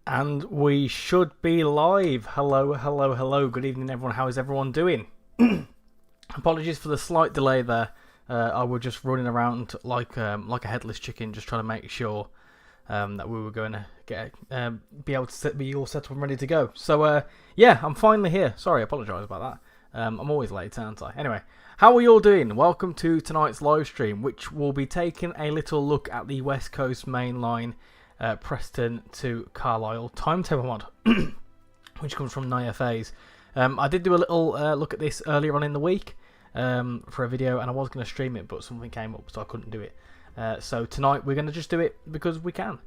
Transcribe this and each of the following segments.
And we should be live. Hello, hello, hello. Good evening, everyone. How is everyone doing? Apologies for the slight delay there. I was just running around like a headless chicken, just trying to make sure that we were going to be able to be all set up and ready to go. So yeah, I'm finally here. Sorry, I apologise about that. I'm always late, aren't I? Anyway, how are you all doing? Welcome to tonight's live stream, which will be taking a little look at the West Coast Main Line. Preston to Carlisle Timetable Mod, which comes from NIFAs. I did do a little look at this earlier on in the week for a video, and I was going to stream it, but something came up, so I couldn't do it. So tonight we're going to just do it because we can.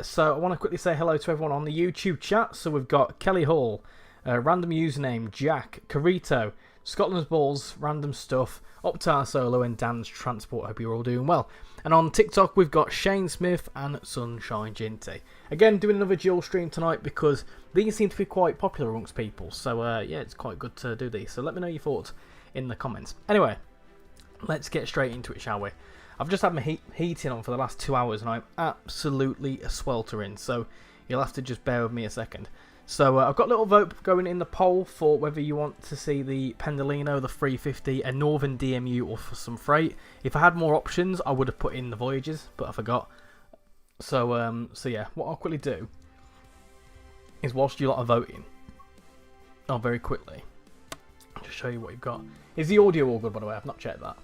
So I want to quickly say hello to everyone on the YouTube chat. So we've got Kelly Hall, random username Jack, Carito, Scotland's Balls, Random Stuff, Optar Solo, and Dan's Transport. Hope you're all doing well. And on TikTok, we've got Shane Smith and Sunshine Ginty. Again, doing another dual stream tonight because these seem to be quite popular amongst people. So, yeah, it's quite good to do these. So let me know your thoughts in the comments. Anyway, let's get straight into it, shall we? I've just had my heating on for the last 2 hours and I'm absolutely sweltering. So you'll have to just bear with me a second. So I've got a little vote going in the poll for whether you want to see the Pendolino, the 350, a Northern DMU, or for some freight. If I had more options, I would have put in the Voyages, but I forgot. So yeah, what I'll quickly do is, whilst you lot are voting, I'll very quickly just show you what you've got. Is the audio all good, by the way? I've not checked that.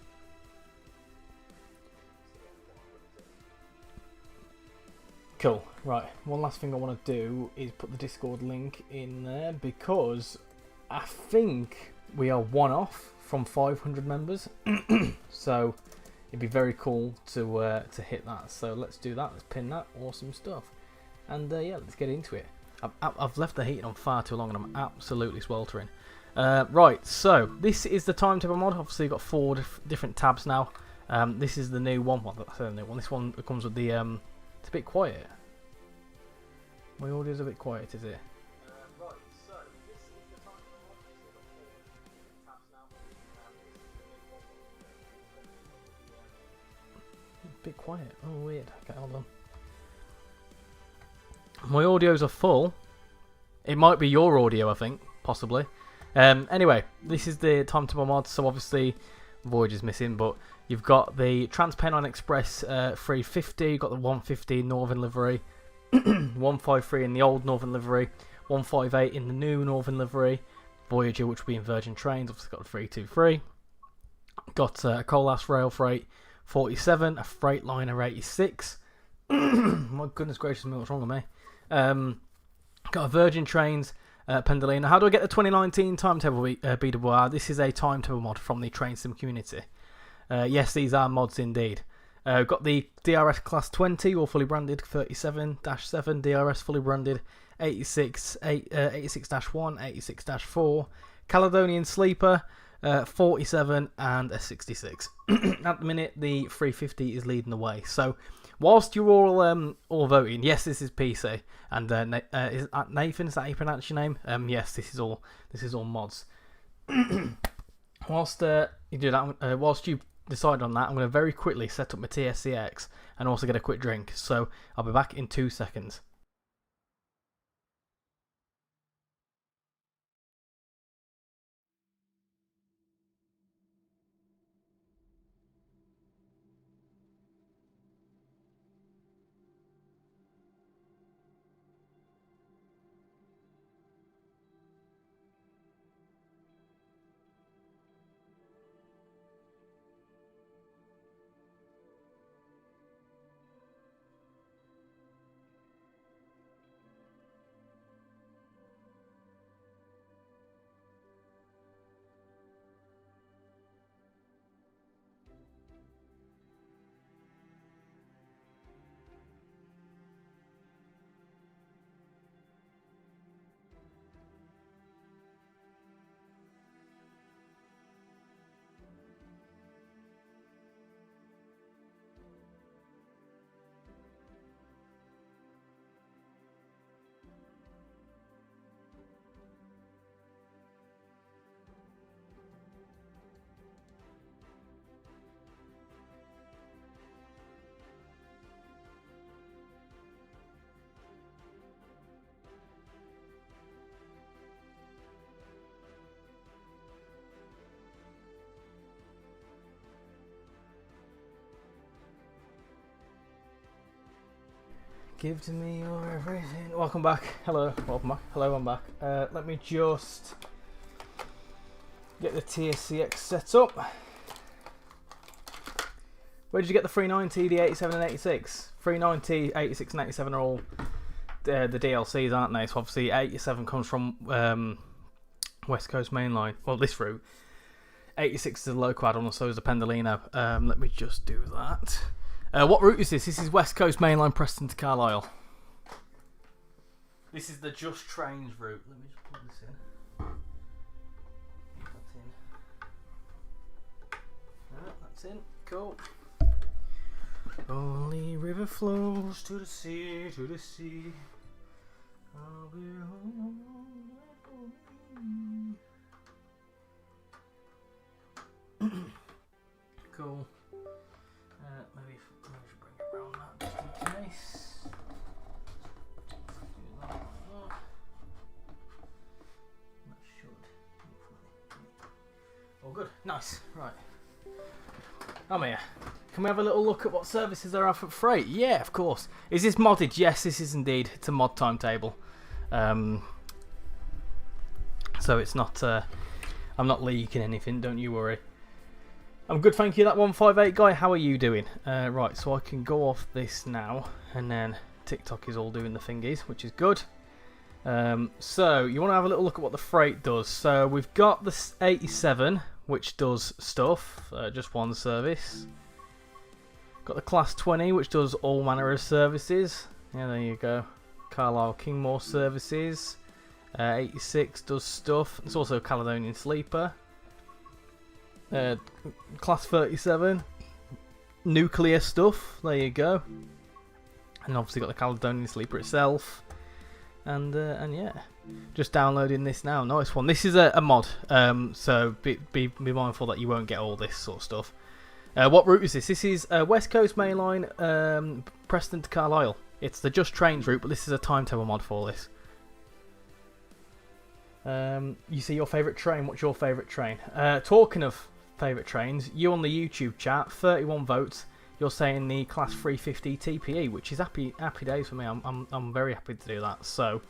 Cool. Right, one last thing I want to do is put the Discord link in there because I think we are one off from 500 members. So it'd be very cool to hit that. So let's do that. Let's pin that. Awesome stuff. And yeah, let's get into it. I've left the heating on far too long and I'm absolutely sweltering. Right, so this is the timetable mod. Obviously, you've got four different tabs now. This is the new one. Well, that's the new one. This one comes with the it's a bit quiet. My audio's a bit quiet, is it? Right, so this is the time for the tabs now. A bit quiet. Oh, weird. Okay, hold on. My audios are full. It might be your audio, I think, possibly. Anyway, this is the timetable mod. So obviously, Voyage is missing, but you've got the Transpennine Express 350. You've got the 150 Northern livery. 153 in the old Northern livery, 158 in the new Northern livery, Voyager, which will be in Virgin Trains, obviously got a 323, got a Carlisle Rail Freight 47, a Freightliner 86, my goodness gracious me, what's wrong with me, got a Virgin Trains Pendolino. How do I get the 2019 timetable BWR? This is a timetable mod from the Train Sim community. Yes, these are mods indeed. Got the DRS Class 20, all fully branded, 37-7, DRS fully branded, 86-1, 86-4, Caledonian Sleeper, 47, and a 66. At the minute, the 350 is leading the way. So, whilst you're all voting, yes, this is PC, and is Nathan, is that how you pronounce your name? Yes, this is all mods. Whilst you do that, whilst you decide on that, I'm going to very quickly set up my TSCX and also get a quick drink. So I'll be back in 2 seconds. Give to me your everything. Welcome back. Hello. Welcome back. Hello, I'm back. Let me just get the TSCX set up. Where did you get the 390, the 87 and 86? 390, 86 and 87 are all the DLCs, aren't they? So obviously 87 comes from West Coast Mainline. Well, this route. 86 is a local add-on, and so is the Pendolino. Let me just do that. What route is this? This is West Coast Mainline, Preston to Carlisle. This is the Just Trains route. Let me just plug this in. That's in. Cool. Only river flows to the sea, to the sea. I'll be home. Cool. Maybe I should bring it around that just in case. Do that like that. That should hopefully. Oh, good. Nice. Right. I'm here. Can we have a little look at what services there are for freight? Yeah, of course. Is this modded? Yes, this is indeed. It's a mod timetable. So it's not. I'm not leaking anything. Don't you worry. I'm good, thank you. That 158 guy. How are you doing? Right, so I can go off this now, and then TikTok is all doing the thingies, which is good. So you want to have a little look at what the freight does. So we've got the 87, which does stuff, just one service. Got the Class 20, which does all manner of services. Yeah, there you go. Carlisle Kingmore services. 86 does stuff. It's also a Caledonian Sleeper. Class 37, nuclear stuff. There you go. And obviously got the Caledonian Sleeper itself. And yeah, just downloading this now. Nice one. This is a mod, so be mindful that you won't get all this sort of stuff. What route is this? This is West Coast Mainline, Preston to Carlisle. It's the Just Trains route, but this is a timetable mod for this. You see your favourite train. What's your favourite train? Talking of favourite trains, you on the YouTube chat, 31 votes. You're saying the Class 350 TPE, which is happy days for me. I'm very happy to do that. So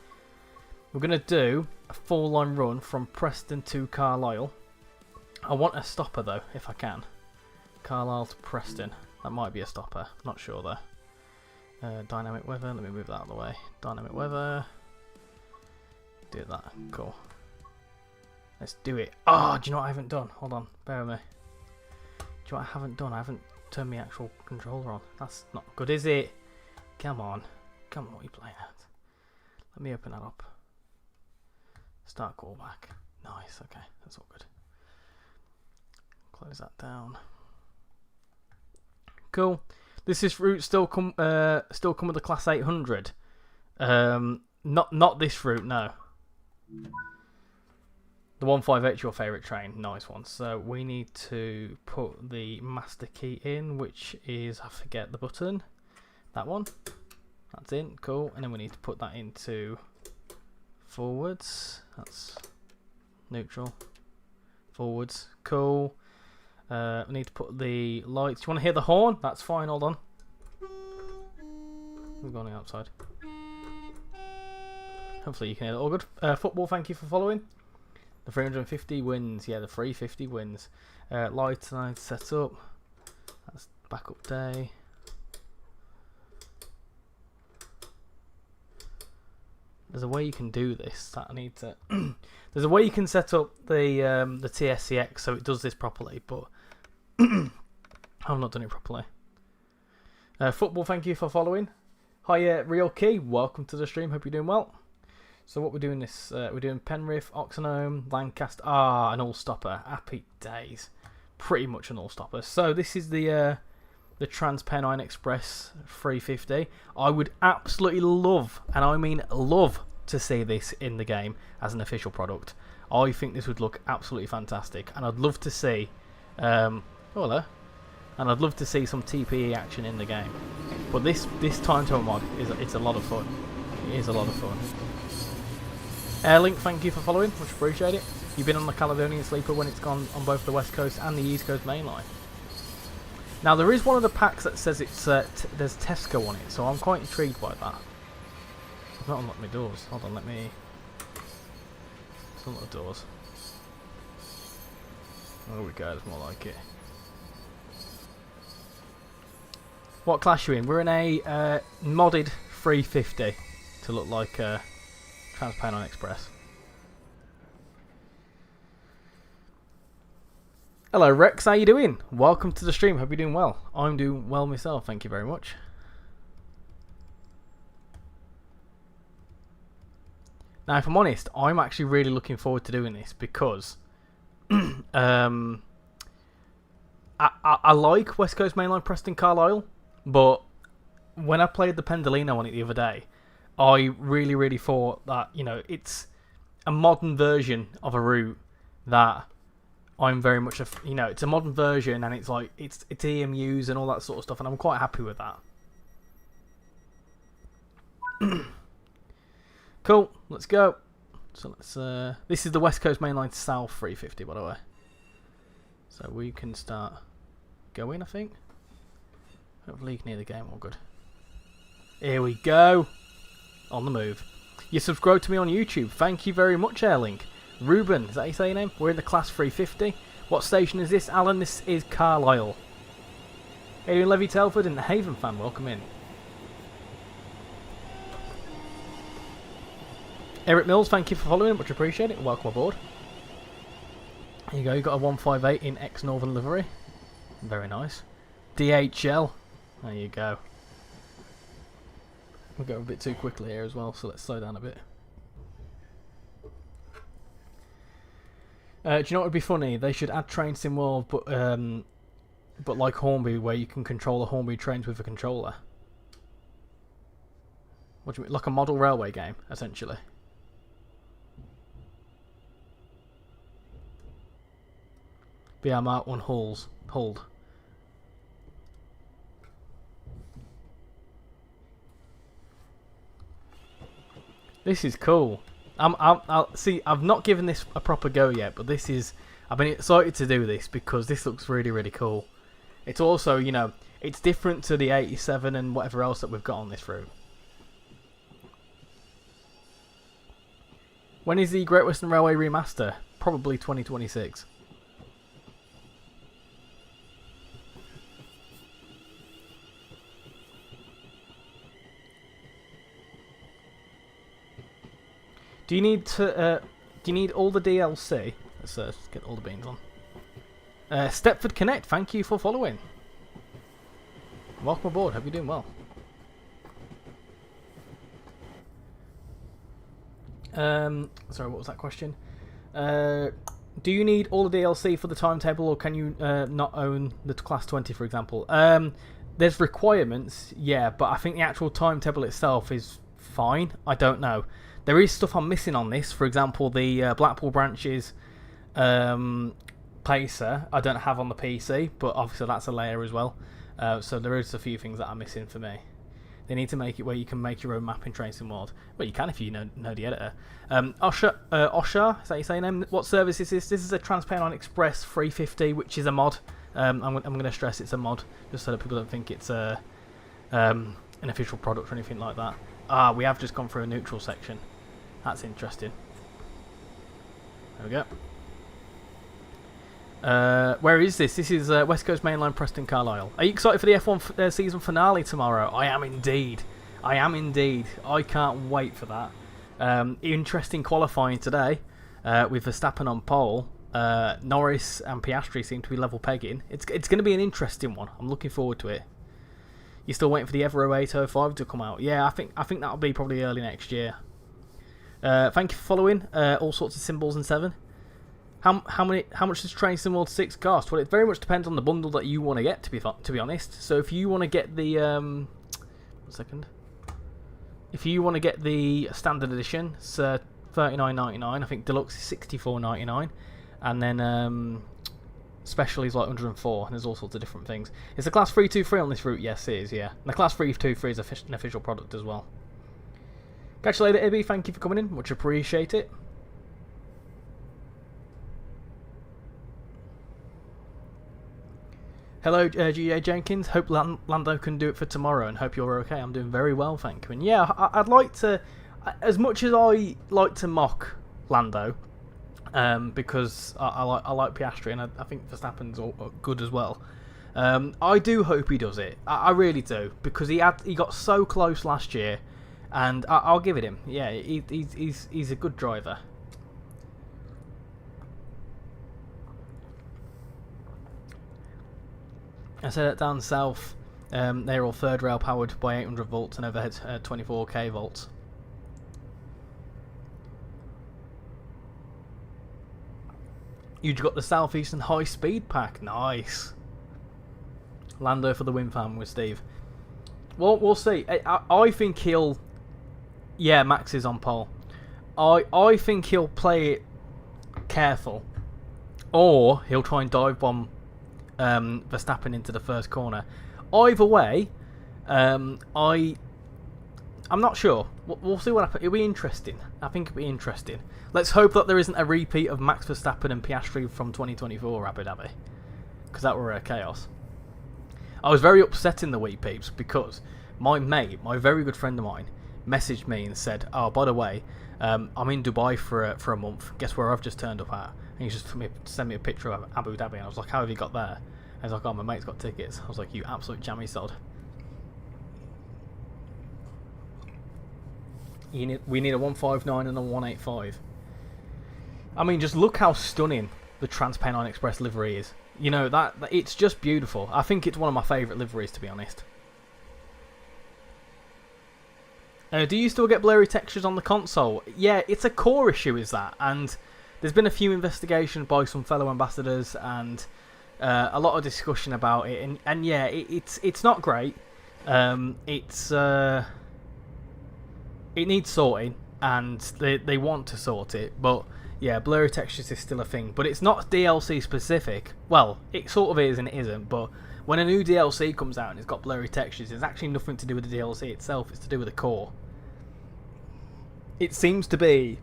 we're gonna do a 4-line run from Preston to Carlisle. I want a stopper though, if I can. Carlisle to Preston. That might be a stopper. Not sure though. Dynamic weather. Let me move that out of the way. Dynamic weather. Do that. Cool. Let's do it. Oh, do you know what I haven't done? Hold on. Bear with me. Do you know what I haven't done? I haven't turned my actual controller on. That's not good, is it? Come on. Come on, what are you playing at? Let me open that up. Start callback. Nice. Okay, that's all good. Close that down. Cool. This route still come with the Class 800. Not this route, no. The 158 is your favourite train. Nice one. So we need to put the master key in, which is, I forget the button. That one. That's in. Cool. And then we need to put that into forwards. That's neutral. Forwards. Cool. We need to put the lights. Do you want to hear the horn? That's fine. Hold on. We're going outside. Hopefully you can hear it all good. Football, thank you for following. The 350 wins. Yeah, the 350 wins. Lights tonight set up. That's backup day. There's a way you can do this. That I need to. There's a way you can set up the TSCX so it does this properly, but I've not done it properly. Football, thank you for following. Hi, Real Key. Welcome to the stream. Hope you're doing well. So what we're doing this, we're doing Penrith, Oxenholme, Lancaster. Ah, an all-stopper. Happy days. Pretty much an all-stopper. So this is the Transpennine Express 350. I would absolutely love, and I mean love, to see this in the game as an official product. I think this would look absolutely fantastic, and I'd love to see. Oh, hello. And I'd love to see some TPE action in the game. But this timetable mod it's a lot of fun. It is a lot of fun. Airlink, thank you for following. Much appreciate it. You've been on the Caledonian Sleeper when it's gone on both the West Coast and the East Coast Main Line. Now there is one of the packs that says it's there's Tesco on it, so I'm quite intrigued by that. I've not unlocked my doors. Hold on, let me unlock the doors. There we go, it's more like it. What class are you in? We're in a modded 350 to look like Transpannon Express. Hello Rex, how you doing? Welcome to the stream, hope you're doing well. I'm doing well myself, thank you very much. Now if I'm honest, I'm actually really looking forward to doing this because I like West Coast Mainline Preston Carlisle, but when I played the Pendolino on it the other day, I really thought that, you know, it's a modern version of a route that I'm very much you know, it's a modern version and it's like it's EMUs and all that sort of stuff, and I'm quite happy with that. Cool, let's go. So let's this is the West Coast Mainline South 350, by the way. So we can start going, I think. Hopefully you can hear the game all good. Here we go. On the move. You subscribed to me on YouTube. Thank you very much, Airlink. Ruben, is that how you say your name? We're in the class 350. What station is this, Alan? This is Carlisle. Hey, doing Levy Telford and the Haven fan, welcome in. Eric Mills, thank you for following, much appreciate it. Welcome aboard. Here you go, you got a 158 in X Northern livery. Very nice. DHL. There you go. We'll go a bit too quickly here as well, so let's slow down a bit. Do you know what would be funny? They should add Train Sim World, but like Hornby, where you can control the Hornby trains with a controller. What do you mean? Like a model railway game, essentially. BR Mark 1 Hulled. This is cool. I'll see. I've not given this a proper go yet, but this is. I've been excited to do this because this looks really cool. It's also, you know, it's different to the 87 and whatever else that we've got on this route. When is the Great Western Railway remaster? Probably 2026. Do you need to? Do you need all the DLC? Let's get all the beans on. Stepford Connect, thank you for following. Welcome aboard. Hope you're doing well. Sorry, what was that question? Do you need all the DLC for the timetable, or can you not own the Class 20, for example? There's requirements, yeah, but I think the actual timetable itself is fine. I don't know. There is stuff I'm missing on this. For example, the Blackpool branches pacer I don't have on the PC, but obviously that's a layer as well. So there is a few things that are missing for me. They need to make it where you can make your own map in Train Sim World. Well, you can if you know the editor. Oshar, is that your say name? What service is this? This is a Transpannon Express 350, which is a mod. I'm going to stress it's a mod, just so that people don't think it's an official product or anything like that. Ah, we have just gone through a neutral section. That's interesting. There we go. Where is this? This is West Coast Mainline Preston Carlisle. Are you excited for the F1 season finale tomorrow? I am indeed. I am indeed. I can't wait for that. Interesting qualifying today with Verstappen on pole. Norris and Piastri seem to be level pegging. It's going to be an interesting one. I'm looking forward to it. You're still waiting for the Evo 805 to come out? Yeah, I think that'll be probably early next year. Thank you for following. All sorts of symbols and 7. How much does Train Sim World 6 cost? Well, it very much depends on the bundle that you want to get. To be honest, so if you want to get the 1 second, if you want to get the standard edition, it's $39.99. I think deluxe is $64.99, and then special is like 104. And there's all sorts of different things. It's a class 323 on this route. Yes, it is. Yeah, and the class 323 is an official product as well. Catch you later, Ibby. Thank you for coming in. Much appreciate it. Hello, GJ Jenkins. Hope Lando can do it for tomorrow, and hope you're okay. I'm doing very well, thank you. And yeah, I'd like to, as much as I like to mock Lando, because I like Piastri, and I think Verstappen's all good as well. I do hope he does it. I really do, because he got so close last year, and I'll give it him. Yeah, he's a good driver. I said that down south, they're all third rail powered by 800 volts and overhead 24k volts. You got the Southeastern High Speed Pack, nice. Lando for the win, fam, with Steve. Well, we'll see. I think he'll. Yeah, Max is on pole. I think he'll play it careful, or he'll try and dive bomb Verstappen into the first corner. Either way, I'm not sure. We'll see what happens. It'll be interesting. I think it'll be interesting. Let's hope that there isn't a repeat of Max Verstappen and Piastri from 2024 Abu Dhabi, because that were a chaos. I was very upset in the week, peeps, because my mate, my very good friend of mine, messaged me and said, "Oh, by the way, I'm in Dubai for a month. Guess where I've just turned up at?" And he just sent me a picture of Abu Dhabi, and I was like, "How have you got there?" And he's like, "Oh, my mate's got tickets." I was like, "You absolute jammy sod." We need a 159 and a 185. I mean, just look how stunning the TransPennine Express livery is. You know, that it's just beautiful. I think it's one of my favourite liveries, to be honest. Do you still get blurry textures on the console? Yeah, it's a core issue, is that? And there's been a few investigations by some fellow ambassadors and a lot of discussion about it. And yeah, it's not great. It needs sorting, and they want to sort it, but yeah, blurry textures is still a thing. But it's not DLC specific. Well, it sort of is and it isn't, but when a new DLC comes out and it's got blurry textures, it's actually nothing to do with the DLC itself, it's to do with the core. It seems to be,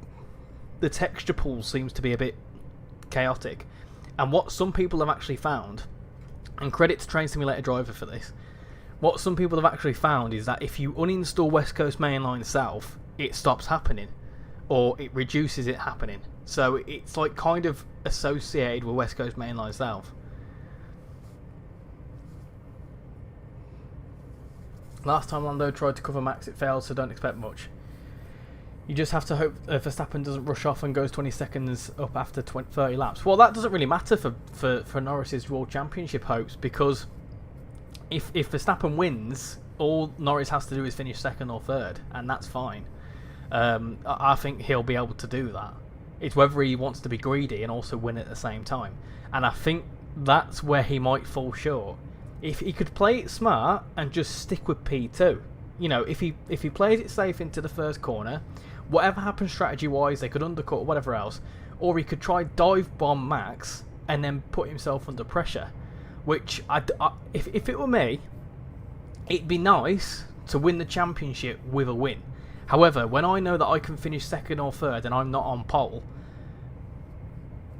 the texture pool seems to be a bit chaotic. And what some people have actually found, and credit to Train Simulator Driver for this, what some people have actually found is that if you uninstall West Coast Mainline South, it stops happening, or it reduces it happening. So it's like kind of associated with West Coast Mainline South. Last time Lando tried to cover Max, it failed, so don't expect much. You just have to hope Verstappen doesn't rush off and goes 20 seconds up after 30 laps. Well, that doesn't really matter for Norris's World Championship hopes, because if Verstappen wins, all Norris has to do is finish second or third, and that's fine. I think he'll be able to do that. It's whether he wants to be greedy and also win at the same time. And I think that's where he might fall short. If he could play it smart and just stick with P2, you know, if he plays it safe into the first corner, whatever happens strategy-wise, they could undercut or whatever else, or he could try dive bomb Max and then put himself under pressure. Which, if it were me, it'd be nice to win the championship with a win. However, when I know that I can finish second or third and I'm not on pole,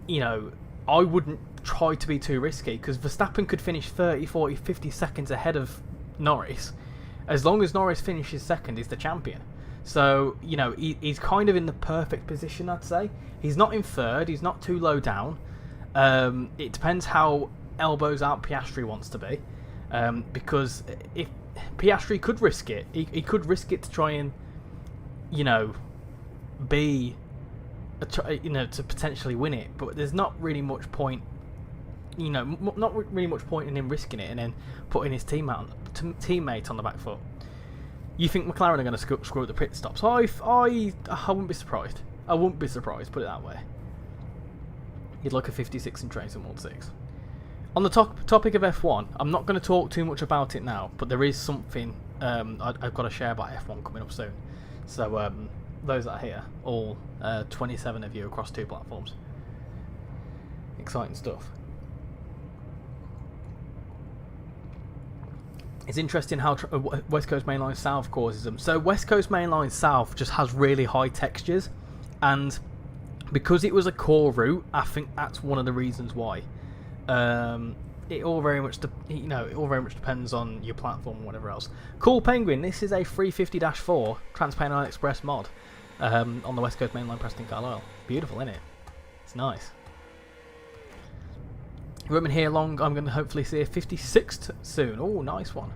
you know, I wouldn't try to be too risky, because Verstappen could finish 30, 40, 50 seconds ahead of Norris. As long as Norris finishes second, he's the champion. So, you know, he's kind of in the perfect position, I'd say. He's not in third, he's not too low down. It depends how elbows out Piastri wants to be. Because if Piastri could risk it, he could risk it to try and, you know, to potentially win it. But there's not really much point, you know, not really much point in him risking it and then putting his teammate on the back foot. You think McLaren are going to screw up the pit stops? I wouldn't be surprised. I wouldn't be surprised, put it that way. You'd like a 56 in Train Sim World 6. On the topic of F1, I'm not going to talk too much about it now, but there is something I've got to share about F1 coming up soon. So those that are here, all 27 of you across 2 platforms. Exciting stuff. It's interesting how West Coast Mainline South causes them. So West Coast Mainline South just has really high textures, and because it was a core route, I think that's one of the reasons why. it all very much it all very much depends on your platform and whatever else. Cool Penguin. This is a 350-4 Trans-Pennine Express mod on the West Coast Main Line, Preston, Carlisle. Beautiful, isn't it? It's nice. We haven't been here long. I'm going to hopefully see a 56th soon. Oh, nice one.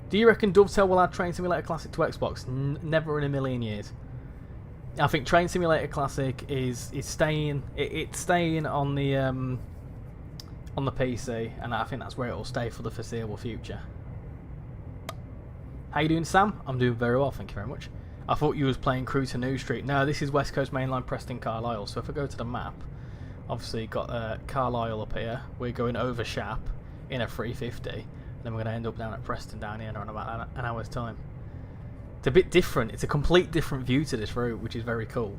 Do you reckon Dovetail will add Train Simulator Classic to Xbox? Never in a million years. I think Train Simulator Classic is staying. It's staying on the PC, and I think that's where it will stay for the foreseeable future. How you doing, Sam? I'm doing very well, thank you very much. I thought you was playing Crew to New Street. No, this is West Coast Mainline, Preston, Carlisle. So if I go to the map, obviously got Carlisle up here. We're going over Shap in a 350, and then we're going to end up down at Preston down here in about an hour's time. It's a bit different. It's a complete different view to this route, which is very cool.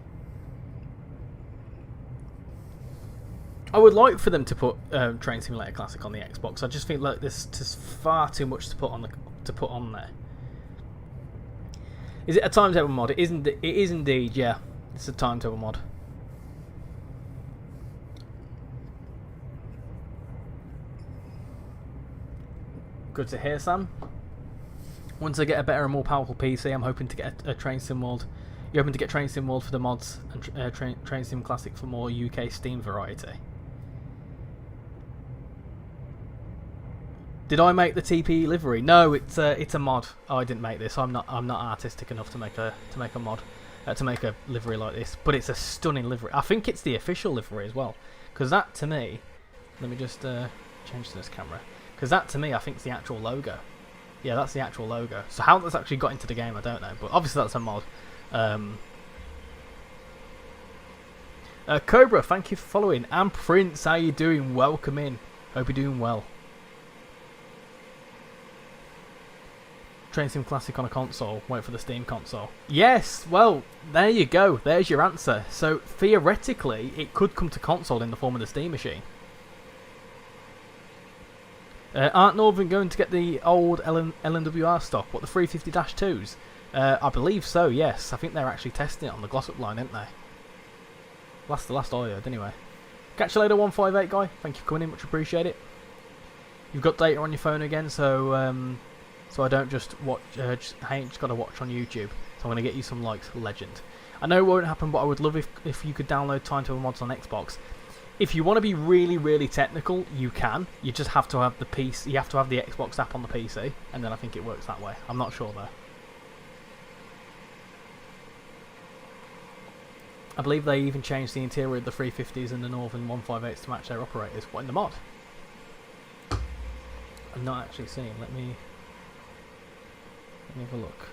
I would like for them to put Train Simulator Classic on the Xbox. I just think like there's just far too much to put on there. Is it a timetable mod? It isn't. It is indeed. Yeah, it's a timetable mod. Good to hear, Sam. Once I get a better and more powerful PC, I'm hoping to get a Train Sim World. You're hoping to get Train Sim World for the mods and Train Sim Classic for more UK Steam variety. Did I make the TPE livery? No, it's a mod. Oh, I didn't make this. I'm not artistic enough to make a mod to make a livery like this. But it's a stunning livery. I think it's the official livery as well. Because that to me, let me just change to this camera. Because that to me, I think is the actual logo. Yeah, that's the actual logo. So how that's actually got into the game, I don't know. But obviously that's a mod. Cobra, thank you for following. And Prince, how you doing? Welcome in. Hope you're doing well. Train Sim Classic on a console. Wait for the Steam console. Yes, well, there you go. There's your answer. So theoretically, it could come to console in the form of the Steam machine. Aren't Northern going to get the old LNWR stock? What, the 350-2s? I believe so, yes. I think they're actually testing it on the Glossop line, aren't they? The last I heard, anyway. Catch you later, 158 guy. Thank you for coming in, much appreciate it. You've got data on your phone again, so so I don't just watch. I ain't just got to watch on YouTube. So I'm going to get you some likes, legend. I know it won't happen, but I would love if you could download Timetable Mods on Xbox. If you want to be really, really technical, you can. You just have to have the PC. You have to have the Xbox app on the PC, and then I think it works that way. I'm not sure though. I believe they even changed the interior of the 350s and the Northern 158s to match their operators. What, in the mod? I'm not actually seeing. Let me have a look.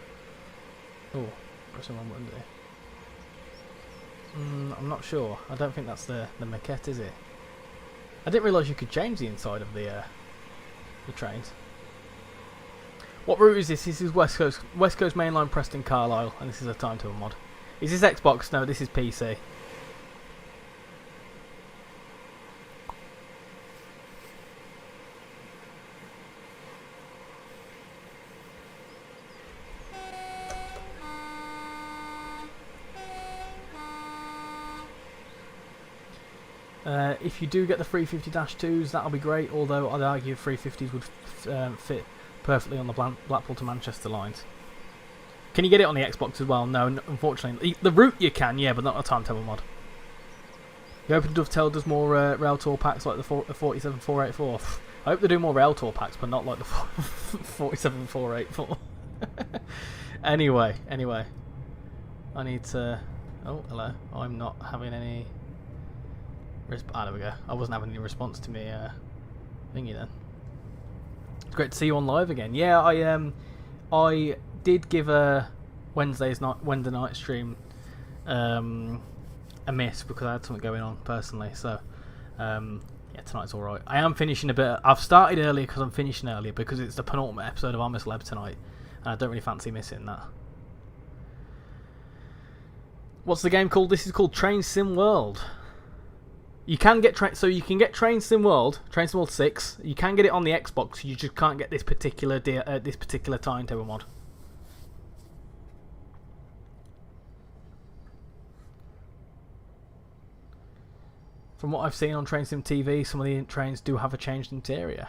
Oh, press the wrong button there. I'm not sure. I don't think that's the maquette, is it? I didn't realise you could change the inside of the trains. What route is this? This is West Coast Mainline, Preston, Carlisle, and this is a timetable mod. Is this Xbox? No, this is PC. If you do get the 350-2s, that'll be great, although I'd argue 350s would fit perfectly on the Blackpool to Manchester lines. Can you get it on the Xbox as well? No, unfortunately. The route you can, yeah, but not a timetable mod. You hope Dovetail does more rail tour packs like the 47484. I hope they do more rail tour packs, but not like the 47484. Anyway. I need to... Oh, hello. I'm not having any... there we go. I wasn't having any response to me thingy then. It's great to see you on live again. Yeah, I did give a Wednesday night stream a miss because I had something going on personally. So yeah, tonight's all right. I am finishing a bit. I've started earlier because I'm finishing earlier because it's the penultimate episode of Amos Leb tonight, and I don't really fancy missing that. What's the game called? This is called Train Sim World. You can get you can get Train Sim World 6. You can get it on the Xbox. You just can't get this particular timetable mod. From what I've seen on Train Sim TV, some of the trains do have a changed interior.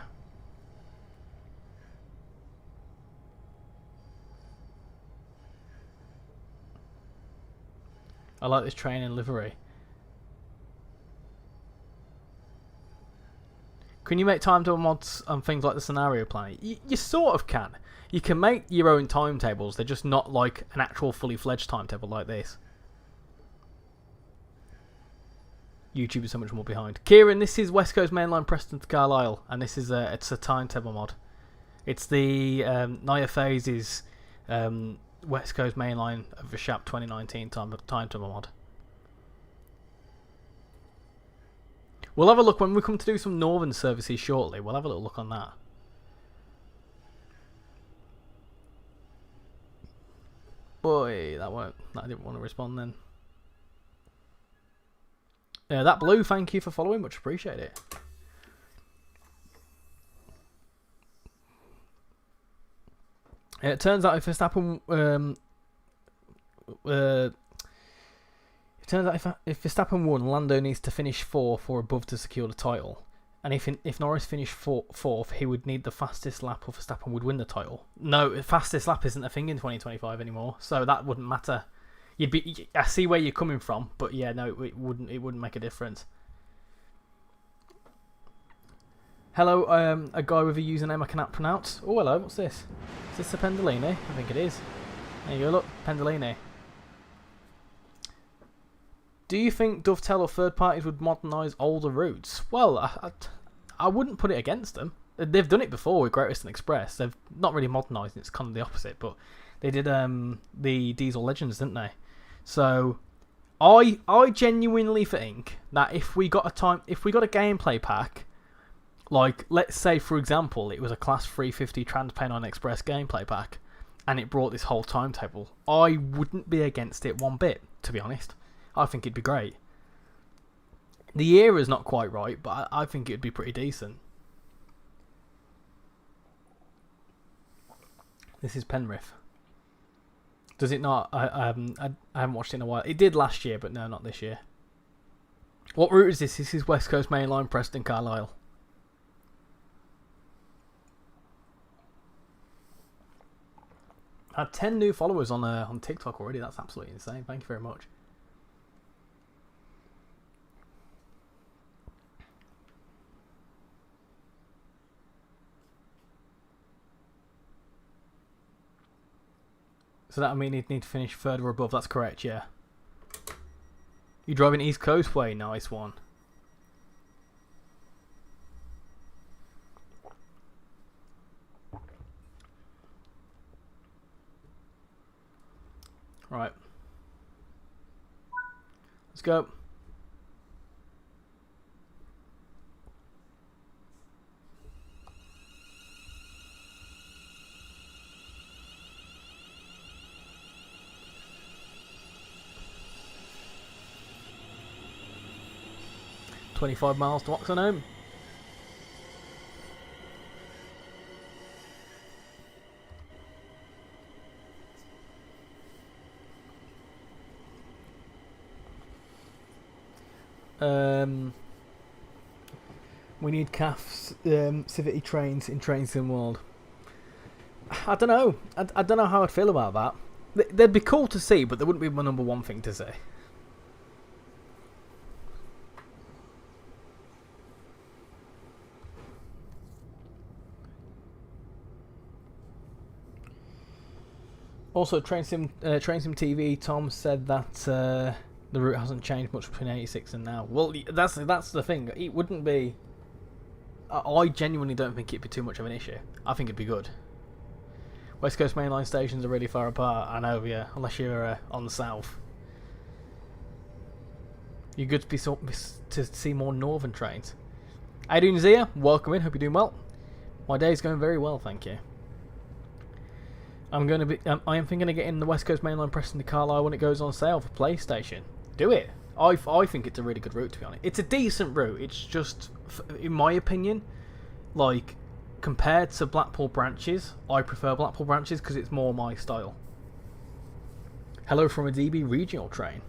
I like this train in livery. Can you make timetable mods on things like the scenario planning? You sort of can. You can make your own timetables. They're just not like an actual fully fledged timetable like this. YouTube is so much more behind. Kieran, this is West Coast Mainline Preston to Carlisle, and this is it's a timetable mod. It's the Naya Phases West Coast Mainline of the SHAP 2019 timetable mod. We'll have a look when we come to do some northern services shortly. We'll have a little look on that. Boy, that didn't want to respond then. That blue, thank you for following, much appreciate it. It turns out if Verstappen if Verstappen won, Lando needs to finish 4th or above to secure the title. And if Norris finished 4th, he would need the fastest lap, or Verstappen would win the title. No, fastest lap isn't a thing in 2025 anymore, so that wouldn't matter. I see where you're coming from, but yeah, no, it wouldn't make a difference. Hello, a guy with a username I cannot pronounce. Oh, hello, what's this? Is this a Pendolini? I think it is. There you go, look, Pendolini. Do you think Dovetail or third parties would modernise older routes? Well, I wouldn't put it against them. They've done it before with Great Western Express. They've not really modernised it, it's kind of the opposite, but they did the Diesel Legends, didn't they? So I genuinely think that if we got a gameplay pack, like let's say for example it was a Class 350 TransPennine Express gameplay pack, and it brought this whole timetable, I wouldn't be against it one bit, to be honest. I think it'd be great. The era's not quite right, but I think it'd be pretty decent. This is Penrith. Does it not? I haven't watched it in a while. It did last year, but no, not this year. What route is this? This is West Coast Mainline, Preston, Carlisle. I had 10 new followers on TikTok already. That's absolutely insane. Thank you very much. So that would mean he'd need to finish third or above. That's correct, yeah. You driving East Coast way? Nice one. Right. Let's go. $25 miles to Oxenholme. We need CAF's Civity trains in Train Sim World. I don't know. I don't know how I'd feel about that. They'd be cool to see, but they wouldn't be my number one thing to see. Also, Train Sim TV, Tom said that the route hasn't changed much between 86 and now. Well, that's the thing. It wouldn't be. I genuinely don't think it'd be too much of an issue. I think it'd be good. West Coast mainline stations are really far apart. I know, yeah. Unless you're on the south. You're good to see more northern trains. How you doing, Zia? Welcome in. Hope you're doing well. My day's going very well, thank you. I am thinking of getting the West Coast Mainline Preston to Carlisle when it goes on sale for PlayStation. Do it. I think it's a really good route, to be honest. It's a decent route. It's just, in my opinion, like compared to Blackpool branches, I prefer Blackpool branches because it's more my style. Hello from a DB regional train.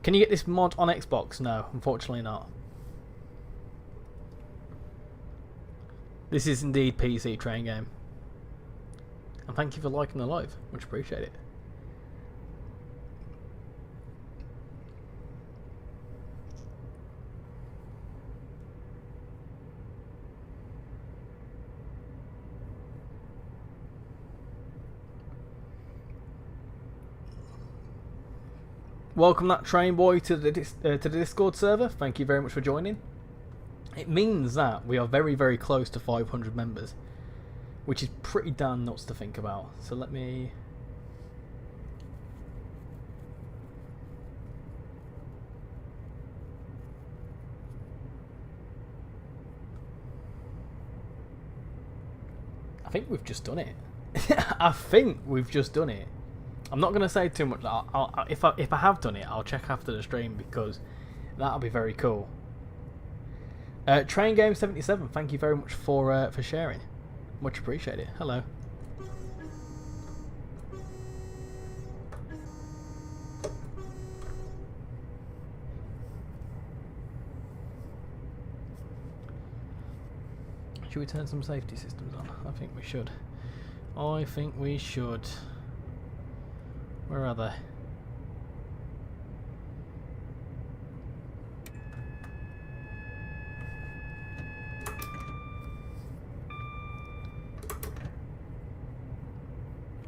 Can you get this mod on Xbox? No, unfortunately not. This is indeed PC train game. And thank you for liking the live. Much appreciate it. Welcome that train boy to the Discord server. Thank you very much for joining. It means that we are very, very close to 500 members, which is pretty damn nuts to think about. So let me... I think we've just done it. I think we've just done it. I'm not going to say too much. If I have done it, I'll check after the stream because that'll be very cool. Train Game 77, thank you very much for sharing. Much appreciated. Hello. Should we turn some safety systems on? I think we should. I think we should. Where are they?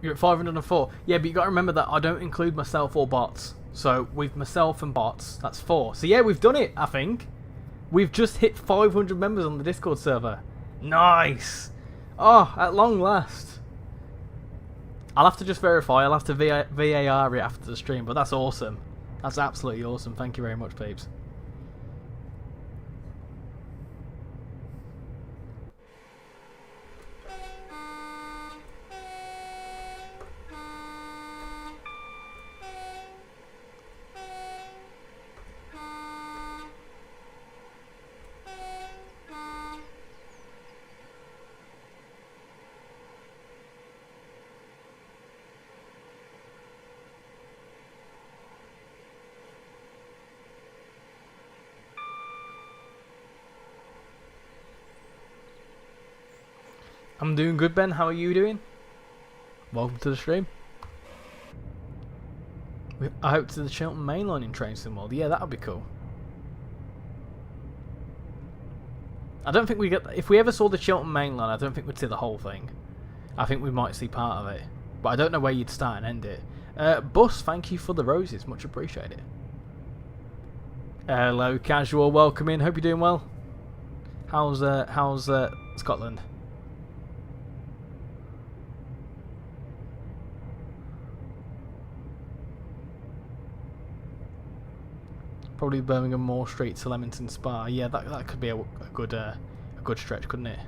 You're at 504. Yeah, but you got to remember that I don't include myself or bots. So with myself and bots, that's 4. So yeah, we've done it, I think. We've just hit 500 members on the Discord server. Nice! Oh, at long last. I'll have to just verify. I'll have to VAR it after the stream, but that's awesome. That's absolutely awesome. Thank you very much, peeps. I'm doing good, Ben. How are you doing? Welcome to the stream. I hope to the Cheltenham Main Line in Train Sim World. Yeah, that would be cool. I don't think we get... If we ever saw the Cheltenham Main Line, I don't think we'd see the whole thing. I think we might see part of it. But I don't know where you'd start and end it. Bus, thank you for the roses. Much appreciated. Hello, Casual. Welcome in. Hope you're doing well. How's Scotland? Probably Birmingham Moor Street to Leamington Spa. Yeah, that could be a good stretch, couldn't it?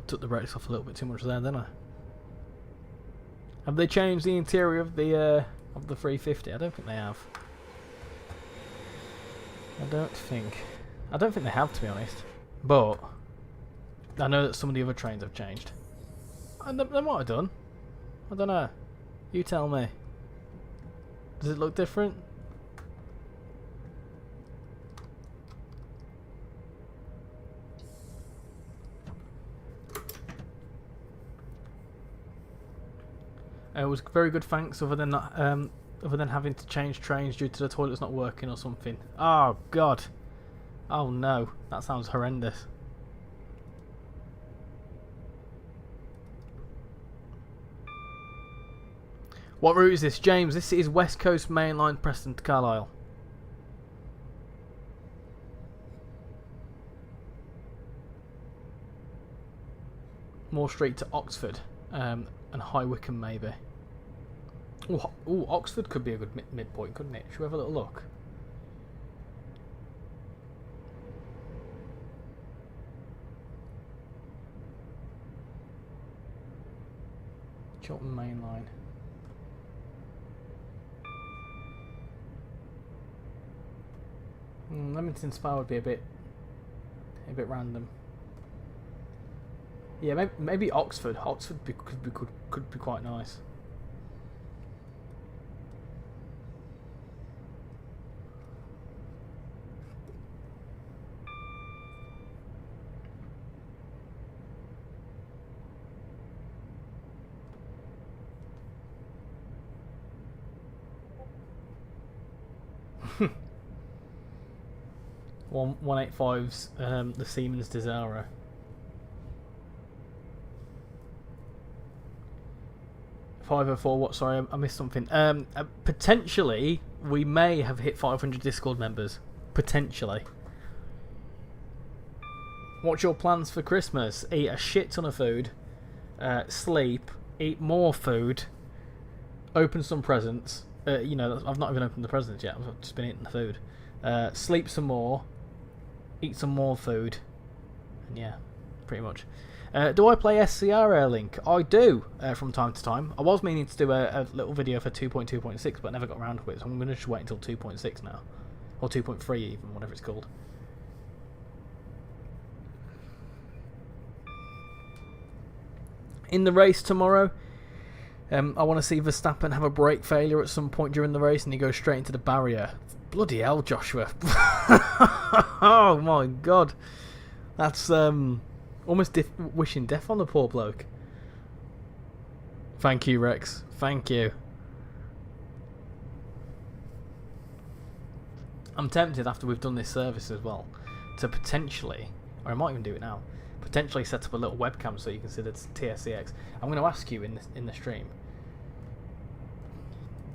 Took the brakes off a little bit too much there, didn't I? Have they changed the interior of the 350? I don't think they have. I don't think they have, to be honest. But I know that some of the other trains have changed. And they might have done. I don't know. You tell me. Does it look different? It was very good, thanks. Other than having to change trains due to the toilets not working or something. Oh God! Oh no, that sounds horrendous. What route is this, James? This is West Coast Main Line, Preston to Carlisle. Moor Street to Oxford, and High Wycombe maybe. Ooh, Oxford could be a good midpoint, couldn't it? Should we have a little look? Chiltern Main Line. Leamington Spa would be a bit random. Yeah, maybe Oxford. Oxford could be quite nice. One 185's the Siemens Desira. .504. What? Sorry, I missed something. Potentially, we may have hit 500 Discord members. Potentially. What's your plans for Christmas? Eat a shit ton of food. Sleep. Eat more food. Open some presents. You know, I've not even opened the presents yet. I've just been eating the food. Sleep some more. Eat some more food. And yeah, pretty much. Do I play SCRail Link? I do, from time to time. I was meaning to do a little video for 2.2.6, but never got around to it, so I'm going to just wait until 2.6 now. Or 2.3 even, whatever it's called. In the race tomorrow, I want to see Verstappen have a brake failure at some point during the race and he goes straight into the barrier. Bloody hell, Joshua. Oh my god. That's almost wishing death on the poor bloke. Thank you, Rex. Thank you. I'm tempted, after we've done this service as well, to potentially, or I might even do it now, potentially set up a little webcam so you can see the TSCX. I'm going to ask you in the stream,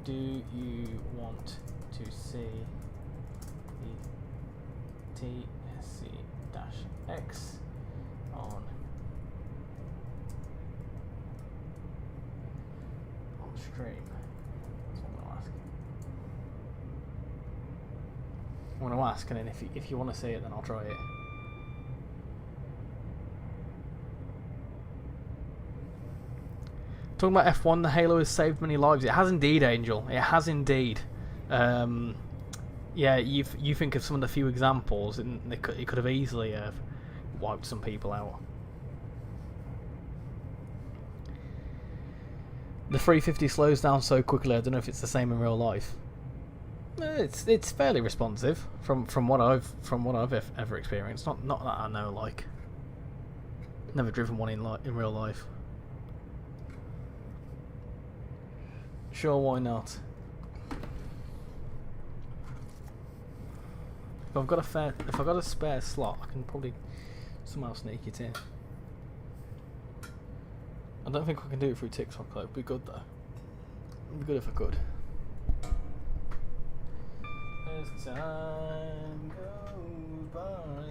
do you want to see the TSC-X on stream? That's what I'm going to ask. I'm going to ask, and then if you want to see it, then I'll try it. Talking about F1, the Halo has saved many lives. It has indeed, Angel. It has indeed. Yeah, you think of some of the few examples, and it could have easily wiped some people out. The 350 slows down so quickly. I don't know if it's the same in real life. It's fairly responsive from what I've ever experienced. Not that I know, like, never driven one in real life. Sure, why not? If I've got a spare slot, I can probably somehow sneak it in. I don't think I can do it through TikTok though. It'd be good though. It'd be good if I could. As time goes by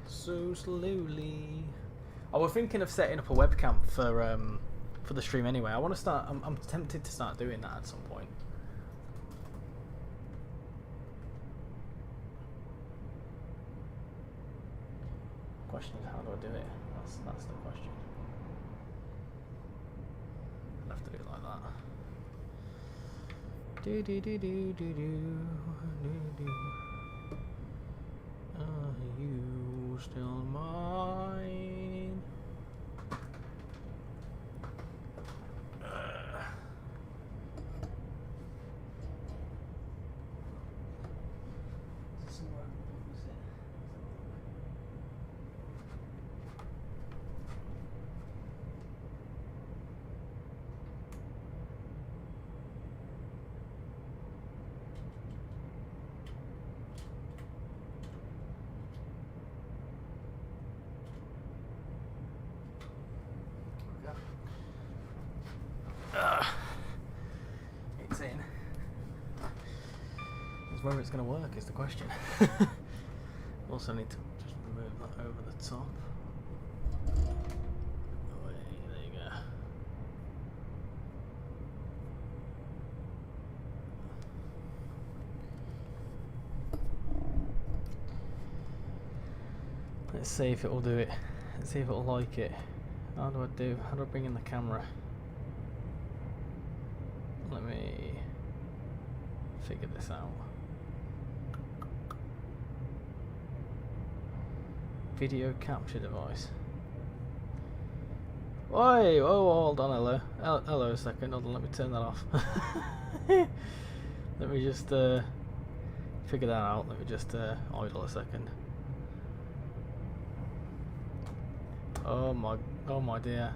so slowly. I was thinking of setting up a webcam for the stream anyway. I want to start. I'm tempted to start doing that at some point. The question is, how do I do it? That's the question. I'll have to do it like that. Do do do do do do do. Are you still mine? It's in. Whether it's going to work is the question. Also need to just remove that over the top. Oh, there you go. Let's see if it will do it. Let's see if it will like it. How do I bring in the camera? figure this out. Video capture device. Oi! Oh, hold on, hello. Hello a second, hold on, let me turn that off. Let me just figure that out. Let me just idle a second. Oh my dear.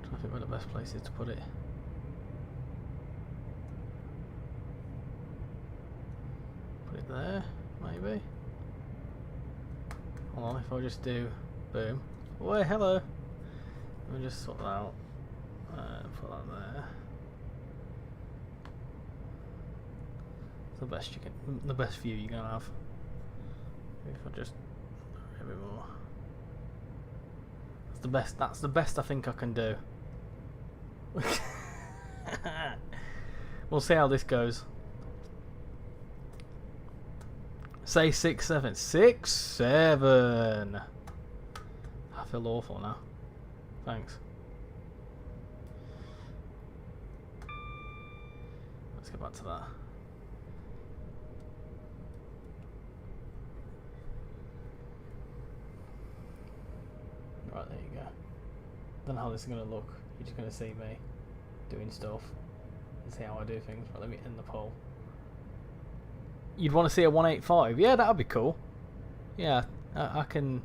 I think where the best place is to put it. Put it there, maybe. Hold on, if I just do boom. Oh, hello. Let me just sort that out. Put that there. It's the best you can, the best view you're gonna have. If I just a bit more. That's the best. That's the best I think I can do. We'll see how this goes. Say 6, 7. 6, 7. I feel awful now. Thanks. Let's get back to that. Right, there you go. Don't know how this is going to look. You're just going to see me doing stuff and see how I do things. Right, let me end the poll. You'd want to see a 185? Yeah, that would be cool. Yeah, I can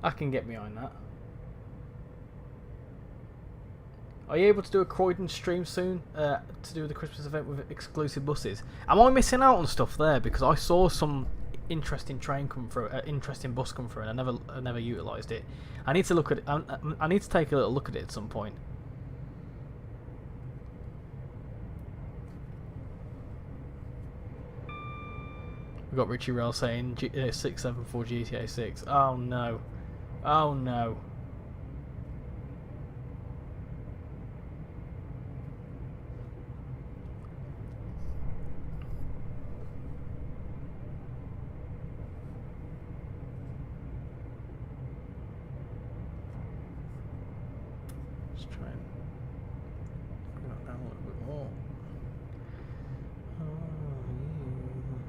get behind that. Are you able to do a Croydon stream soon to do the Christmas event with exclusive buses? Am I missing out on stuff there? Because I saw some interesting train come through, interesting bus come through, and I never utilised it. I need to look at it. I need to take a little look at it at some point. We got RichyRail saying 674 GTA 6. Oh no! Oh no! Let's try and bring that down a little bit more.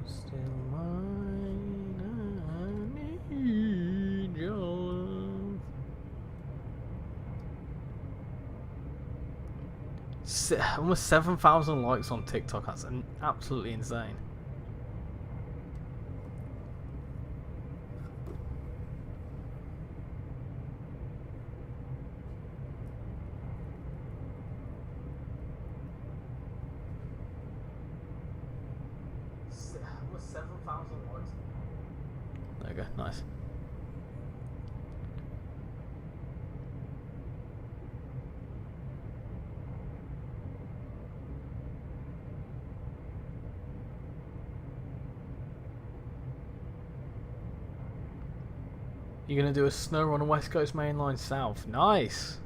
Still mine, I need your love. Almost 7,000 likes on TikTok. That's absolutely insane. Almost 7,000 likes. There you go, nice. You're going to do a snow run on West Coast Main Line South. Nice!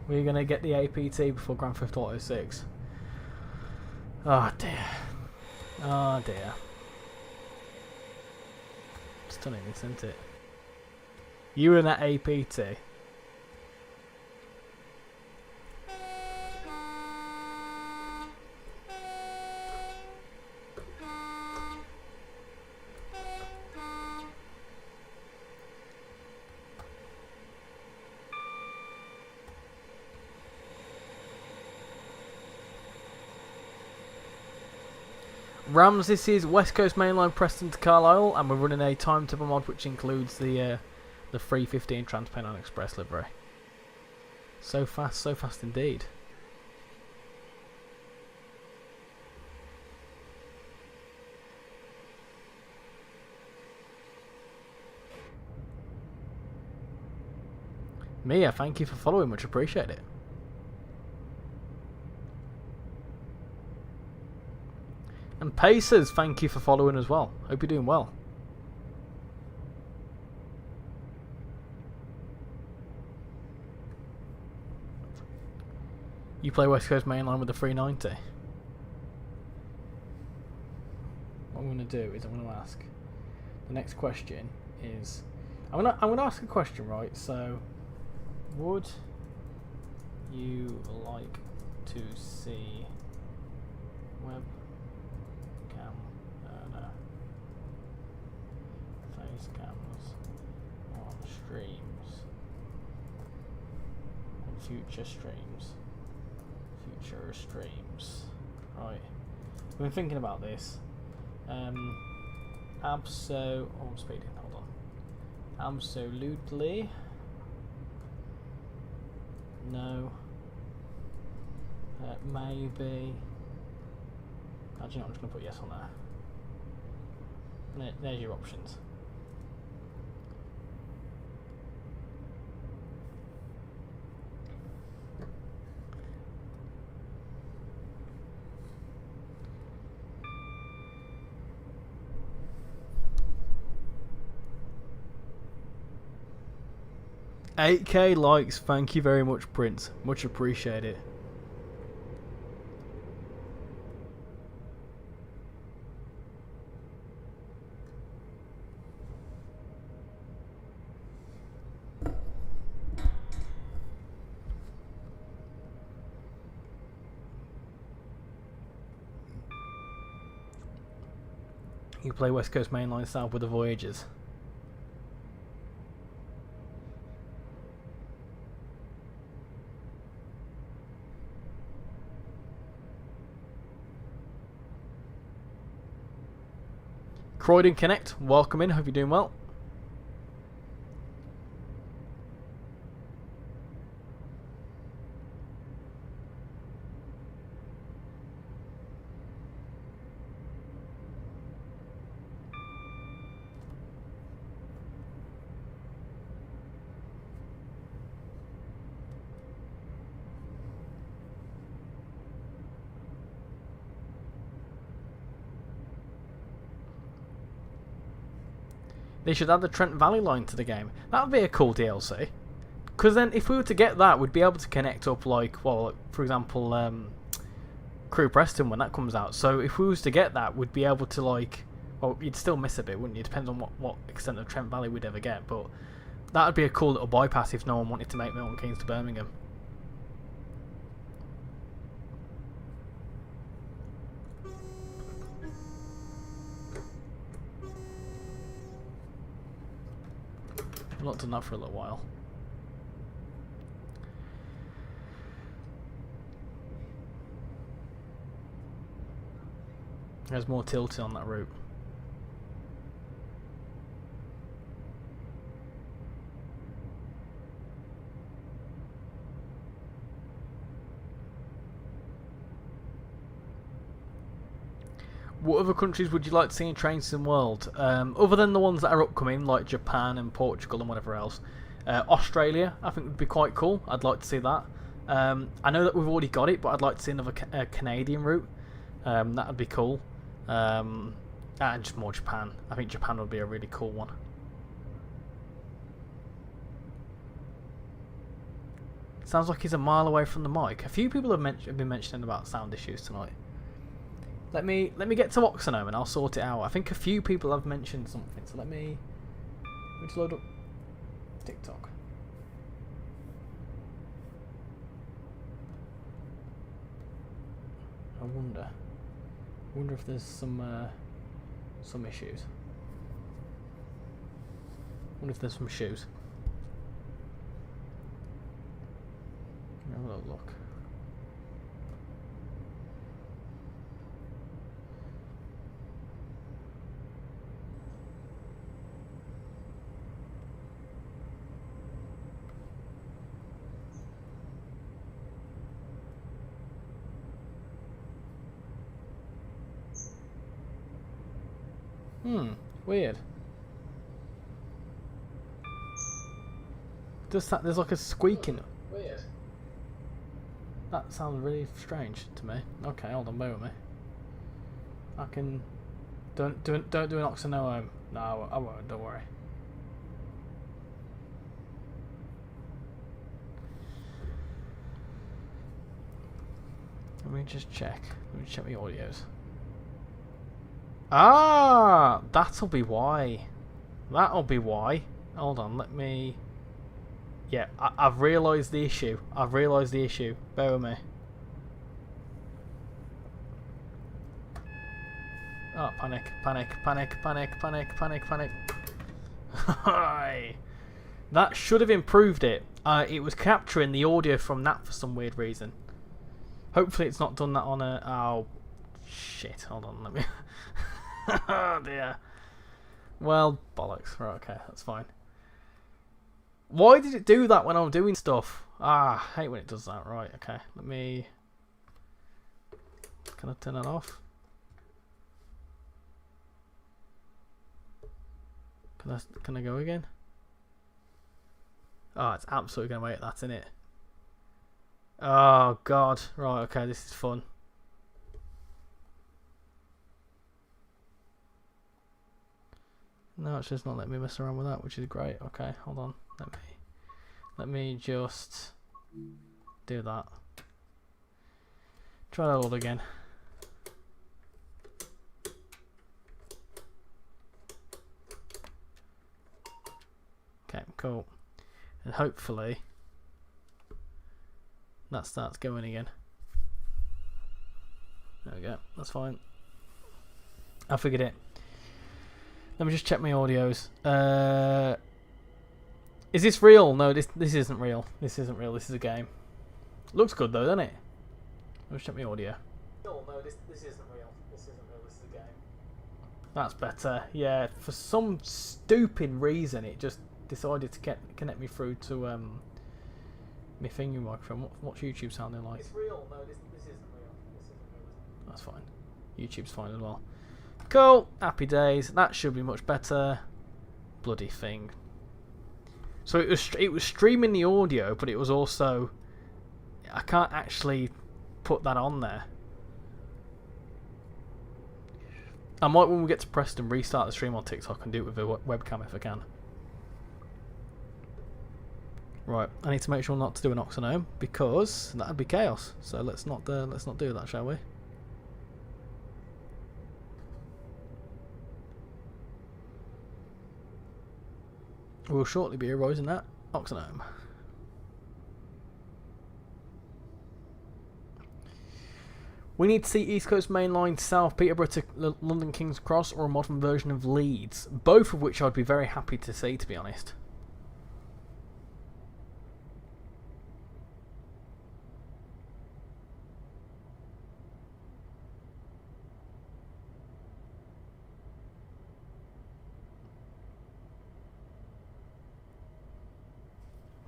We're going to get the APT before Grand Theft Auto 6. Oh dear. Oh dear. Stunning, isn't it? You and that APT. Rams, this is West Coast Mainline Preston to Carlisle, and we're running a timetable mod which includes the 315 Trans-Pennine Express livery. So fast indeed. Mia, thank you for following, much appreciate it. And Pacers, thank you for following as well. Hope you're doing well. You play West Coast Main Line with the 390. What I'm going to do is I'm going to ask. The next question is, I'm going to ask a question, right? So, would you like to see webcam face cams on streams, on future streams? Right. I've been thinking about this. I'm speeding, hold on. Absolutely. No. Maybe. Actually, no, I'm just going to put yes on there. There's your options. $8K likes, thank you very much, Prince. Much appreciate it. You play West Coast Mainline South with the Voyagers. Croydon Connect, welcome in, hope you're doing well. They should add the Trent Valley line to the game. That would be a cool DLC. Because then if we were to get that, we'd be able to connect up like, well, like, for example, Crew Preston when that comes out. So if we was to get that, we'd be able to like, well, you'd still miss a bit, wouldn't you? Depends on what extent of Trent Valley we'd ever get. But that would be a cool little bypass if no one wanted to make Milton Keynes to Birmingham. I've not done that for a little while. There's more tilting on that route. What other countries would you like to see in Train Sim World? Other than the ones that are upcoming, like Japan and Portugal and whatever else. Australia, I think would be quite cool. I'd like to see that. I know that we've already got it, but I'd like to see another Canadian route. That would be cool. And just more Japan. I think Japan would be a really cool one. Sounds like he's a mile away from the mic. A few people have been mentioning about sound issues tonight. Let me get to Oxenham and I'll sort it out. I think a few people have mentioned something, so let me just load up TikTok. I wonder if there's some issues. I wonder if there's some shoes. Have a little look. Weird. Does that? There's like a squeaking. Weird. That sounds really strange to me. Okay, hold on, bear with me. I can. Don't do an Oxenham. No, I won't. Don't worry. me just check. Let me check my audios. Ah, that'll be why. That'll be why. Hold on, let me... Yeah, I've realised the issue. I've realised the issue. Bear with me. Oh, panic, panic, panic, panic, panic, panic, panic. That should have improved it. It was capturing the audio from that for some weird reason. Hopefully it's not done that on a... Oh, shit. Hold on, let me... Oh, dear. Well, bollocks. Right, okay, that's fine. Why did it do that when I'm doing stuff? Ah, I hate when it does that. Right, okay. Let me... Can I turn that off? Can I go again? Oh, it's absolutely going to wait. That's in it. Oh, God. Right, okay, this is fun. No, it's just not letting me mess around with that, which is great. Okay, hold on. Let me just do that. Try that all again. Okay, cool. And hopefully that starts going again. There we go. That's fine. I figured it. Let me just check my audios. Is this real? No, this isn't real. This isn't real. This is a game. Looks good though, doesn't it? Let me check my audio. No, this isn't real. This isn't real. This is a game. That's better. Yeah, for some stupid reason, it just decided to connect me through to my finger microphone. What's YouTube sounding like? It's real. No, this isn't real. This isn't real. That's fine. YouTube's fine as well. Cool. Happy days. That should be much better. Bloody thing. So it was streaming the audio, but it was also... I can't actually put that on there. I might, when we get to Preston, restart the stream on TikTok and do it with a webcam if I can. Right, I need to make sure not to do an oxenome because that'd be chaos. So let's not do that, shall we? We'll shortly be erasing that oxenome. We need to see East Coast Main Line South Peterborough to London King's Cross or a modern version of Leeds. Both of which I'd be very happy to see, to be honest.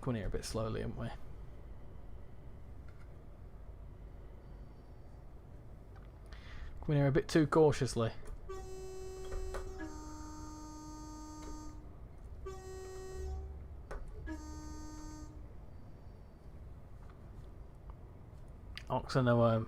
Going here a bit slowly, aren't we? Going here a bit too cautiously. Oxenome.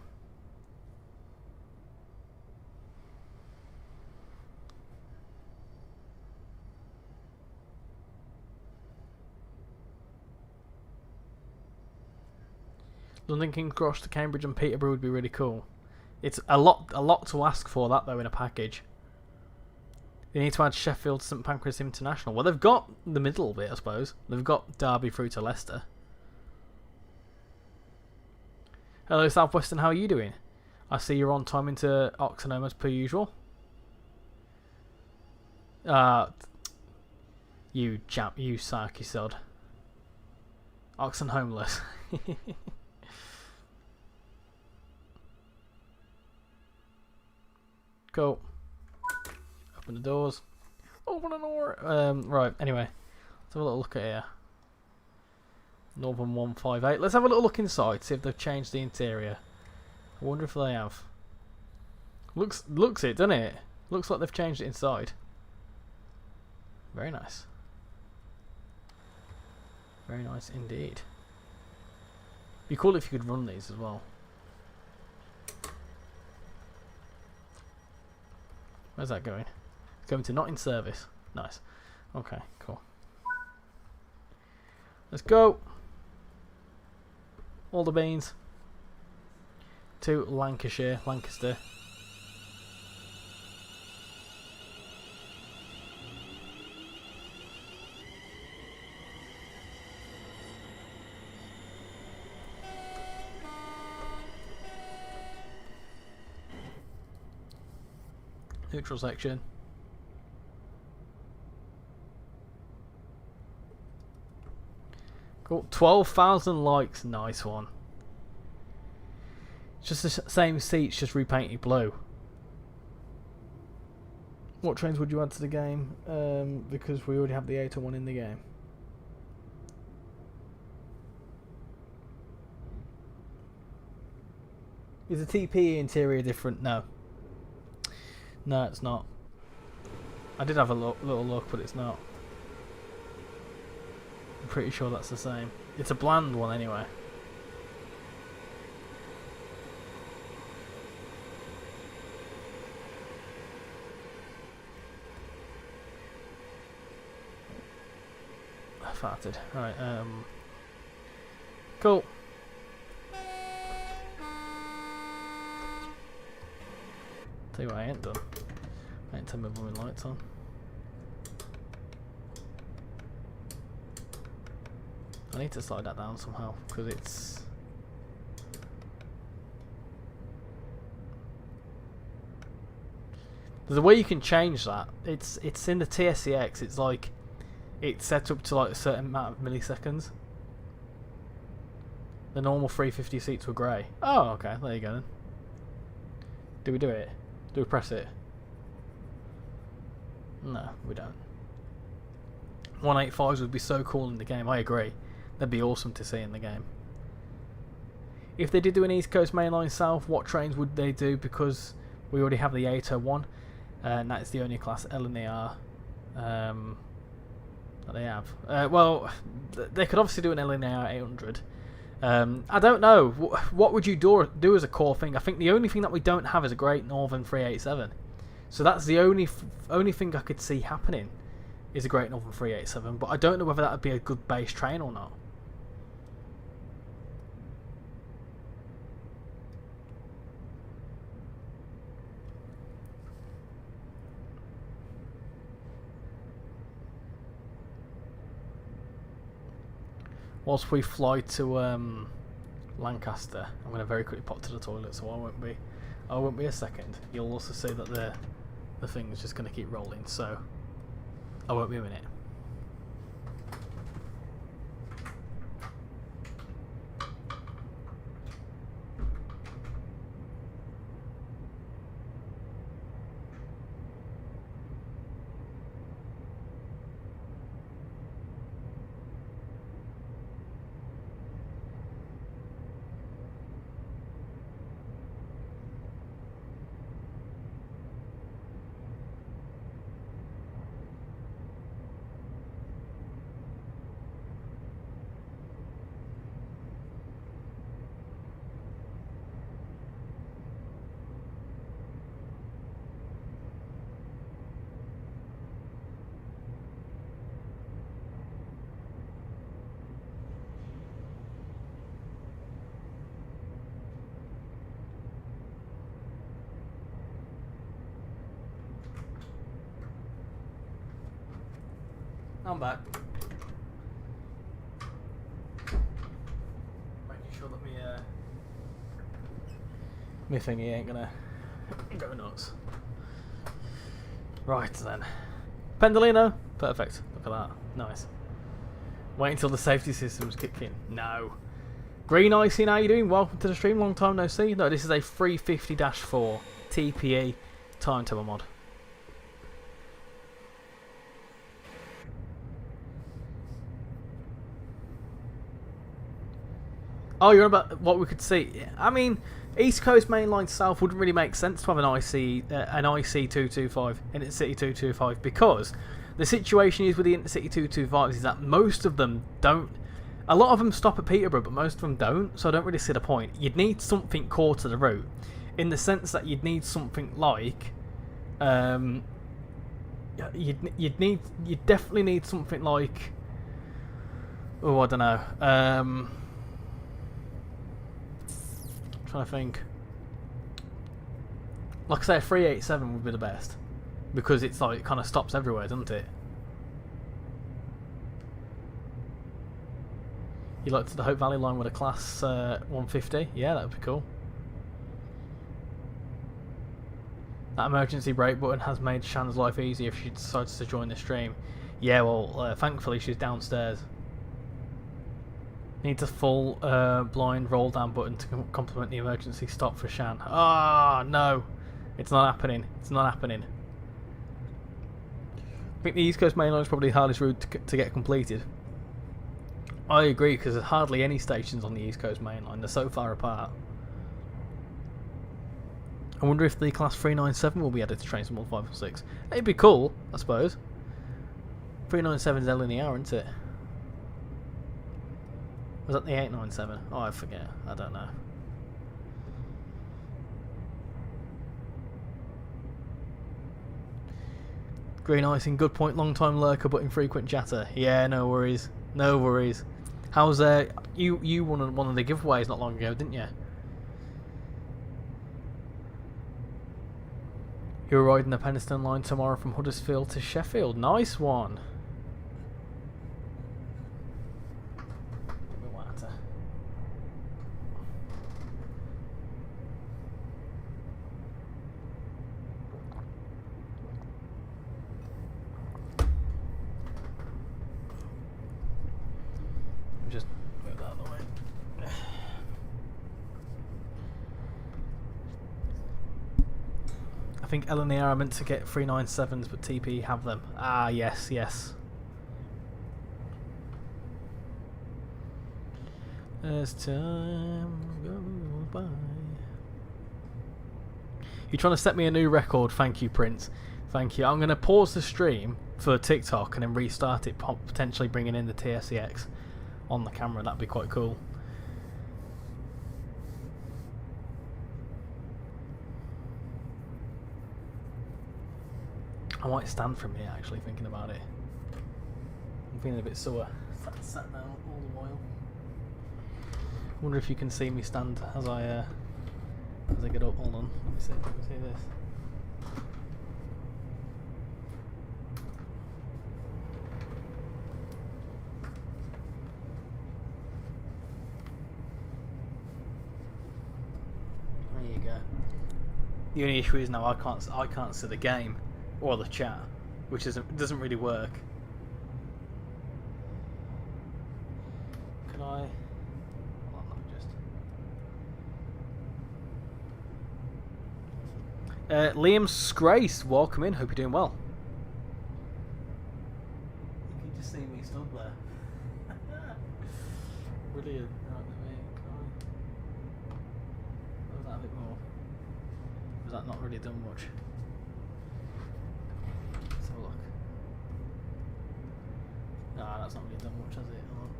London King's Cross to Cambridge and Peterborough would be really cool. It's a lot to ask for that though in a package. They need to add Sheffield to St Pancras International. Well, they've got the middle bit, I suppose. They've got Derby through to Leicester. Hello Southwestern, how are you doing? I see you're on time into Oxenome as per usual. You sarky sod. Oxen homeless. Cool. Open the doors. Open the door. Right, anyway. Let's have a little look at here. Northern 158. Let's have a little look inside, see if they've changed the interior. I wonder if they have. Looks it, doesn't it? Looks like they've changed it inside. Very nice. Very nice indeed. Be cool if you could run these as well. Where's that going? Going to not in service. Nice. Okay, cool. Let's go. All the beans. to Lancashire, Lancaster. Neutral section. Cool. 12,000 likes. Nice one. Just the same seats, just repainted blue. What trains would you add to the game? Because we already have the 801 in the game. Is the TPE interior different? No. No, it's not. I did have a little look, but it's not. I'm pretty sure that's the same. It's a bland one anyway. I farted. Right, cool. Tell you what I ain't done. I ain't turned my blooming lights on. I need to slide that down somehow because it's. There's a way you can change that. It's in the TSCX. It's like it's set up to like a certain amount of milliseconds. The normal 350 seats were grey. Oh, okay. There you go then. Do we do it? Do we press it? No, we don't. 185s would be so cool in the game. I agree. That'd be awesome to see in the game. If they did do an East Coast Mainline South, what trains would they do? Because we already have the 801, and that's the only class L and the R that they have. Well, they could obviously do an L and the R 800. I don't know. What would you do as a core thing? I think the only thing that we don't have is a Great Northern 387. So that's the only thing I could see happening is a Great Northern 387. But I don't know whether that would be a good base train or not. Whilst we fly to Lancaster, I'm going to very quickly pop to the toilet, so I won't be a second. You'll also see that the thing is just going to keep rolling, so I won't be a minute. I'm back. Making sure that me thingy ain't gonna go nuts. Right then. Pendolino? Perfect. Look at that. Nice. Wait until the safety systems kick in. No. Green Icing, how you doing? Welcome to the stream. Long time no see. No, this is a 350-4 TPE Timetable Mod. Oh, you're about what we could see. I mean, East Coast Mainline South wouldn't really make sense to have an IC 225 in Intercity 225 because the situation is with the Intercity 225s is that most of them don't. A lot of them stop at Peterborough, but most of them don't. So I don't really see the point. You'd need something core to the route, in the sense that you'd need something like, you'd definitely need something like, oh, I don't know. Trying to think. Like I say, a 387 would be the best. Because it's like, it kind of stops everywhere, doesn't it? You like to the Hope Valley line with a class 150? Yeah, that would be cool. That emergency brake button has made Shan's life easier if she decides to join the stream. Yeah, well, thankfully she's downstairs. Needs a full blind roll down button to complement the emergency stop for Shan. Ah, no. It's not happening. It's not happening. I think the East Coast Main Line is probably the hardest route to get completed. I agree, because there's hardly any stations on the East Coast Main Line. They're so far apart. I wonder if the Class 397 will be added to trains from all 5 or 6. It'd be cool, I suppose. 397 is L in the hour, isn't it? Was that the 897? Oh, I forget. I don't know. Green icing, good point. Long time lurker, but infrequent chatter. Yeah, no worries. No worries. How's you won one of the giveaways not long ago, didn't you? You're riding the Penistone line tomorrow from Huddersfield to Sheffield. Nice one. Just move that out of the way. I think L and the R are meant to get 397s, but TP have them. Ah, yes, yes. As time goes by. You're trying to set me a new record. Thank you, Prince. Thank you. I'm going to pause the stream for TikTok and then restart it, potentially bringing in the TSEX on the camera. That'd be quite cool. I might stand from here, actually, thinking about it. I'm feeling a bit sore. Sat down all the while. I wonder if you can see me stand as I get up. Hold on, let me see if I can see this. There you go. The only issue is now I can't see the game or the chat, which doesn't really work. Can I? Hold on, let me just. Liam Scrace, welcome in. Hope you're doing well. You can just see me stood there. Brilliant. Right, was that a bit more? Was that not really done much? Let's have a look. Nah, that's not really done much, has it? Hold on.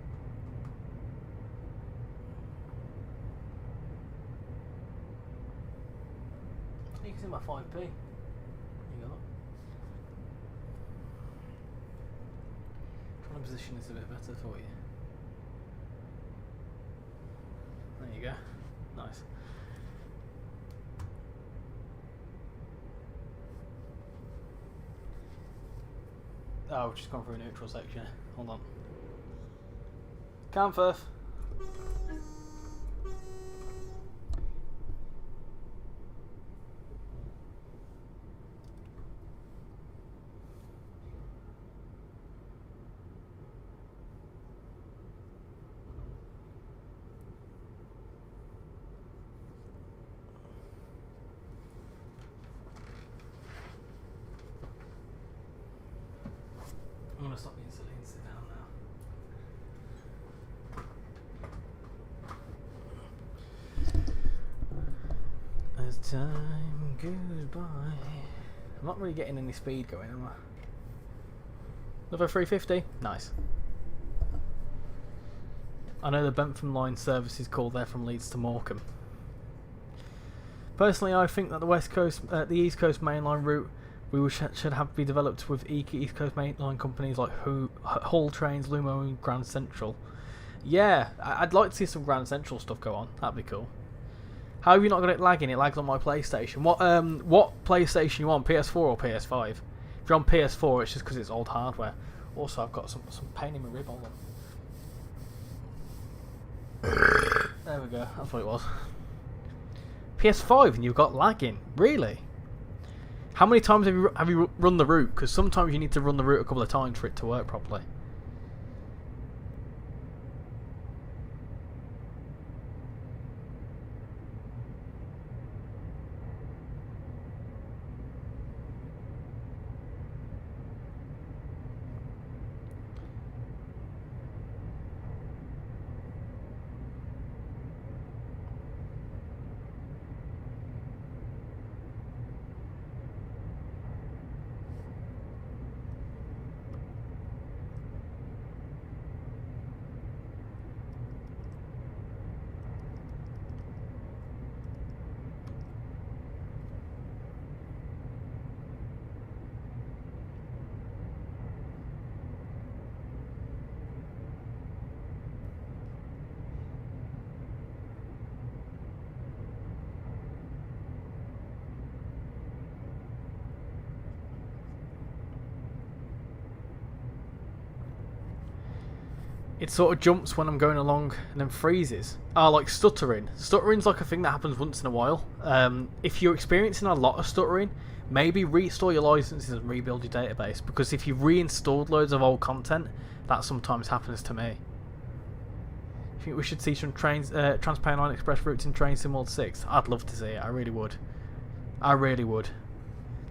You can see my 5p. There you go. Trying to position this a bit better for you. There you go. Nice. Oh, we've just gone through a neutral section. Hold on. Camphor. I'm going to stop being silly and sit down now. As time goes by. I'm not really getting any speed going, am I? Another 350? Nice. I know the Bentham line service is called there from Leeds to Morecambe. Personally, I think that the East Coast mainline route should have be developed with East Coast mainline companies like Hull Trains, Lumo and Grand Central. Yeah, I'd like to see some Grand Central stuff go on. That'd be cool. How have you not got it lagging? It lags on my PlayStation. What PlayStation you on? PS4 or PS5? If you're on PS4, it's just because it's old hardware. Also, I've got some pain in my rib. Hold on. There we go. That's what it was. PS5 and you've got lagging. Really? How many times have you run the route? Because sometimes you need to run the route a couple of times for it to work properly. It sort of jumps when I'm going along and then freezes. Like stuttering. Stuttering's like a thing that happens once in a while. If you're experiencing a lot of stuttering, maybe restore your licenses and rebuild your database. Because if you've reinstalled loads of old content, that sometimes happens to me. You think we should see some trains, Trans-Pennine Line Express routes in Train Sim World 6? I'd love to see it. I really would. I really would.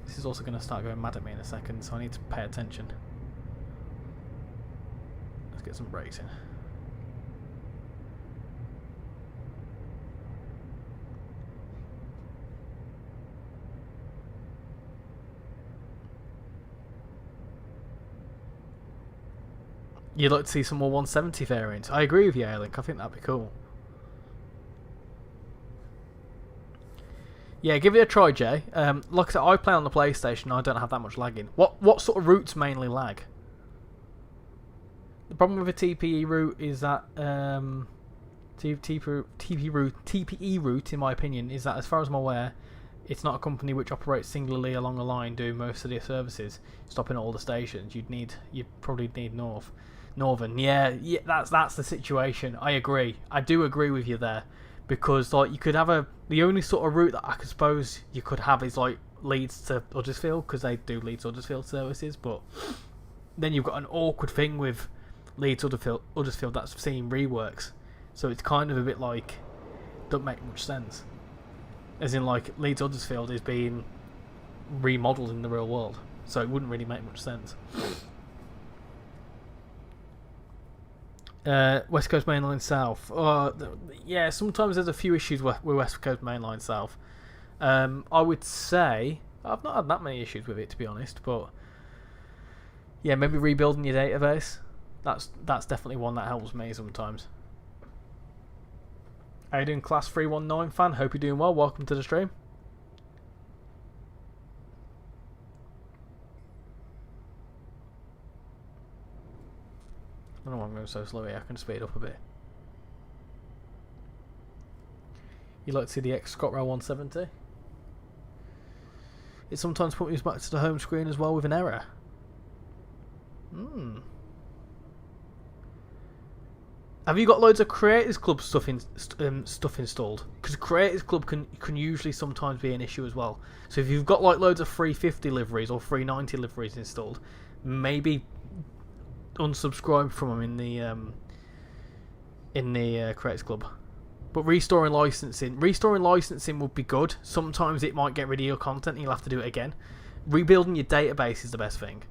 This is also going to start going mad at me in a second, so I need to pay attention. Get some brakes in. You'd like to see some more 170 variants. I agree with you, A-Link. I think that'd be cool. Yeah, give it a try, Jay. Like I said, I play on the PlayStation. I don't have that much lagging. What sort of routes mainly lag? The problem with a TPE route is that TPE route, in my opinion, is that as far as I'm aware, it's not a company which operates singularly along a line doing most of their services, stopping at all the stations. You'd probably need Northern. Yeah, that's the situation. I agree. I do agree with you there, because like you could have the only sort of route that I could suppose you could have is like Leeds to Huddersfield, because they do Leeds Huddersfield services, but then you've got an awkward thing with Leeds Huddersfield that's seeing reworks, so it's kind of a bit like doesn't make much sense. As in, like Leeds Huddersfield is being remodeled in the real world, so it wouldn't really make much sense. West Coast Main Line South. Yeah, sometimes there's a few issues with West Coast Main Line South. I would say I've not had that many issues with it, to be honest, but yeah, maybe rebuilding your database. That's definitely one that helps me sometimes. How you doing, Class 319 fan? Hope you're doing well. Welcome to the stream. I don't know why I'm going so slow here. I can speed up a bit. You'd like to see the ScotRail 170? It sometimes puts me back to the home screen as well with an error. Have you got loads of Creators Club stuff installed? Because Creators Club can usually sometimes be an issue as well. So if you've got like loads of 350 liveries or 390 liveries installed, maybe unsubscribe from them in the Creators Club. But restoring licensing would be good. Sometimes it might get rid of your content and you'll have to do it again. Rebuilding your database is the best thing.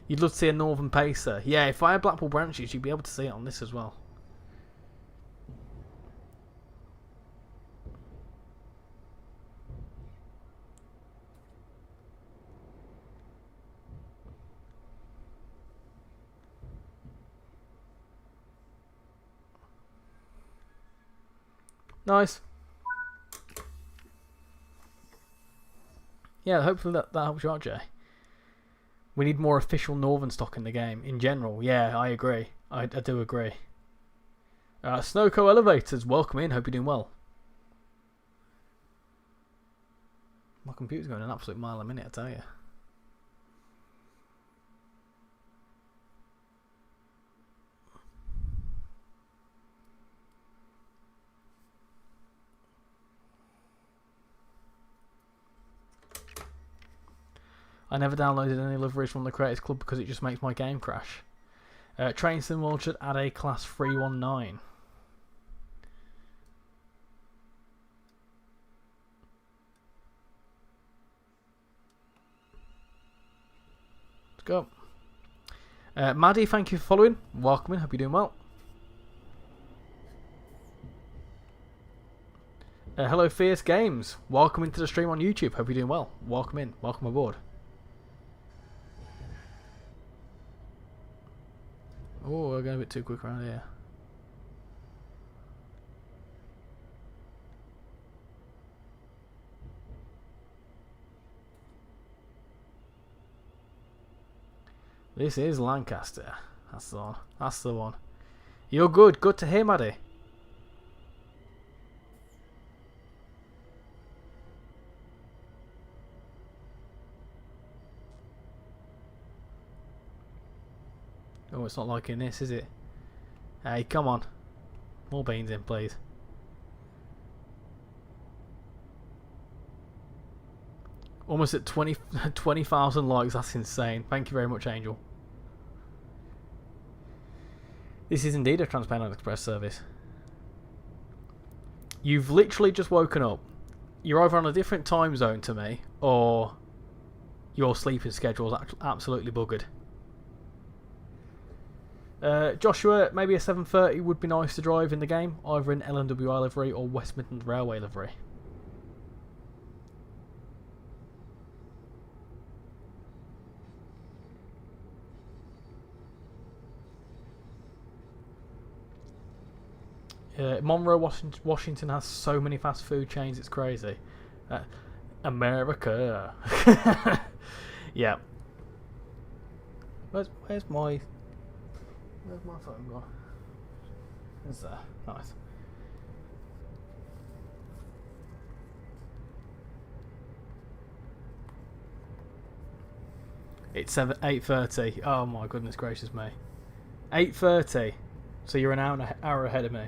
You'd love to see a Northern Pacer. Yeah, if I had Blackpool branches, you'd be able to see it on this as well. Nice. Yeah, hopefully that helps you out, Jay. We need more official Northern stock in the game, in general. Yeah, I agree. I do agree. Snowco Elevators, welcome in. Hope you're doing well. computer's going an absolute mile a minute, I tell you. I never downloaded any liveries from the Creators Club because it just makes my game crash. Train Sim World should add a class 319. Let's go. Maddie, thank you for following. Welcome in. Hope you're doing well. Hello, Fierce Games. Welcome into the stream on YouTube. Hope you're doing well. Welcome in. Welcome aboard. Oh, we're going a bit too quick around here. This is Lancaster. That's the one. That's the one. You're good. Good to hear, Maddie. Oh, it's not liking this, is it? Hey, come on. More beans in, please. Almost at 20,000 likes. That's insane. Thank you very much, Angel. This is indeed a Transparent Express service. You've literally just woken up. You're either on a different time zone to me, or your sleeping schedule is absolutely buggered. Joshua, maybe a 730 would be nice to drive in the game, either in LNWI livery or West Midlands Railway livery. Monroe, Washington has so many fast food chains, it's crazy. America. Yeah. Where's my phone gone? It's there. Nice. It's 8:30. Oh my goodness gracious me. 8:30. So you're an hour ahead of me.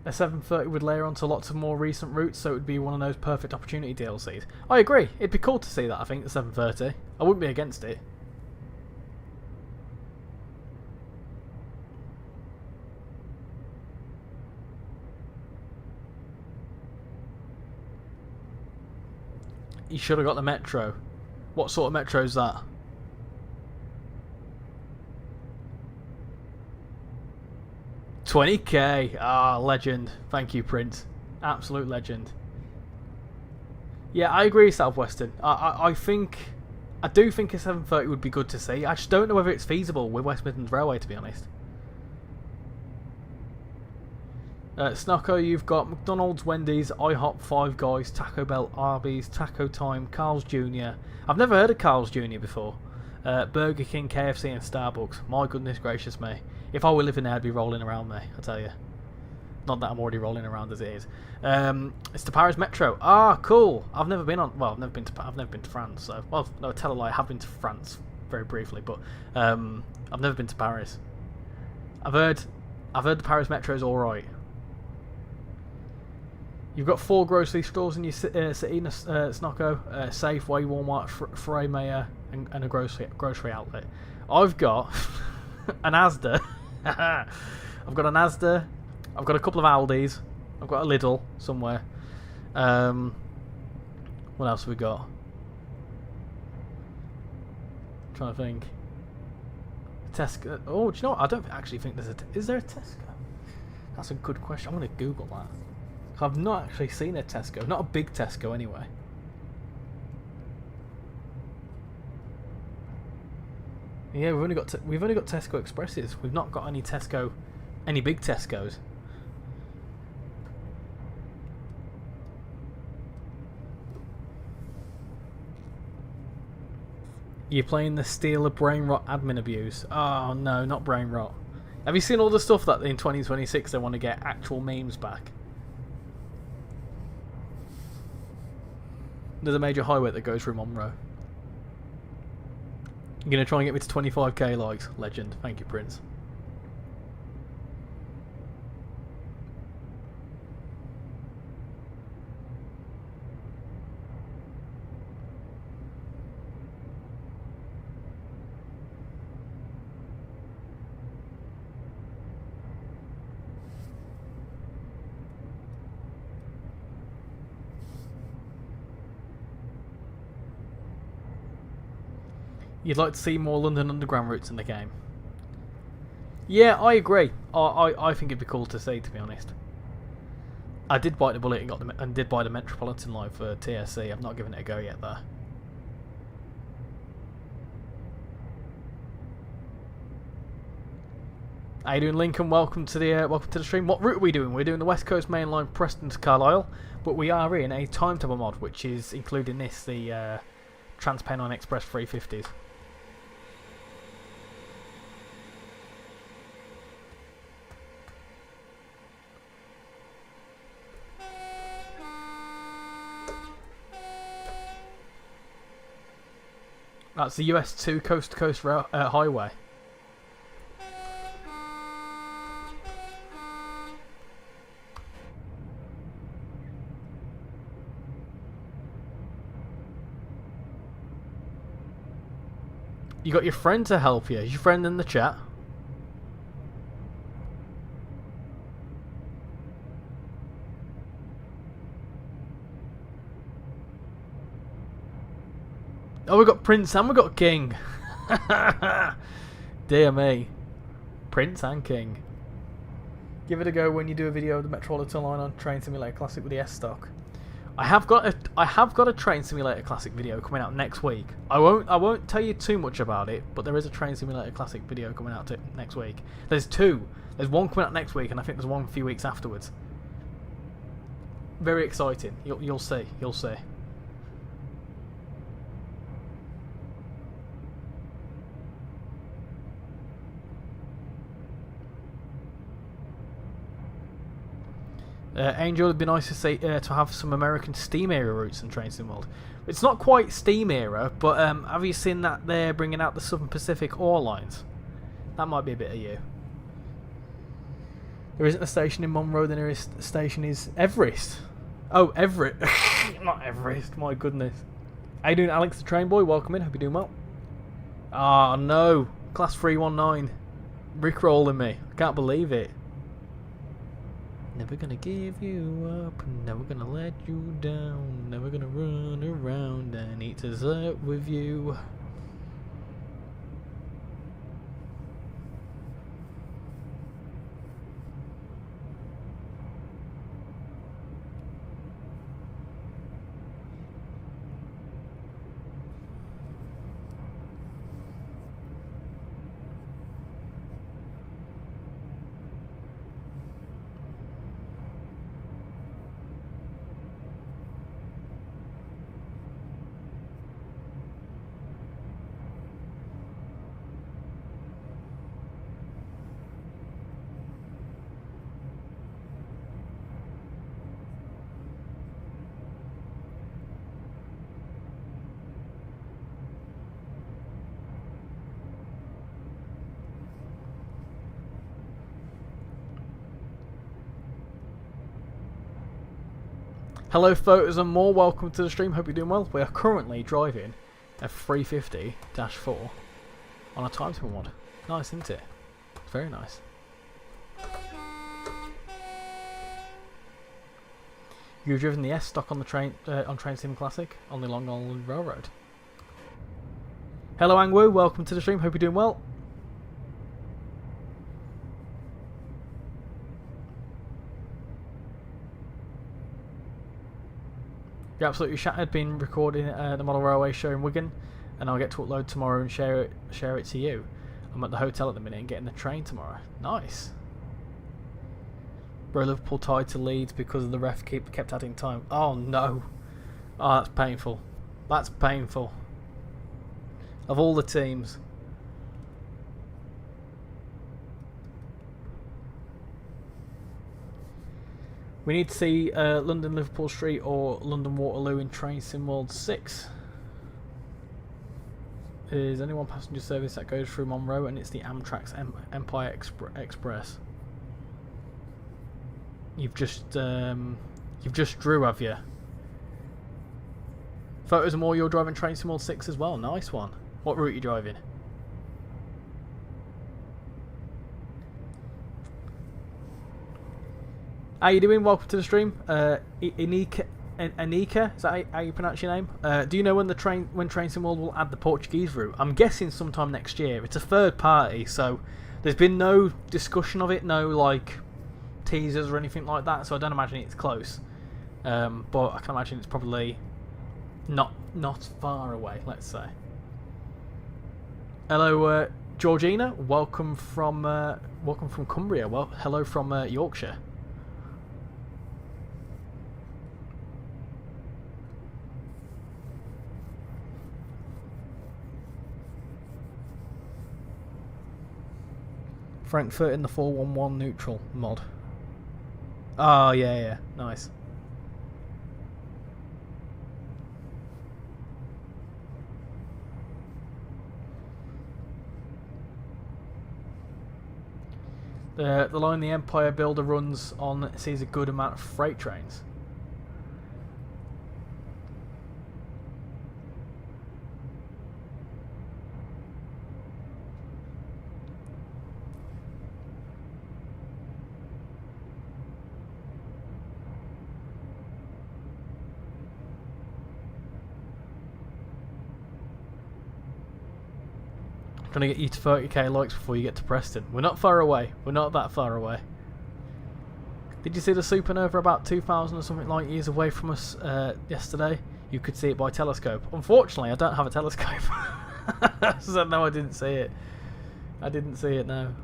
A 730 would layer onto lots of more recent routes, so it would be one of those perfect opportunity DLCs. I agree. It'd be cool to see that, I think, the 730. I wouldn't be against it. You should have got the Metro. What sort of Metro is that? $20k. Ah, legend. Thank you, Prince. Absolute legend. Yeah, I agree, Southwestern. I do think a 730 would be good to see. I just don't know whether it's feasible with West Midlands Railway, to be honest. Snocko, you've got McDonald's, Wendy's, IHOP, Five Guys, Taco Bell, Arby's, Taco Time, Carl's Jr. I've never heard of Carl's Jr. before. Burger King, KFC and Starbucks. My goodness gracious me. If I were living there, I'd be rolling around me, I tell you. Not that I'm already rolling around as it is. It's the Paris Metro. Ah, cool. I've never been on. Well, I've never been to France. So, well, no, tell a lie. I have been to France very briefly, but I've never been to Paris. I've heard the Paris Metro is all right. You've got 4 grocery stores in your city, Snocko. Safeway, Walmart, Frey Mayer, and a grocery outlet. I've got an Asda. I've got an Asda. I've got a couple of Aldis. I've got a Lidl somewhere. What else have we got? I'm trying to think. Tesco. Oh, do you know what? I don't actually think there's a. Is there a Tesco? That's a good question. I'm going to Google that. I've not actually seen a Tesco. Not a big Tesco, anyway. Yeah, we've only got Tesco Expresses. We've not got any big Tescos. You're playing the Steal of Brain Rot admin abuse. Oh no, not Brain Rot. Have you seen all the stuff that in 2026 they want to get actual memes back? There's a major highway that goes through Monroe. You're going to try and get me to 25k likes. Legend. Thank you, Prince. You'd like to see more London Underground routes in the game. Yeah, I agree. I think it'd be cool to see, to be honest. I did bite the bullet and did buy the Metropolitan line for TSC. I've not given it a go yet, though. How you doing, Lincoln? Welcome to the stream. What route are we doing? We're doing the West Coast Main Line, Preston to Carlisle, but we are in a timetable mod, which is including this, the Trans-Pennine Express 350s. That's the US 2 coast-to-coast highway. You got your friend to help you. Is your friend in the chat? Oh, we got Prince and we got King. Dear me. Prince and King. Give it a go when you do a video of the Metropolitan line on Train Simulator Classic with the S-Stock. I have got a Train Simulator Classic video coming out next week. I won't tell you too much about it, but there is a Train Simulator Classic video coming out next week. There's two. There's one coming out next week, and I think there's one a few weeks afterwards. Very exciting. You'll see. You'll see. Angel, it'd be nice to say to have some American Steam era routes in Train Sim World. It's not quite Steam era, but have you seen that they're bringing out the Southern Pacific ore lines? That might be a bit of you. There isn't a station in Monroe. The nearest station is Everest. Oh, Everett. Not Everest. My goodness. How you doing, Alex the Train Boy? Welcome in. Hope you're doing well. Ah, no. Class 319. Rickrolling me. I can't believe it. Never gonna give you up, never gonna let you down, never gonna run around and eat dessert with you. Hello photos and more, welcome to the stream, hope you're doing well. We are currently driving a 350-4 on a timetable mod. Nice, isn't it? Very nice. You've driven the S-Stock on the train on Train Sim Classic on the Long Island Railroad. Hello Angwu, welcome to the stream, hope you're doing well. You're absolutely shattered. Been recording the model railway show in Wigan, and I'll get to upload tomorrow and share it to you. I'm at the hotel at the minute and getting the train tomorrow. Nice. Bro, Liverpool tied to Leeds because the ref kept adding time. Oh no. Oh, that's painful. That's painful. of all the teams. We need to see London Liverpool Street or London Waterloo in Train Sim World 6. Is anyone passenger service that goes through Monroe, and it's the Amtrak's Empire Express. You've just drew, have you? Photos and more. You're driving Train Sim World 6 as well. Nice one. What route are you driving? How you doing? Welcome to the stream. Anika, is that how you pronounce your name? Do you know when Train Sim World will add the Portuguese route? I'm guessing sometime next year. It's a third party, so there's been no discussion of it, no like teasers or anything like that. So I don't imagine it's close, but I can imagine it's probably not far away. Let's say. Hello, Georgina. Welcome from Cumbria. Well, hello from Yorkshire. Frankfurt in the 411 neutral mod. Oh, yeah, nice. The line the Empire Builder runs on sees a good amount of freight trains. Trying to get you to 30k likes before you get to Preston. We're not far away. We're not that far away. Did you see the supernova about 2,000 or something light years away from us yesterday? You could see it by telescope. Unfortunately, I don't have a telescope. So no, I didn't see it. I didn't see it, no.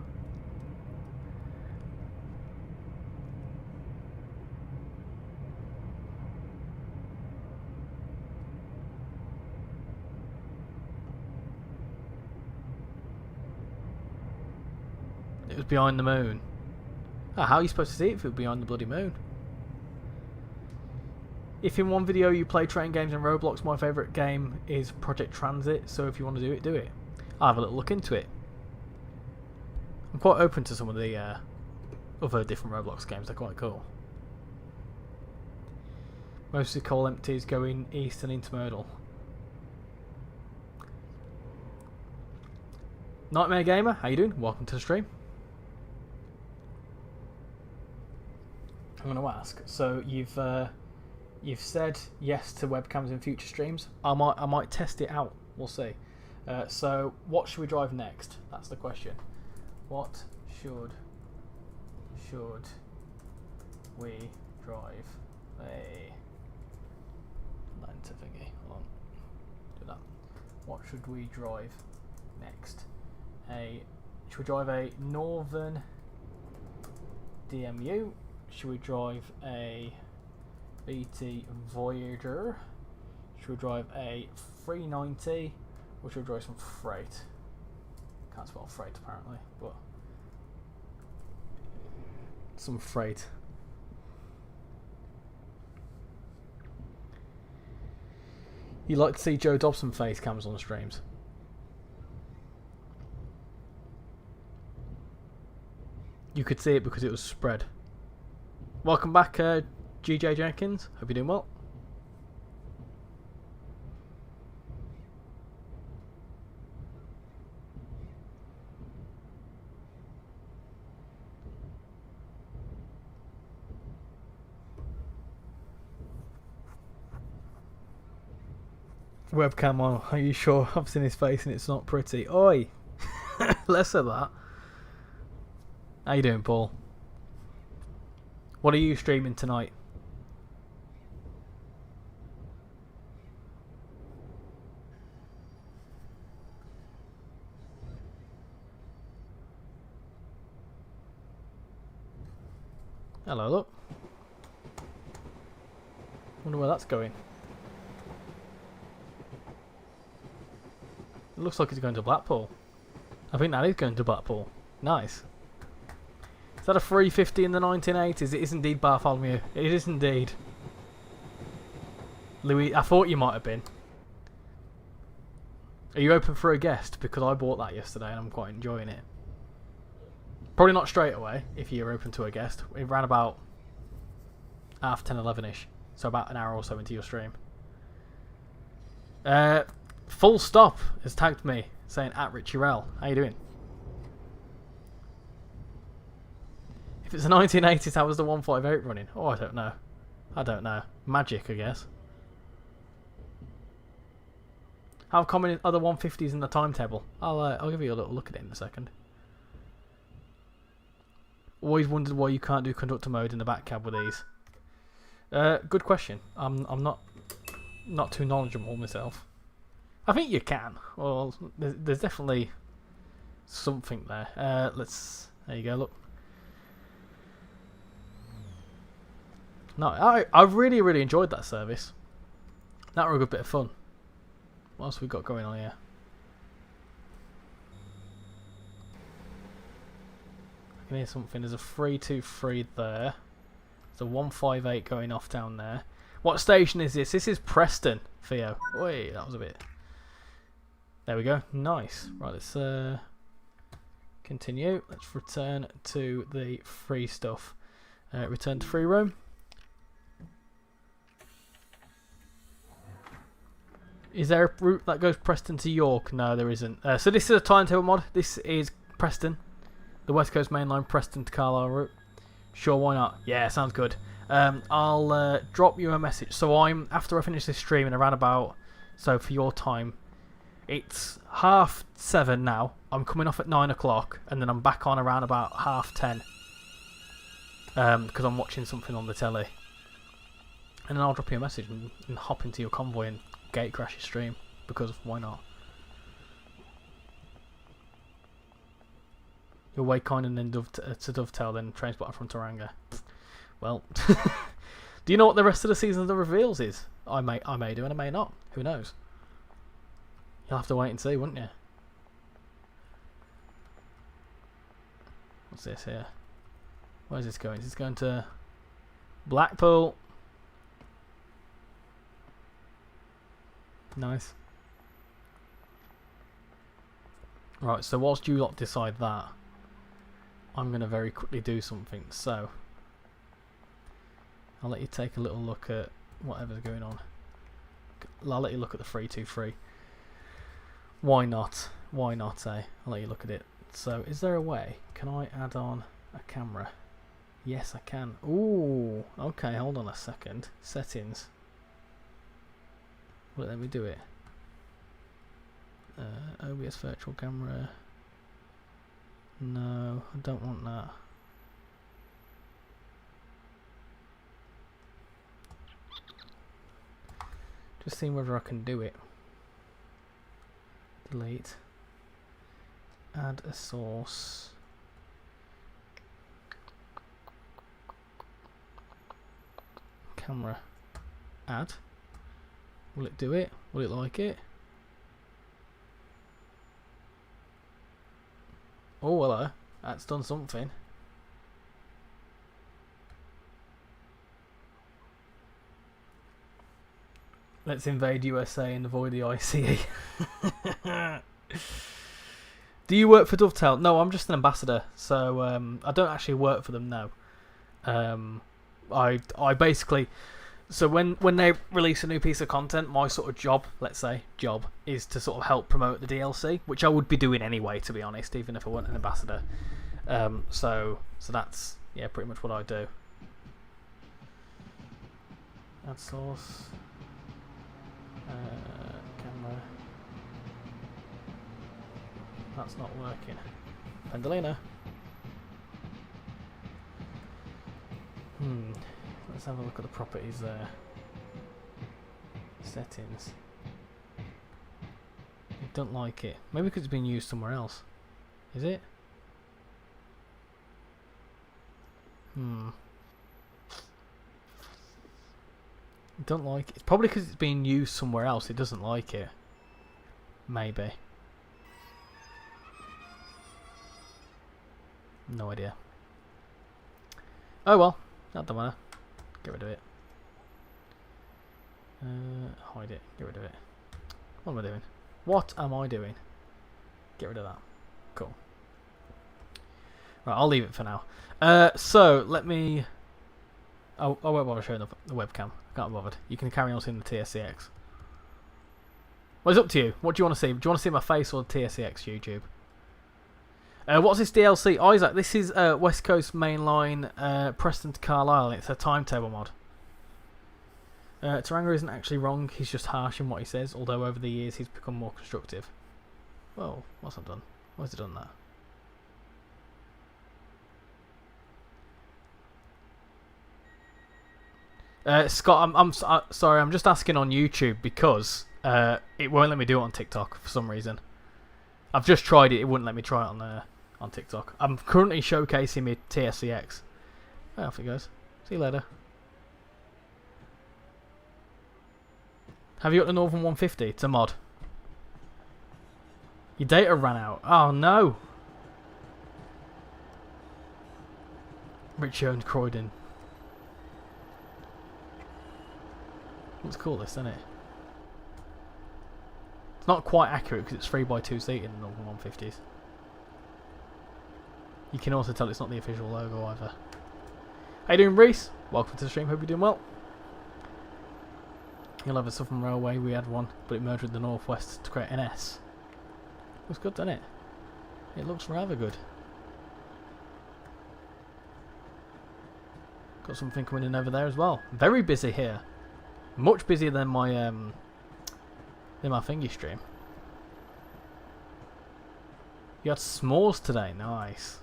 It was behind the moon. Oh, how are you supposed to see it if it was behind the bloody moon? If in one video you play train games and Roblox, my favourite game is Project Transit, so if you want to do it, do it. I'll have a little look into it. I'm quite open to some of the other different Roblox games, they're quite cool. Mostly coal empties going east and into Myrtle. Nightmare Gamer, how you doing? Welcome to the stream. I'm going to ask. So you've said yes to webcams in future streams. I might test it out. We'll see. So what should we drive next? That's the question. What should we drive? A lantern thingy. Hold on. Do that. What should we drive next? Should we drive a Northern DMU? Should we drive a BT Voyager? Should we drive a 390? Or should we drive some freight? Can't spell freight apparently, but some freight. You like to see Joe Dobson face cams on the streams? You could see it because it was spread. Welcome back, GJ Jenkins. Hope you're doing well. Webcam on. Are you sure? I've seen his face and it's not pretty. Oi! Less of that. How you doing, Paul? What are you streaming tonight? Hello, look. Wonder where that's going. It looks like it's going to Blackpool. I think that is going to Blackpool. Nice. Is that a 350 in the 1980s? It is indeed Bartholomew. It is indeed. Louis, I thought you might have been. Are you open for a guest? Because I bought that yesterday and I'm quite enjoying it. Probably not straight away if you're open to a guest. It ran about 10:30, 11ish. So about an hour or so into your stream. Full Stop has tagged me saying at RichyRail. How you doing? If it's the 1980s, how was the 158 running? Oh, I don't know. I don't know. Magic, I guess. How common are the 150s in the timetable? I'll give you a little look at it in a second. Always wondered why you can't do conductor mode in the back cab with these. Good question. I'm not too knowledgeable myself. I think you can. Well, there's definitely something there. There you go. Look. No, I really enjoyed that service. That were a good bit of fun. What else we got going on here? I can hear something. There's a 323 there. There's a 158 going off down there. What station is this? This is Preston, Theo. Wait, that was a bit. There we go. Nice. Right, let's continue. Let's return to the free stuff. Return to free room. Is there a route that goes Preston to York? No, there isn't. So this is a timetable mod. This is Preston. The West Coast Main Line, Preston to Carlisle route. Sure, why not? Yeah, sounds good. I'll drop you a message. So after I finish this stream in around about, so for your time, it's 7:30 now. I'm coming off at 9 o'clock, and then I'm back on around about 10:30. Because I'm watching something on the telly. And then I'll drop you a message and hop into your convoy and gate crash your stream, because why not? You're way kind and then to Dovetail, then Trainspotting from Taranga. Well, do you know what the rest of the season of the reveals is? I may do and I may not. Who knows? You'll have to wait and see, wouldn't you? What's this here? Where's this going? Is this going to Blackpool? Nice. Right, so whilst you lot decide that, I'm going to very quickly do something. So, I'll let you take a little look at whatever's going on. I'll let you look at the 323. Why not? Why not, eh? I'll let you look at it. So, is there a way? Can I add on a camera? Yes, I can. Ooh, okay, hold on a second. Settings. Well, let me do it. OBS virtual camera. No, I don't want that. Just seeing whether I can do it. Delete. Add a source. Camera. Add. Will it do it? Will it like it? Oh, hello. That's done something. Let's invade USA and avoid the ICE. Do you work for Dovetail? No, I'm just an ambassador. So I don't actually work for them now. I basically... So when they release a new piece of content, my sort of job, let's say, is to sort of help promote the DLC, which I would be doing anyway, to be honest, even if I weren't an ambassador. So that's, yeah, pretty much what I do. Add source. Camera. That's not working. Pendolino. Let's have a look at the properties there. Settings. I don't like it. Maybe because it's been used somewhere else. Is it? I don't like it. It's probably because it's being used somewhere else. It doesn't like it. Maybe. No idea. Oh well, that don't matter. Get rid of it. Hide it. Get rid of it. What am I doing? What am I doing? Get rid of that. Cool. Right, I'll leave it for now. So let me. I won't bother showing the webcam. Can't be bothered. You can carry on seeing the TSCX. Well, it's up to you. What do you want to see? Do you want to see my face or the TSCX YouTube? What's this DLC? Isaac, this is West Coast Main Line, Preston to Carlisle. It's a timetable mod. Taranga isn't actually wrong. He's just harsh in what he says, although over the years he's become more constructive. Well, what's that done? Why has it done that? Scott, I'm sorry. I'm just asking on YouTube because it won't let me do it on TikTok for some reason. I've just tried it. It wouldn't let me try it on TikTok. I'm currently showcasing my TSCX. Oh, off it goes. See you later. Have you got the Northern 150? It's a mod. Your data ran out. Oh no. Richard Croydon. Let's call this, isn't it? It's not quite accurate because it's 3x2 seat in the Northern 150s. You can also tell it's not the official logo either. How you doing, Reese? Welcome to the stream. Hope you're doing well. You'll have a Southern Railway. We had one, but it merged with the Northwest to create an S. Looks good, doesn't it? It looks rather good. Got something coming in over there as well. Very busy here. Much busier than my thingy stream. You had s'mores today. Nice.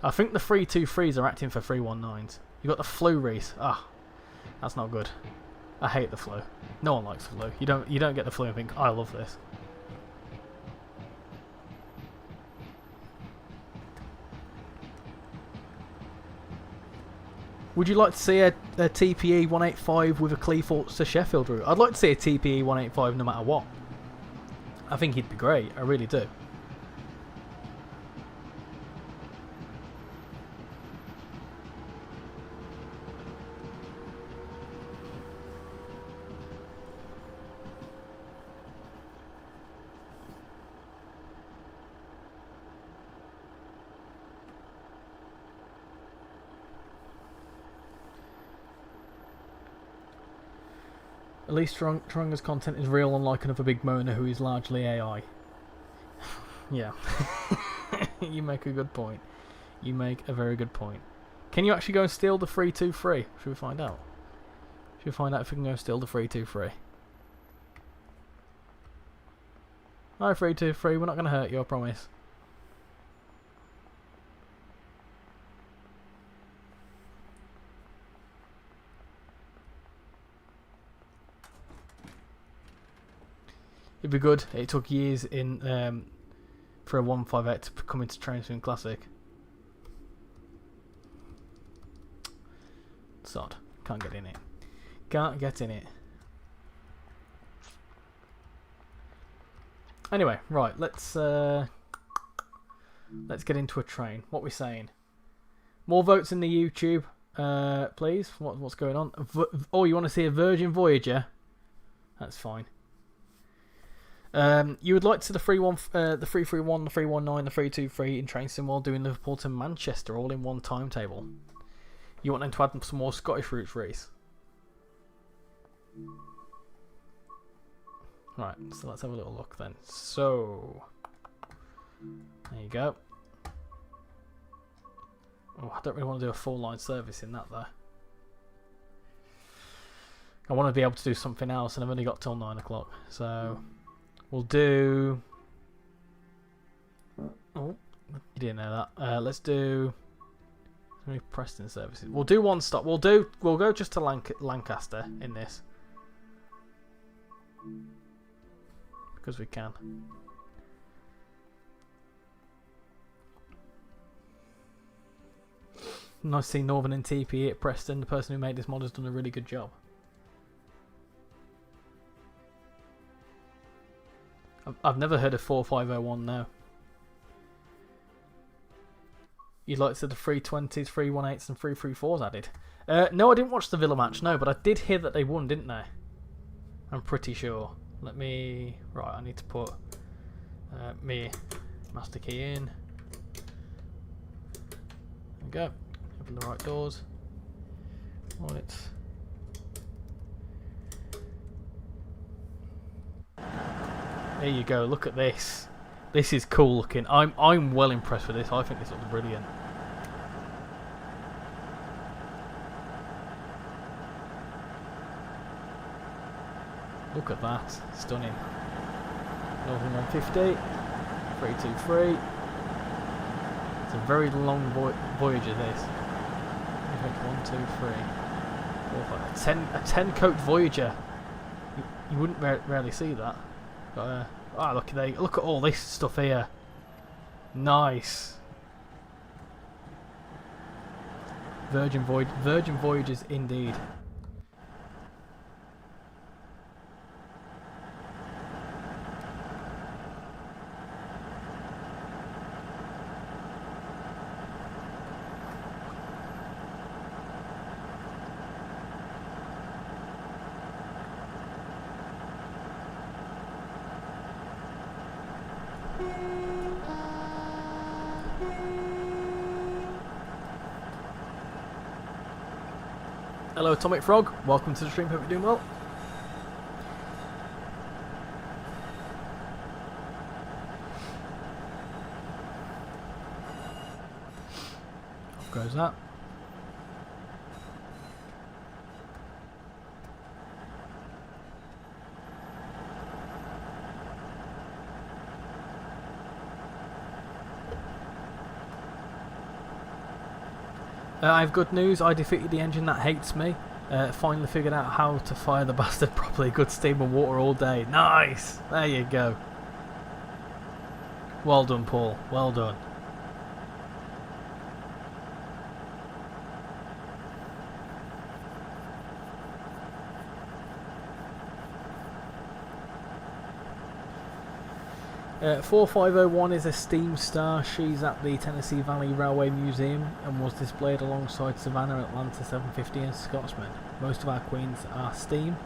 I think the 323s are acting for 319s. You got the flu, Reese. Ah, that's not good. I hate the flu. No one likes the flu. You don't get the flu and think, I love this. Would you like to see a TPE 185 with a Cleethorpes to Sheffield route? I'd like to see a TPE 185 no matter what. I think he'd be great. I really do. At least Taranga's content is real, unlike another big moaner who is largely AI. Yeah. You make a good point. You make a very good point. Can you actually go and steal the 323? Should we find out? Should we find out if we can go steal the 323? Hi 323, we're not going to hurt you, I promise. It'd be good. It took years in for a 158 to come into Train Classic. Sod. Can't get in it. Can't get in it. Anyway, right. Let's get into a train. What we saying? More votes in the YouTube, please. What's going on? Oh, you want to see a Virgin Voyager? That's fine. You would like to see the 331, the 319, the 323 in Train Sim while doing Liverpool to Manchester all in one timetable. You want them to add some more Scottish routes, Reese? Right, so let's have a little look then. So, there you go. Oh, I don't really want to do a full line service in that though. I want to be able to do something else, and I've only got till 9 o'clock. So we'll do. Oh, you didn't know that. Let's do. How many Preston services? We'll do one stop. We'll go just to Lancaster in this because we can. Nice to see Northern and TP at Preston. The person who made this mod has done a really good job. I've never heard of 4501 now. you'd like to see the 320s, 318s and 334s added. No, I didn't watch the Villa match, no, but I did hear that they won, didn't they? I'm pretty sure. Let me... Right, I need to put me master key in. There we go. Open the right doors. Right. There you go, look at this. This is cool looking. I'm well impressed with this. I think this looks brilliant. Look at that. Stunning. Northern 150. 323. It's a very long Voyager this. I think 1, 2, 3, 4, 5. A 10 coach Voyager. You wouldn't rarely see that. But, look at all this stuff here. Nice. Virgin Voyagers indeed. Hello Atomic Frog, welcome to the stream, hope you're doing well. Off goes that. I have good news, I defeated the engine that hates me. Finally figured out how to fire the bastard properly. Good steam and water all day. Nice! There you go. Well done, Paul. Well done. Uh, 4501 is a steam star. She's at the Tennessee Valley Railway Museum and was displayed alongside Savannah, Atlanta 750 and Scotsman. Most of our queens are steam.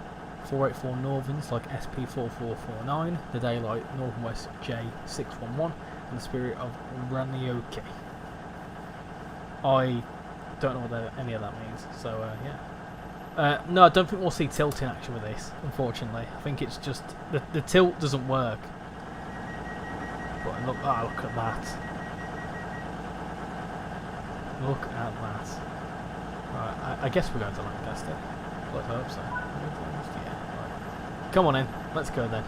484 Northerns like SP4449, the Daylight Northwest J611 and the Spirit of Ranioke. I don't know what any of that means, so yeah. No, I don't think we'll see tilt in action with this, unfortunately. I think it's just the tilt doesn't work. But look at that. Look at that. Right, I guess we're going to Lancaster. Let's hope so. Yeah, right. Come on in, let's go then.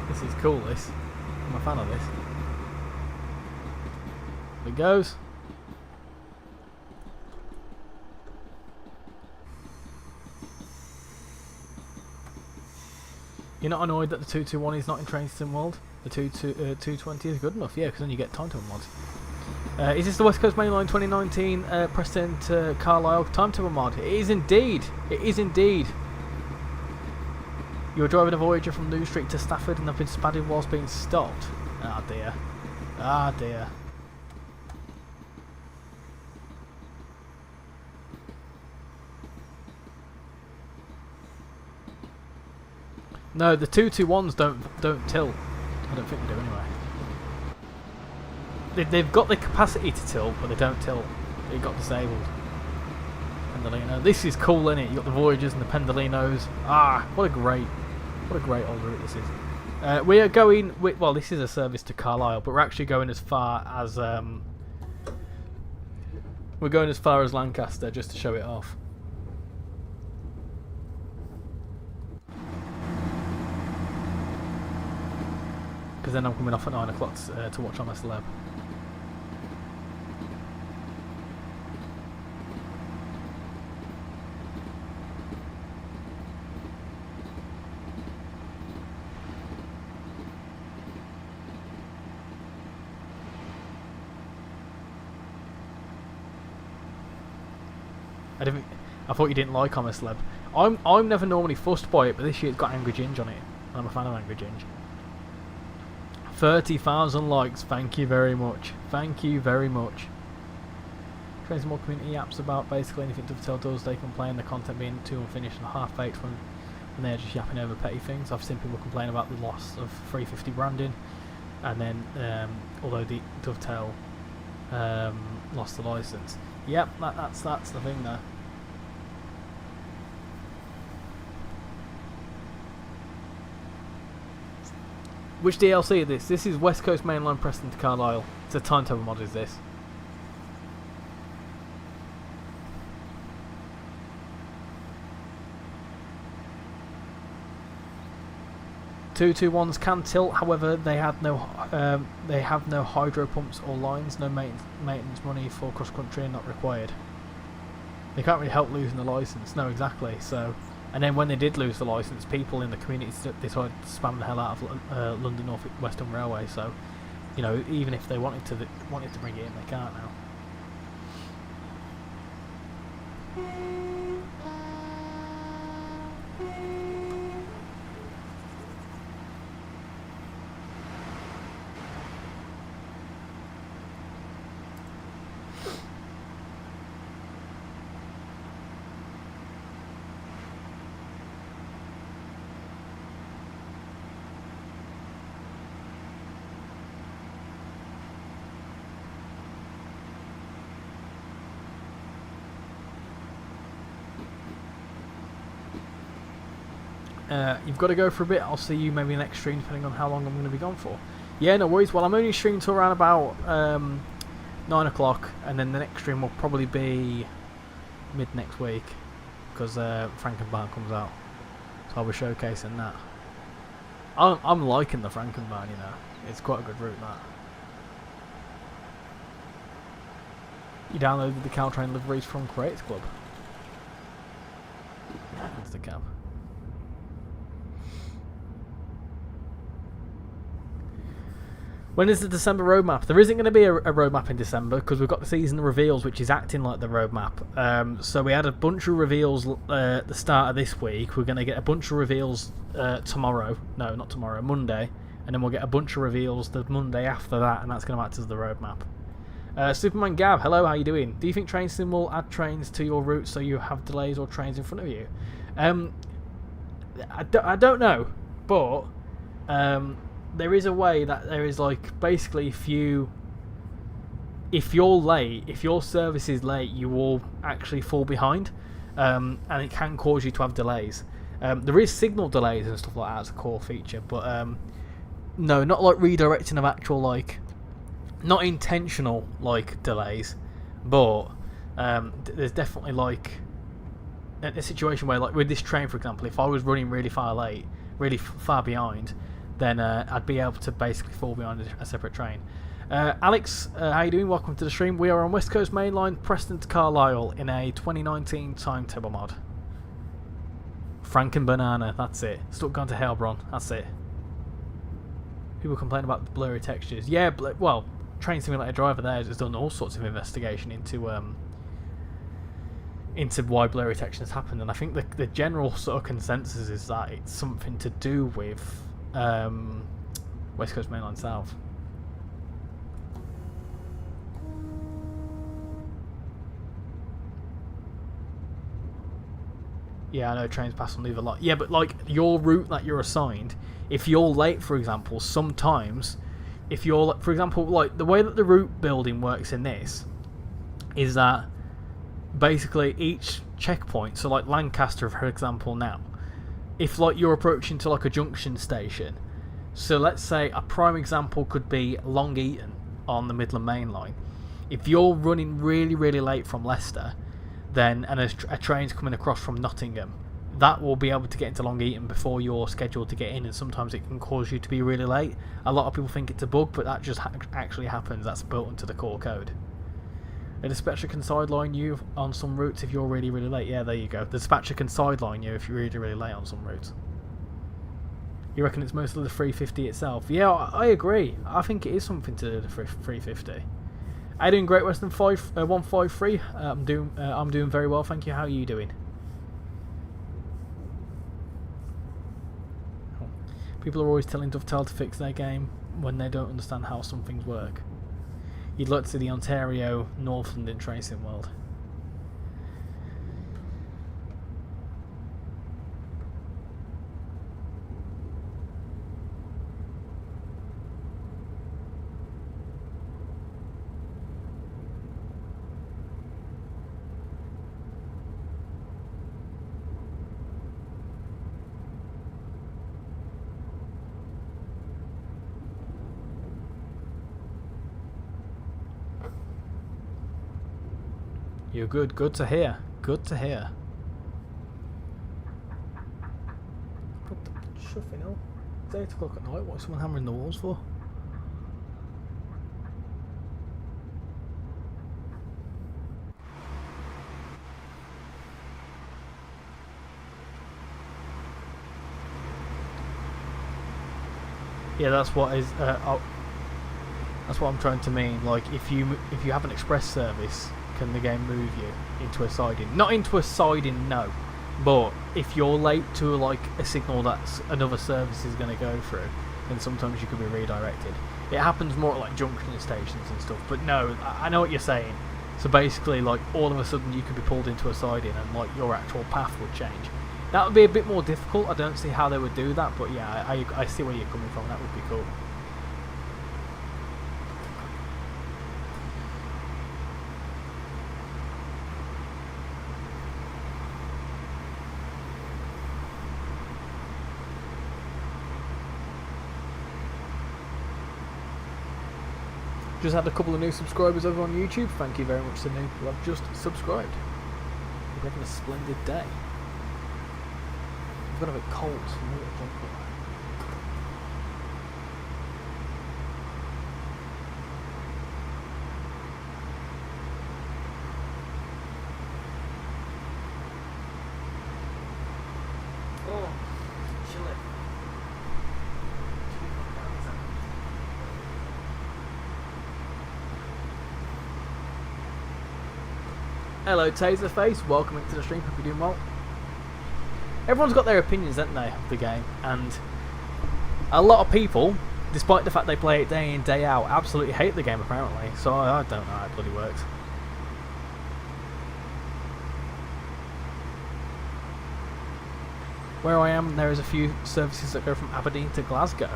This is cool, this. I'm a fan of this. It goes. You're not annoyed that the 221 is not in Train Sim World? The 220 is good enough, yeah, because then you get Timetable Mods. Is this the West Coast Mainline 2019 Preston to Carlisle Timetable Mod? It is indeed. It is indeed. You're driving a Voyager from New Street to Stafford and have been spadded whilst being stopped. Ah dear. Ah dear. No, the 221s don't tilt. I don't think they do anyway. They've got the capacity to tilt, but they don't tilt. They got disabled. Pendolino. This is cool, isn't it? You got the Voyagers and the Pendolinos. Ah, what a great old route this is. We are going with, well, this is a service to Carlisle, but we're actually going as far as Lancaster just to show it off. because then I'm coming off at 9 o'clock to watch on my celeb. I thought you didn't like on a celeb. I'm never normally fussed by it, but this year it's got Angry Ginge on it. And I'm a fan of Angry Ginge. 30,000 likes, thank you very much. Thank you very much. Create some more community apps about basically anything Dovetail does. They complain the content being too unfinished and half-baked when they're just yapping over petty things. I've seen people complain about the loss of 350 branding, and then although the Dovetail lost the license. Yep, that's the thing there. Which DLC is this? This is West Coast Mainline Preston to Carlisle. It's a timetable mod, is this? Two-two-ones can tilt, however they have no hydro pumps or lines, no maintenance money for cross country and not required. They can't really help losing the license. No, exactly. So, and then when they did lose the license, people in the community decided to spam the hell out of London North Western Railway. So, you know, even if they wanted to bring it in, they can't now. You've got to go for a bit. I'll see you maybe next stream, depending on how long I'm going to be gone for. Yeah, no worries. Well, I'm only streaming till around about 9 o'clock, and then the next stream will probably be mid next week, because Frankenbarn comes out, so I'll be showcasing that. I'm liking the Frankenbarn, you know. It's quite a good route, that. You downloaded the Caltrain liveries from Creators Club. That's the cab. When is the December roadmap? There isn't going to be a roadmap in December because we've got the season reveals, which is acting like the roadmap. So we had a bunch of reveals at the start of this week. We're going to get a bunch of reveals tomorrow. No, not tomorrow, Monday. And then we'll get a bunch of reveals the Monday after that, and that's going to act as the roadmap. Superman Gav, hello, how you doing? Do you think Train Sim will add trains to your route so you have delays or trains in front of you? I don't know, but there is a way that there is, like, basically if you're late, if your service is late, you will actually fall behind, and it can cause you to have delays. There is signal delays and stuff like that as a core feature, but no, not like redirecting of actual, like, not intentional, like, delays, but there's definitely, like, a situation where, like, with this train, for example, if I was running really far behind, then I'd be able to basically fall behind a separate train. Alex, how you doing? Welcome to the stream. We are on West Coast Mainline, Preston to Carlisle, in a 2019 timetable mod. Frankenbanana, that's it. Stuck gone to Heilbronn, that's it. People complain about the blurry textures. Yeah, well, Train Simulator Driver there has done all sorts of investigation into why blurry textures happen, and I think the general sort of consensus is that it's something to do with West Coast Mainline South. Yeah, I know trains pass on either lot. Yeah, but like your route that you're assigned, if you're late, for example, sometimes, if you're, for example, like the way that the route building works in this is that basically each checkpoint, so like Lancaster, for example, now, if like you're approaching to like a junction station, so let's say a prime example could be Long Eaton on the Midland Main Line. If you're running really late from Leicester, then and a train's coming across from Nottingham, that will be able to get into Long Eaton before you're scheduled to get in, and sometimes it can cause you to be really late. A lot of people think it's a bug, but that just actually happens. That's built into the core code. A dispatcher can sideline you on some routes if you're really, really late. Yeah, there you go. The dispatcher can sideline you if you're really, really late on some routes. You reckon it's mostly the 350 itself? Yeah, I agree. I think it is something to do with the 350. How you doing, Great Western 153? I'm doing very well, thank you. How are you doing? People are always telling Dovetail to fix their game when they don't understand how some things work. You'd like to see the Ontario North London Tracing World. You're good. Good to hear. Good to hear. What the shuffling up? It's 8 o'clock at night. What's someone hammering the walls for? Yeah, that's what is. That's what I'm trying to mean. Like, if you have an express service, can the game move you into a siding? Not into a siding, no. But if you're late to like a signal that another service is going to go through, then sometimes you could be redirected. It happens more at like junction stations and stuff. But no, I know what you're saying. So basically, like all of a sudden you could be pulled into a siding and like your actual path would change. That would be a bit more difficult. I don't see how they would do that, but yeah, I see where you're coming from. That would be cool. Just had a couple of new subscribers over on YouTube. Thank you very much to the new people who have just subscribed. We're having a splendid day. I've got a bit cold, so I'm a bit drunk. Oh, chilly. Hello Taserface, welcome into the stream, hope you're doing well. Everyone's got their opinions, haven't they, of the game, and a lot of people, despite the fact they play it day in, day out, absolutely hate the game apparently, so I don't know how it bloody works. Where I am, there is a few services that go from Aberdeen to Glasgow.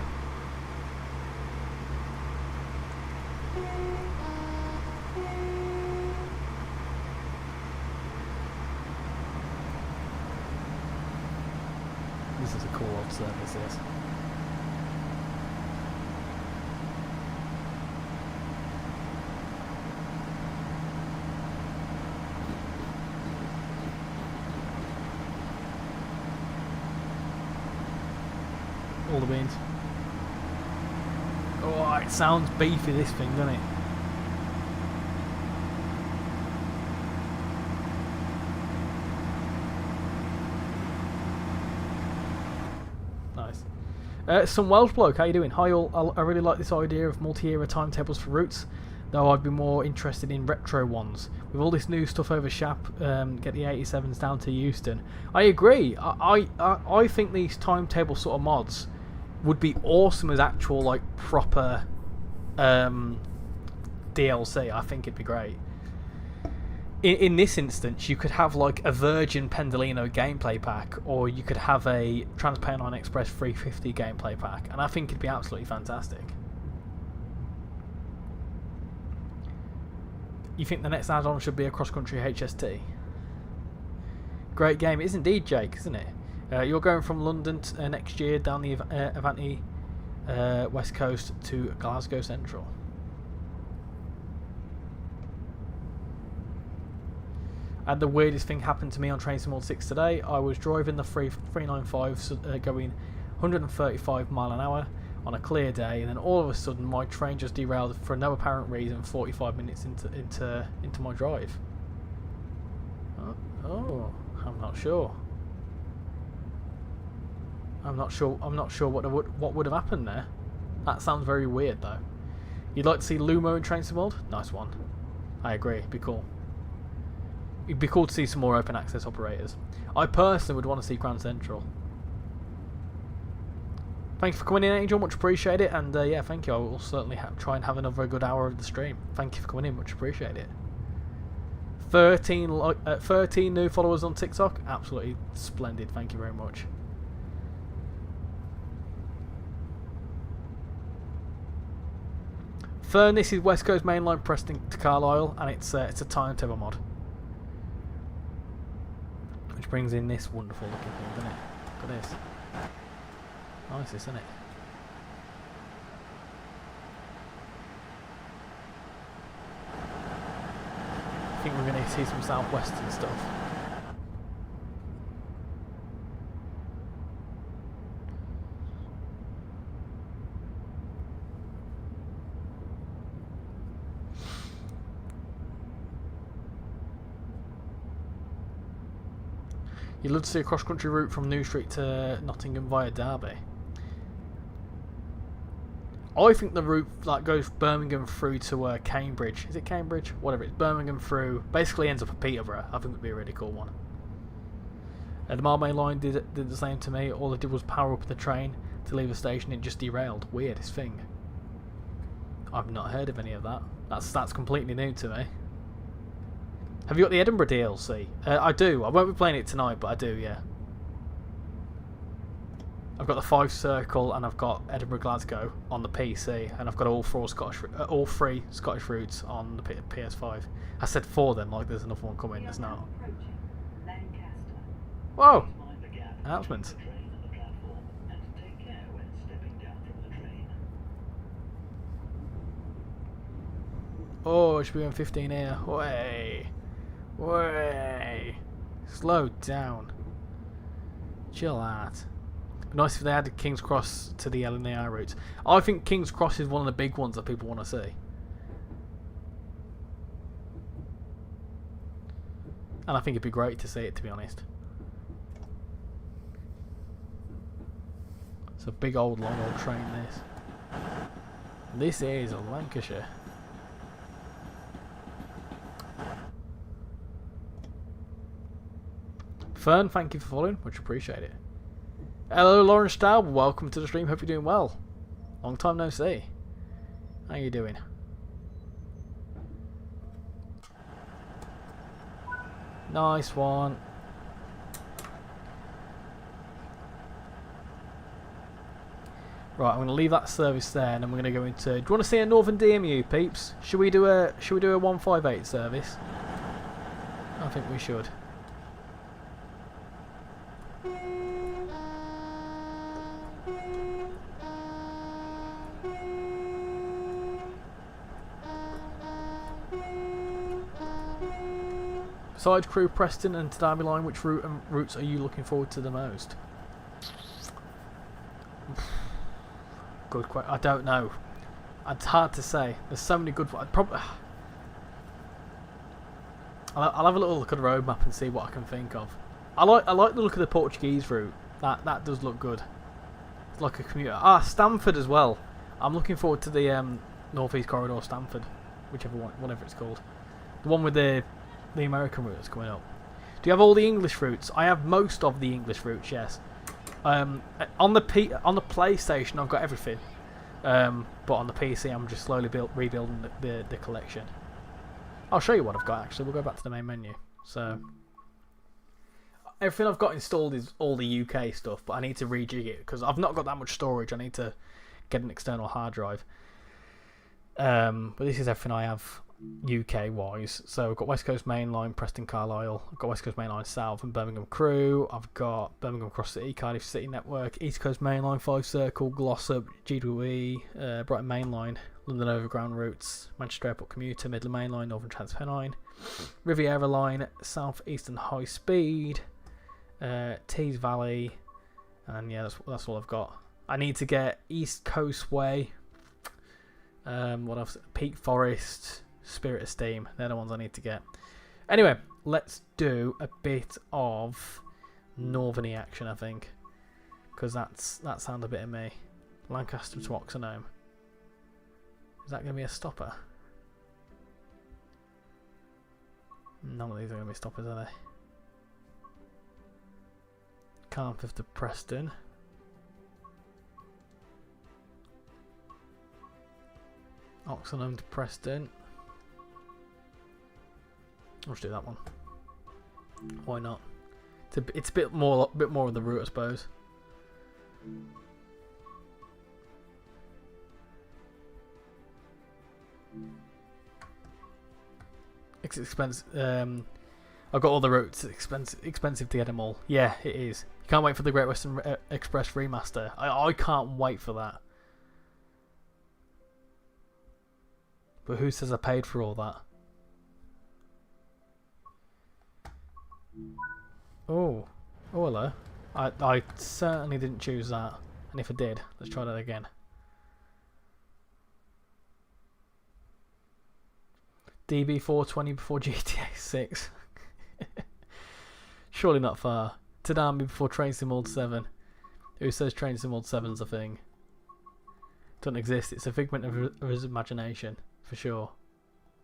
This is a cool old service, this. All the beans. Oh, it sounds beefy, this thing, doesn't it? Some Welsh bloke, how you doing? Hi all, I really like this idea of multi-era timetables for routes, though I'd be more interested in retro ones. With all this new stuff over Shap, get the 87s down to Euston. I agree. I think these timetable sort of mods would be awesome as actual like proper DLC. I think it'd be great. In this instance, you could have like a Virgin Pendolino gameplay pack, or you could have a Trans-Pennine Express 350 gameplay pack, and I think it'd be absolutely fantastic. You think the next add-on should be a cross-country HST? Great game. It is indeed, Jake, isn't it? You're going from London next year down the Avanti West Coast to Glasgow Central. And the weirdest thing happened to me on Train Sim Mod 6 today. I was driving the 395 going 135 mile an hour on a clear day, and then all of a sudden my train just derailed for no apparent reason 45 minutes into my drive. Oh, I'm not sure. I'm not sure what would have happened there. That sounds very weird though. You'd like to see Lumo in Train Sim Mod? Nice one. I agree. It'd be cool. It'd be cool to see some more open access operators. I personally would want to see Grand Central. Thank you for coming in, Angel. Much appreciate it. And yeah, thank you. I will certainly try and have another good hour of the stream. Thank you for coming in. Much appreciate it. 13 new followers on TikTok. Absolutely splendid. Thank you very much. Fern, this is West Coast Mainline Preston to Carlisle, and it's a timetable mod, which brings in this wonderful looking thing, doesn't it? Look at this. Nice, isn't it? I think we're going to see some southwestern stuff. You'd love to see a cross-country route from New Street to Nottingham via Derby. I think the route that goes Birmingham through to Cambridge, is it Cambridge? Whatever, it's Birmingham through, basically ends up at Peterborough. I think would be a really cool one. The Mile Main Line did the same to me. All it did was power up the train to leave the station. It just derailed. Weirdest thing. I've not heard of any of that. That's completely new to me. Have you got the Edinburgh DLC? I do. I won't be playing it tonight, but I do, yeah. I've got the 5 Circle and I've got Edinburgh Glasgow on the PC, and I've got all three Scottish routes on the PS5. I said 4 then, like there's another one coming. There's not. Whoa! Announcement. Oh, it should be on 15 here. Way. Slow down. Chill out. Nice if they added King's Cross to the LNAR routes. I think King's Cross is one of the big ones that people want to see. And I think it'd be great to see it, to be honest. It's a big old long old train, this. This is Lancashire. Fern, thank you for following. Much appreciate it. Hello, Lawrence Staub. Welcome to the stream. Hope you're doing well. Long time no see. How you doing? Nice one. Right, I'm going to leave that service there, and then we're going to go into. Do you want to see a Northern DMU, peeps? Should we do a 158 service? I think we should. Besides Crewe, Preston and Derby Line, which routes are you looking forward to the most? Good question. I don't know. It's hard to say. There's so many good. I'll have a little look at the roadmap and see what I can think of. I like the look of the Portuguese route. That does look good. It's like a commuter. Stamford as well. I'm looking forward to the North East Corridor Stamford, whichever one, whatever it's called. The one with the American route that's coming up. Do you have all the English routes? I have most of the English routes, yes. On the PlayStation I've got everything, but on the PC I'm just slowly rebuilding the collection. I'll show you what I've got actually. We'll go back to the main menu. So everything I've got installed is all the UK stuff, but I need to rejig it because I've not got that much storage. I need to get an external hard drive. But this is everything I have UK wise. So I've got West Coast Main Line, Preston, Carlisle. I've got West Coast Main Line South and Birmingham Crew. I've got Birmingham Cross City, Cardiff City Network, East Coast Main Line, 5 Circle, Glossop, GWE, Brighton Main Line, London Overground routes, Manchester Airport Commuter, Midland Main Line, Northern Transpennine, Riviera Line, South Eastern High Speed, Tees Valley, and yeah, that's all I've got. I need to get East Coast Way. What else? Peak Forest, Spirit of Steam. They're the ones I need to get. Anyway, let's do a bit of northerny action, I think, because that sounds a bit of me. Lancaster to Oxenholme. Is that going to be a stopper? None of these are going to be stoppers, are they? Cardiff to Preston. Oxenholme to Preston. I'll just do that one. Why not? It's a bit more of the route, I suppose. It's expensive. I've got all the routes. It's expensive to get them all. Yeah, it is. You can't wait for the Great Western Express remaster. I can't wait for that. But who says I paid for all that? Oh, hello. I certainly didn't choose that. And if I did, let's try that again. DB420 before GTA 6. Surely not far. Tadami before Train Sim World 7. Who says Train Sim World 7's a thing? Doesn't exist. It's a figment of his imagination, for sure.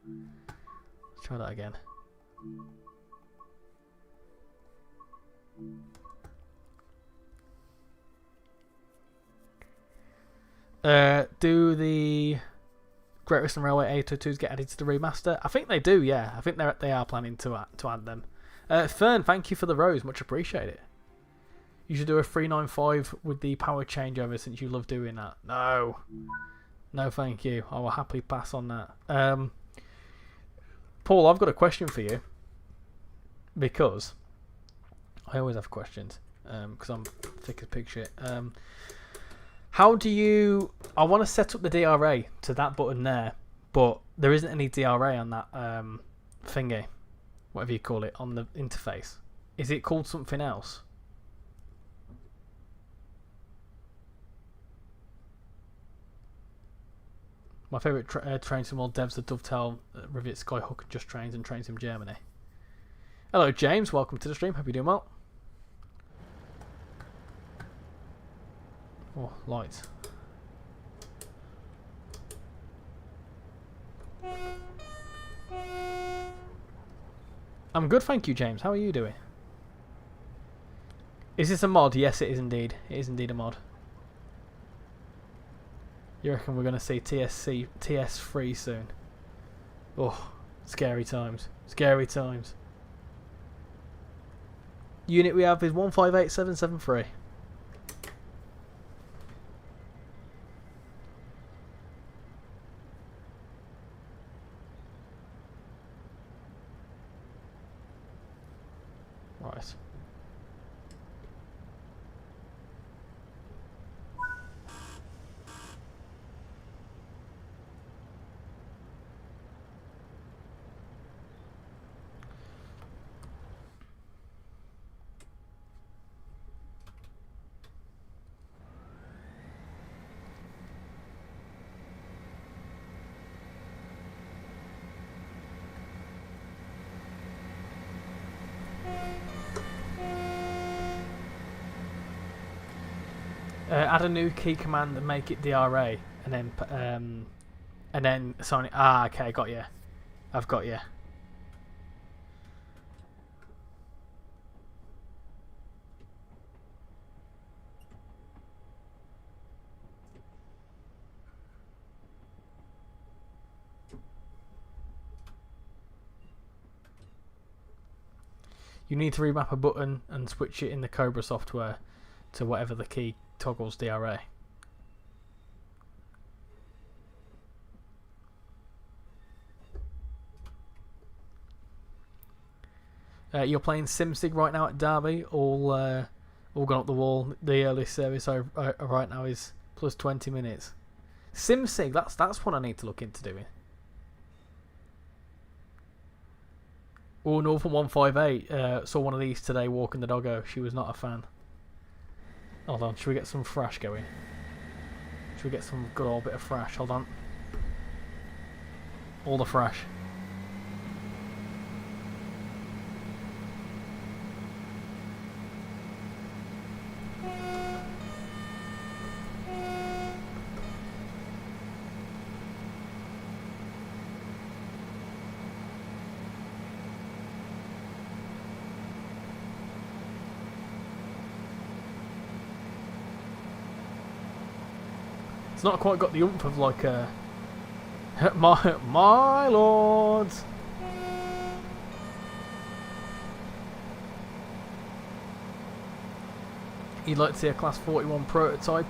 Let's try that again. Do the Great Western Railway 802s get added to the remaster? I think they do, yeah. I think they are planning to add them. Fern, thank you for the rose. Much appreciated. You should do a 395 with the power changeover since you love doing that. No. No, thank you. I will happily pass on that. Paul, I've got a question for you. Because I always have questions. Because I'm thick as pig shit. How do you... I want to set up the DRA to that button there. But there isn't any DRA on that thingy. Whatever you call it. On the interface. Is it called something else? My favourite train sim world devs are Dovetail, Rivet, Skyhook, and Just Trains, and Train Sim Germany. Hello James, welcome to the stream, hope you're doing well. Oh, lights. I'm good, thank you James, how are you doing? Is this a mod? Yes it is indeed, it is indeed a mod. You reckon we're going to see TS3 soon? Oh, scary times. Scary times. Unit we have is 158773. Right. Add a new key command and make it DRA, and then Sonic. Ah, okay, got you. I've got you. You need to remap a button and switch it in the Cobra software to whatever the key toggles DRA. You're playing SimSig right now at Derby, all gone up the wall. The earliest service right now is plus 20 minutes. SimSig, that's what I need to look into doing. Oh, Northern 158 saw one of these today walking the doggo. She was not a fan. Hold on, should we get some thrash going? Should we get some good old bit of thrash? Hold on. All the thrash. It's not quite got the oomph of like a my lords. You'd like to see a Class 41 prototype,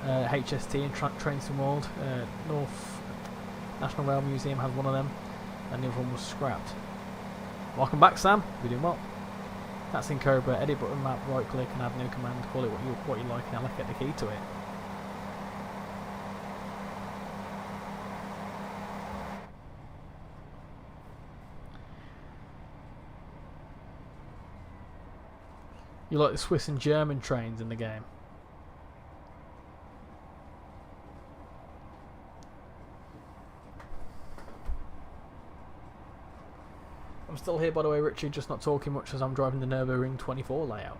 HST in Trainson World. North National Rail Museum has one of them, and the other one was scrapped. Welcome back, Sam. You're doing well. That's in Cobra. Edit button, map, right click, and add new command. Call it what you like, and I'll get the key to it. You like the Swiss and German trains in the game? I'm still here, by the way, Richard, just not talking much as I'm driving the Nürburgring 24 layout.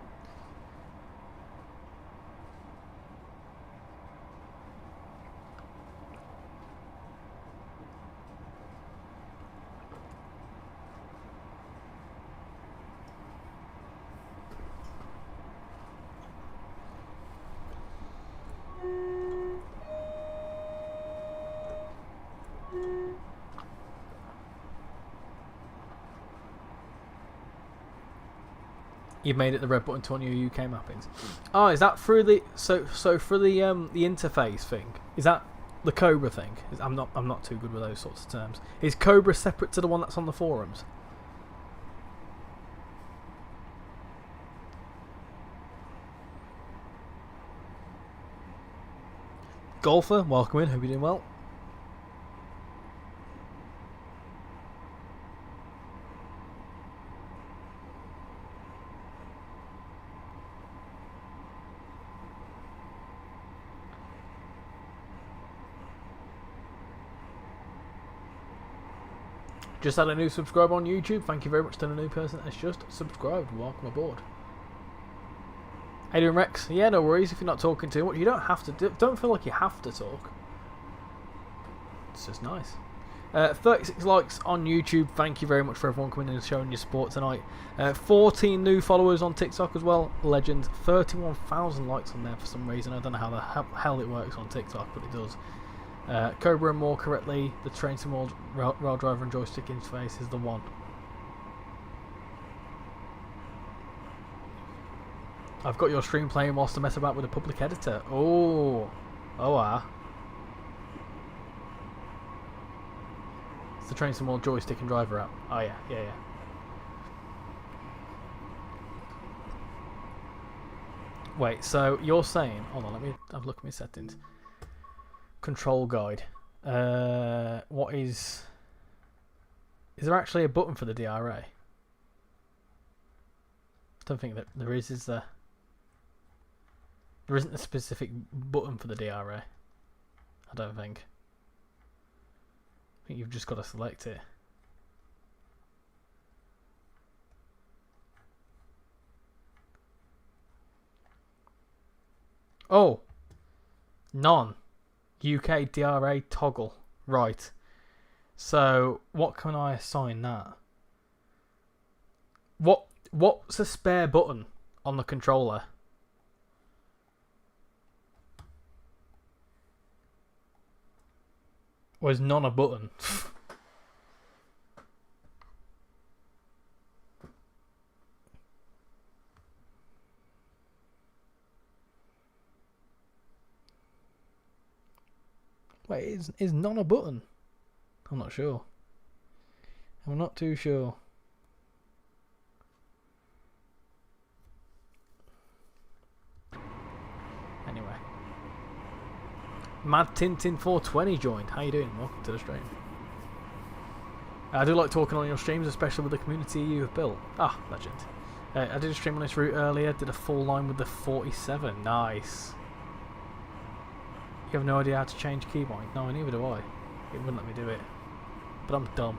You've made it the red button to on your UK mappings. Oh, is that through the so for the interface thing? Is that the Cobra thing? I'm not too good with those sorts of terms. Is Cobra separate to the one that's on the forums? Golfer, welcome in. Hope you're doing well. Just had a new subscriber on YouTube. Thank you very much to the new person that's just subscribed. Welcome aboard. How you doing, Rex? Yeah, no worries if you're not talking too much. You don't have to. Don't feel like you have to talk. It's just nice. 36 likes on YouTube. Thank you very much for everyone coming in and showing your support tonight. 14 new followers on TikTok as well. Legend. 31,000 likes on there for some reason. I don't know how the hell it works on TikTok, but it does. Cobra, and more correctly, the Trainson World rail driver and joystick interface is the one. I've got your stream playing whilst I mess about with a public editor. Oh, it's the Trainson World joystick and driver app. Oh yeah. Wait, so you're saying? Hold on, let me have a look at my settings. Control guide. What is there actually a button for the DRA? I don't think that there is there? There isn't a specific button for the DRA. I don't think. I think you've just got to select it. Oh! None. UK DRA toggle. Right. So what can I assign that? What's a spare button on the controller? Or is none a button? Wait, is none a button? I'm not sure. I'm not too sure. Mad Tintin 420 joined. How you doing? Welcome to the stream. I do like talking on your streams, especially with the community you have built. Ah, legend. I did a stream on this route earlier. Did a full line with the 47. Nice. You have no idea how to change keybind? No, neither do I. It wouldn't let me do it. But I'm dumb.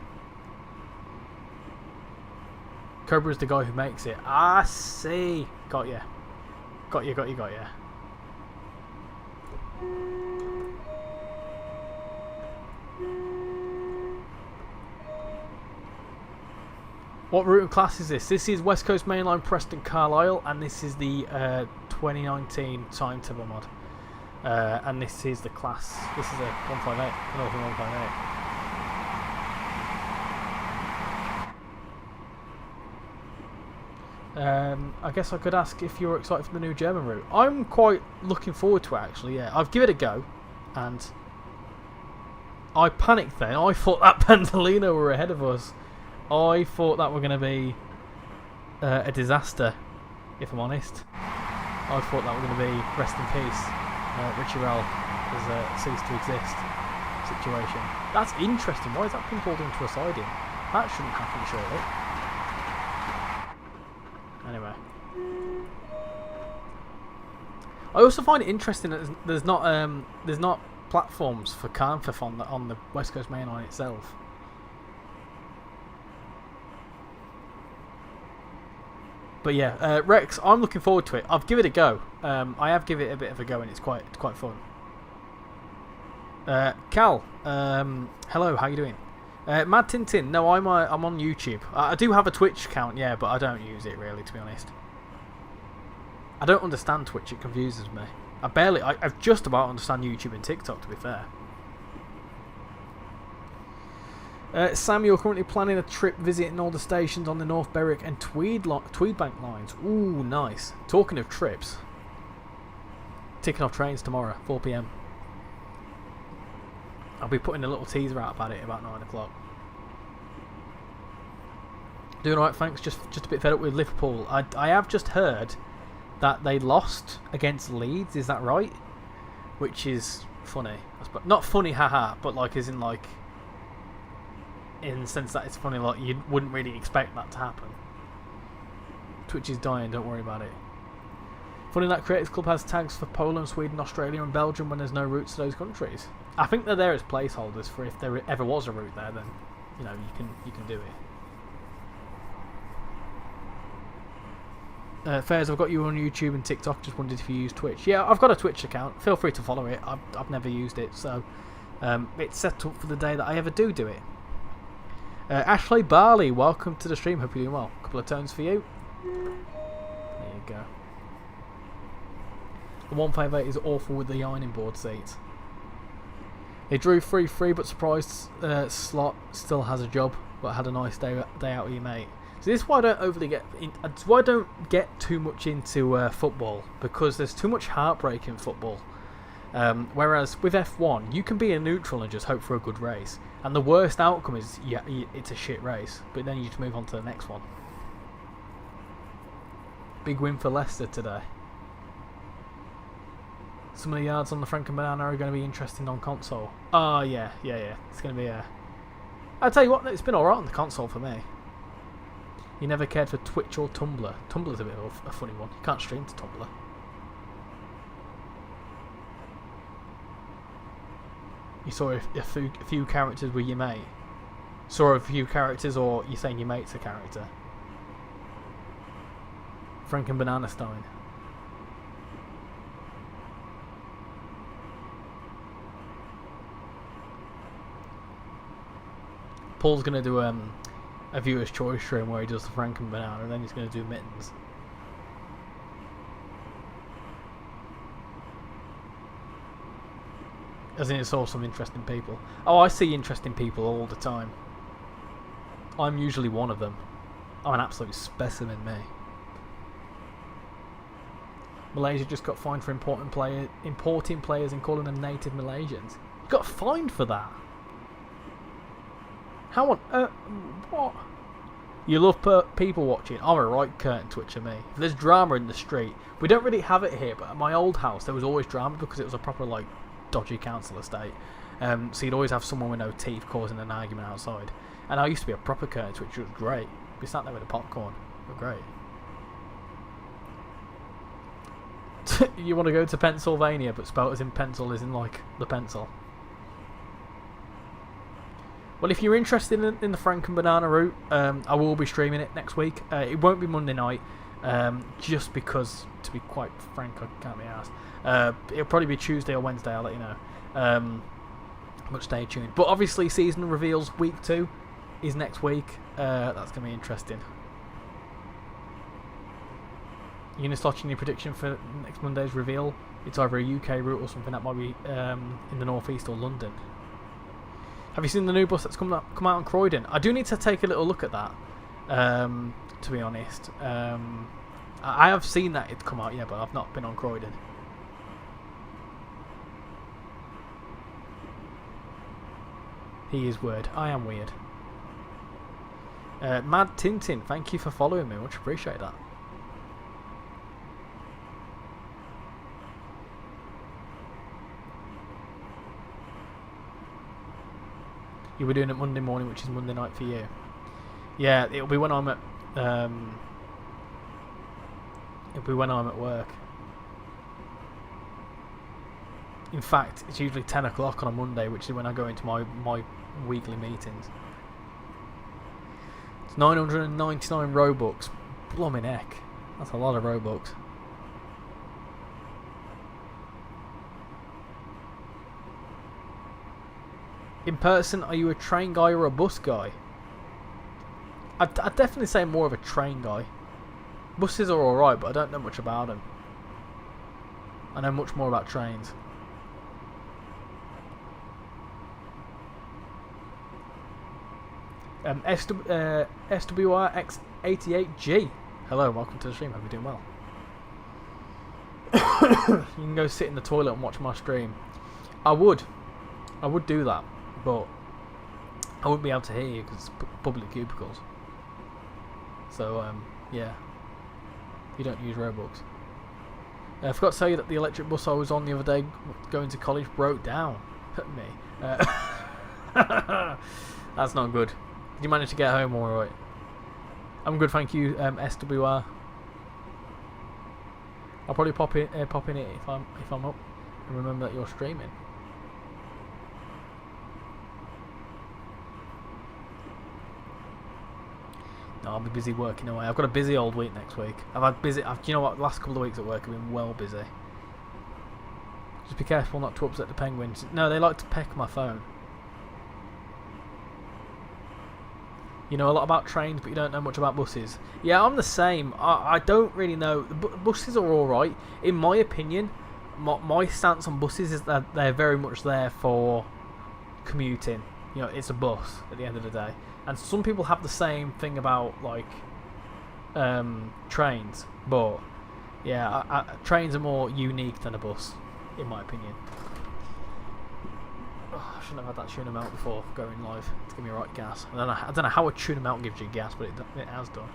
Cobra's the guy who makes it. Ah, see. Got ya. Got ya, got ya, got ya. What route and class is this? This is West Coast Mainline Preston Carlisle, and this is the 2019 Timetable Mod. And this is the class. This is a 158. Northern 158. I guess I could ask if you're excited for the new German route. I'm quite looking forward to it, actually. Yeah, I've given it a go, and I panicked then. I thought that Pendolino were ahead of us. I thought that were going to be a disaster, if I'm honest. I thought that were going to be rest in peace. RichyRail has ceased to exist situation. That's interesting. Why is that pin pulled into a siding? That shouldn't happen, surely. Anyway, I also find it interesting that there's not platforms for Carnforth on the West Coast Main Line itself. But yeah, Rex, I'm looking forward to it. I've given it a go. I have given it a bit of a go, and it's quite fun. Cal, hello, how you doing? Mad Tintin, no, I'm on YouTube. I do have a Twitch account, yeah, but I don't use it really, to be honest. I don't understand Twitch; it confuses me. I just about understand YouTube and TikTok, to be fair. Sam, you're currently planning a trip visiting all the stations on the North Berwick and Tweedbank lines. Ooh, nice. Talking of trips, ticking off trains tomorrow, 4 PM. I'll be putting a little teaser out about it about 9 o'clock. Doing alright, thanks. Just a bit fed up with Liverpool. I have just heard that they lost against Leeds. Is that right? Which is funny. Not funny, haha, but like as in like. In the sense that it's funny, like you wouldn't really expect that to happen. Twitch is dying, don't worry about it. Funny that Creators Club has tags for Poland, Sweden, Australia and Belgium when there's no routes to those countries. I think they're there as placeholders for if there ever was a route there, then you know you can do it. Fairs, I've got you on YouTube and TikTok. Just wondered if you use Twitch. Yeah, I've got a Twitch account. Feel free to follow it. I've never used it, so it's set up for the day that I ever do it. Ashley Barley, welcome to the stream. Hope you're doing well. A couple of tones for you. There you go. The 158 is awful with the ironing board seats. They drew 3-3, but surprised Slot still has a job, but had a nice day out with your mate. So this is why I don't get too much into football, because there's too much heartbreak in football. Whereas with F1, you can be a neutral and just hope for a good race. And the worst outcome is, yeah, it's a shit race. But then you just move on to the next one. Big win for Leicester today. Some of the yards on the Frank and Banana are going to be interesting on console. Oh, yeah. It's going to be a... I'll tell you what, it's been alright on the console for me. You never cared for Twitch or Tumblr. Tumblr's a bit of a funny one. You can't stream to Tumblr. You saw a few characters with your mate. Saw a few characters, or you're saying your mate's a character. Frank and Banana Stein. Paul's going to do a viewer's choice stream where he does the Frank and Banana, and then he's going to do Mittens. As in, it's all some interesting people. Oh, I see interesting people all the time. I'm usually one of them. I'm an absolute specimen, me. Malaysia just got fined for importing players and calling them native Malaysians. You got fined for that? How on... what? You love people watching. I'm a right curtain twitcher, me. If there's drama in the street, we don't really have it here, but at my old house there was always drama because it was a proper, like, dodgy council estate. So you'd always have someone with no teeth causing an argument outside. And I used to be a proper Kurtz, which was great. We sat there with the popcorn. They were great. You want to go to Pennsylvania, but spelt as in pencil is in like the pencil. Well, if you're interested in the Frank and Banana route, I will be streaming it next week. It won't be Monday night, just because, to be quite frank, I can't be asked. It'll probably be Tuesday or Wednesday, I'll let you know. But stay tuned. But obviously, season reveals week 2 is next week. That's going to be interesting. You're going to start your prediction for next Monday's reveal. It's either a UK route or something that might be in the northeast or London. Have you seen the new bus that's come out on Croydon? I do need to take a little look at that, to be honest. I have seen that it's come out, yeah, but I've not been on Croydon. He is weird. I am weird. Mad Tintin, thank you for following me. Much appreciate that. You were doing it Monday morning, which is Monday night for you. Yeah, it'll be when I'm at work. In fact, it's usually 10 o'clock on a Monday, which is when I go into my weekly meetings. It's 999 Robux. Blooming heck. That's a lot of Robux. In person, are you a train guy or a bus guy? I'd definitely say more of a train guy. Buses are alright, but I don't know much about them. I know much more about trains. SWRX88G. Hello, welcome to the stream. Hope you're doing well. You can go sit in the toilet and watch my stream. I would do that, but I wouldn't be able to hear you because it's public cubicles. So, yeah. You don't use Robux. I forgot to tell you that the electric bus I was on the other day going to college broke down. Me. That's not good. Did you manage to get home alright? I'm good, thank you, SWR. I'll probably pop in it if I'm up and remember that you're streaming. No, I'll be busy working away. I've got a busy old week next week. You know what? The last couple of weeks at work have been well busy. Just be careful not to upset the penguins. No, they like to peck my phone. You know a lot about trains, but you don't know much about buses. Yeah, I'm the same. I don't really know. Buses are alright. In my opinion, my stance on buses is that they're very much there for commuting. You know, it's a bus at the end of the day. And some people have the same thing about, like, trains. But, yeah, trains are more unique than a bus, in my opinion. Oh, I shouldn't have had that tuna melt before going live. It's giving me right gas. I don't know how a tuna melt gives you gas, but it has done.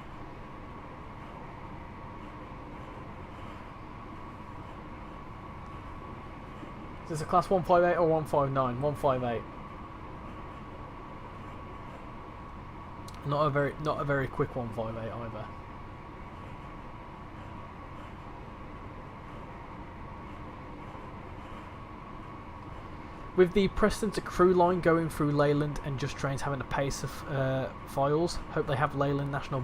Is this a class 158 or 159? 158. Not a very quick 158 either. With the Preston to Crewe line going through Leyland and Just Trains having a pace of files, hope they have a Leyland National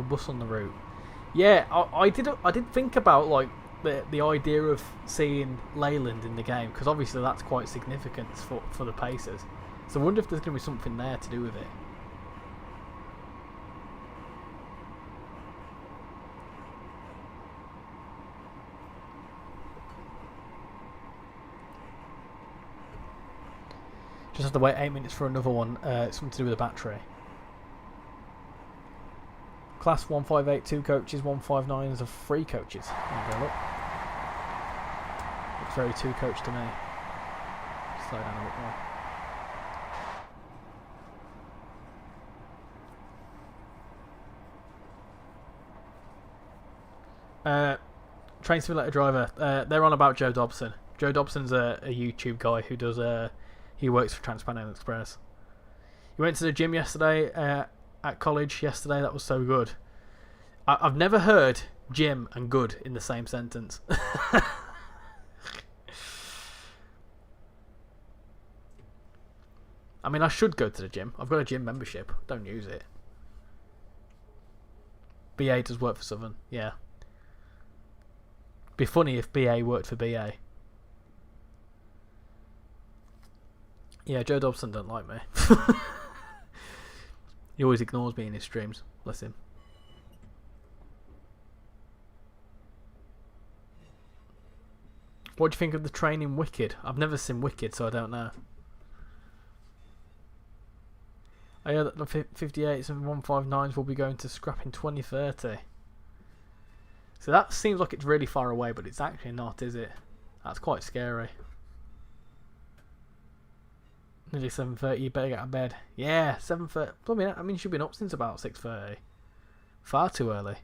bus on the route. Yeah, I did think about like the idea of seeing Leyland in the game, because obviously that's quite significant for the paces. So I wonder if there's going to be something there to do with it. Just have to wait 8 minutes for another one. It's something to do with the battery. Class 158 2 coaches, 159s of 3 coaches. There you go, look. Looks very 2 coach to me. Slow down a bit more. Train simulator driver. They're on about Joe Dobson. Joe Dobson's a YouTube guy who does he works for Transparent Express. He went to the gym yesterday at college yesterday. That was so good. I've never heard gym and good in the same sentence. I mean, I should go to the gym. I've got a gym membership. Don't use it. BA does work for Southern. Yeah. Be funny if BA worked for BA. Yeah, Joe Dobson don't like me. He always ignores me in his streams. Bless him. What do you think of the train in Wicked? I've never seen Wicked, so I don't know. I heard that the 58s and 159s will be going to scrap in 2030. So that seems like it's really far away, but it's actually not, is it? That's quite scary. Nearly 7:30, you better get out of bed. Yeah, 7:30. I mean, you've been up since about 6:30. Far too early.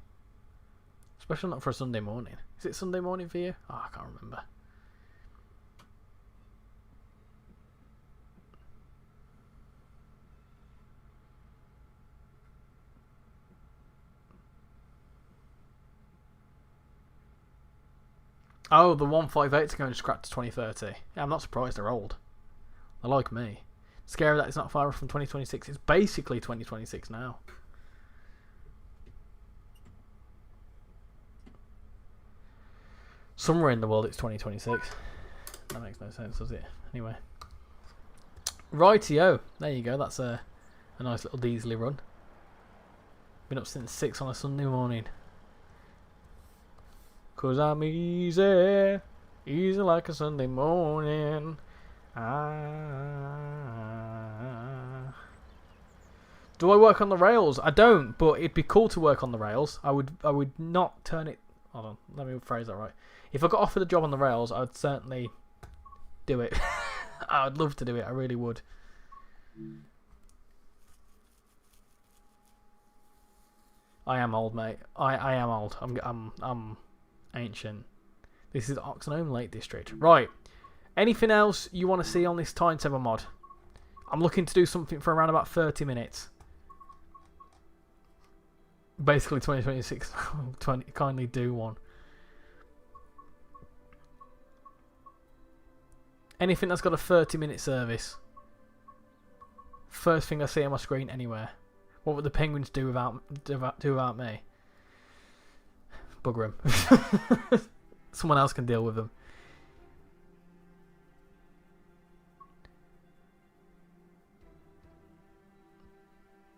Especially not for a Sunday morning. Is it Sunday morning for you? Oh, I can't remember. Oh, the 158's going to scrap to 2030. Yeah, I'm not surprised they're old. They're like me. Scary that it's not far from 2026. It's basically 2026 now. Somewhere in the world it's 2026. That makes no sense, does it? Anyway. Rightio. There you go. That's a nice little diesely run. Been up since 6 on a Sunday morning. 'Cause I'm easy. Easy like a Sunday morning. Do I work on the rails? I don't, but it'd be cool to work on the rails. I would not turn it. Hold on, let me phrase that right. If I got offered a job on the rails, I'd certainly do it. I'd love to do it. I really would. I am old, mate. I am old. I'm ancient. This is Oxenholme Lake District. Right. Anything else you want to see on this timetable mod? I'm looking to do something for around about 30 minutes. Basically 2026. Kindly do one. Anything that's got a 30-minute service. First thing I see on my screen anywhere. What would the penguins do without me? Bugger them. Someone else can deal with them.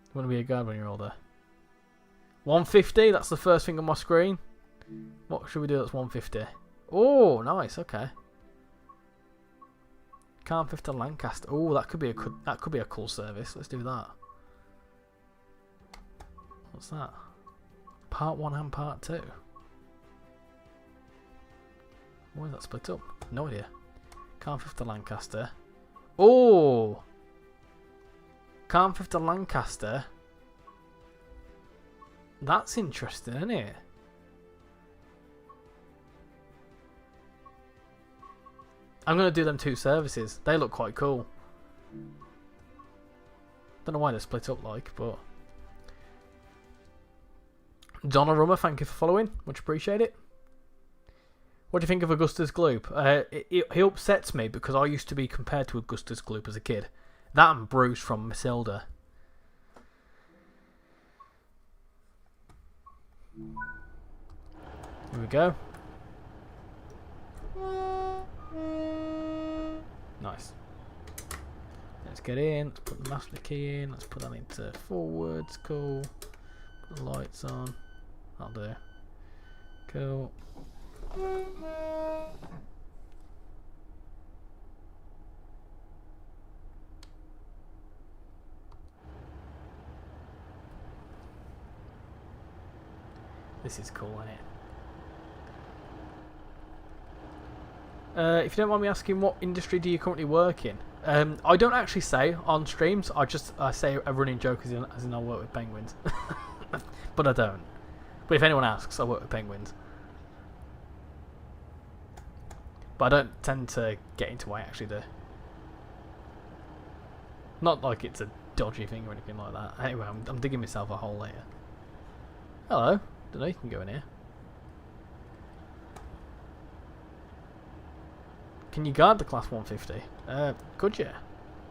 You want to be a guard when you're older. 150, that's the first thing on my screen. What should we do that's 150? Oh, nice, okay. Carnforth to Lancaster. Oh, that could be a cool service. Let's do that. What's that? Part 1 and Part 2. Why is that split up? No idea. Carnforth to Lancaster. Oh! Carnforth to Lancaster. That's interesting, isn't it? I'm going to do them 2 services. They look quite cool. Don't know why they're split up like, but... Donna Rummer, thank you for following. Much appreciate it. What do you think of Augustus Gloop? He upsets me because I used to be compared to Augustus Gloop as a kid. That and Bruce from Matilda. Here we go. Nice. Let's get in. Let's put the master key in. Let's put that into forwards. Cool. Put the lights on. That'll do. Cool. This is cool, isn't it? If you don't mind me asking, what industry do you currently work in? I don't actually say on streams. I say a running joke as in I work with penguins, but I don't. But if anyone asks, I work with penguins. But But I don't tend to get into what I actually do. Not like it's a dodgy thing or anything like that. Anyway, I'm digging myself a hole here. Hello. Don't know you can go in here. Can you guard the Class 150? Could you?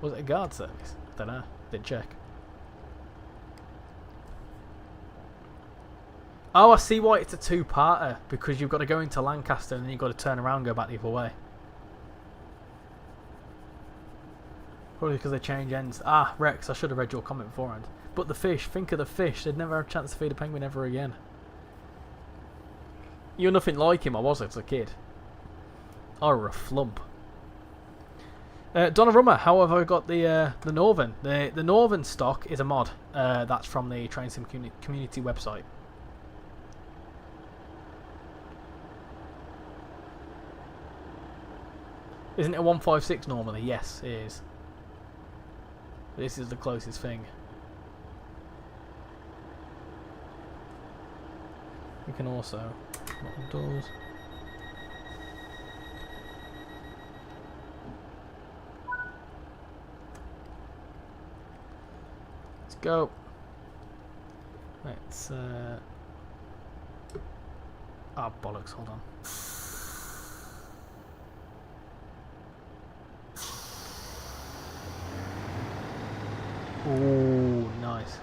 Was it a guard service? I don't know. Didn't check. Oh, I see why it's a two-parter. Because you've got to go into Lancaster and then you've got to turn around and go back the other way. Probably because they change ends. Ah, Rex, I should have read your comment beforehand. But the fish, think of the fish. They'd never have a chance to feed a penguin ever again. You're nothing like him, I was as a kid. Or a flump. Donna Rummer, how have I got the Northern? The Northern stock is a mod. That's from the Train Sim community website. Isn't it a 156 normally? Yes, it is. This is the closest thing. We can also lock the doors. Let's go. Let's oh bollocks, hold on. Ooh, nice.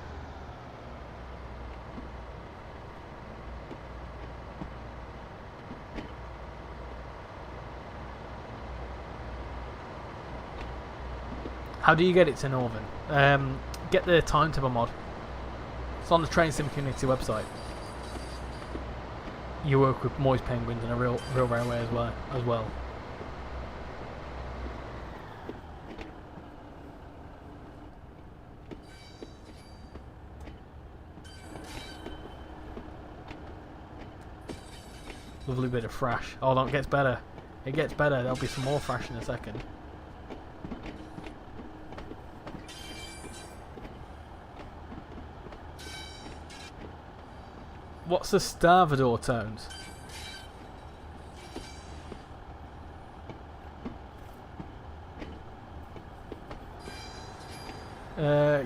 How do you get it to Northern? Get the Timetable Mod. It's on the Train Sim community website. You work with moist penguins and a real railway as well. Lovely bit of thrash. Hold on, it gets better. It gets better. There'll be some more thrash in a second. What's the Starvador tones?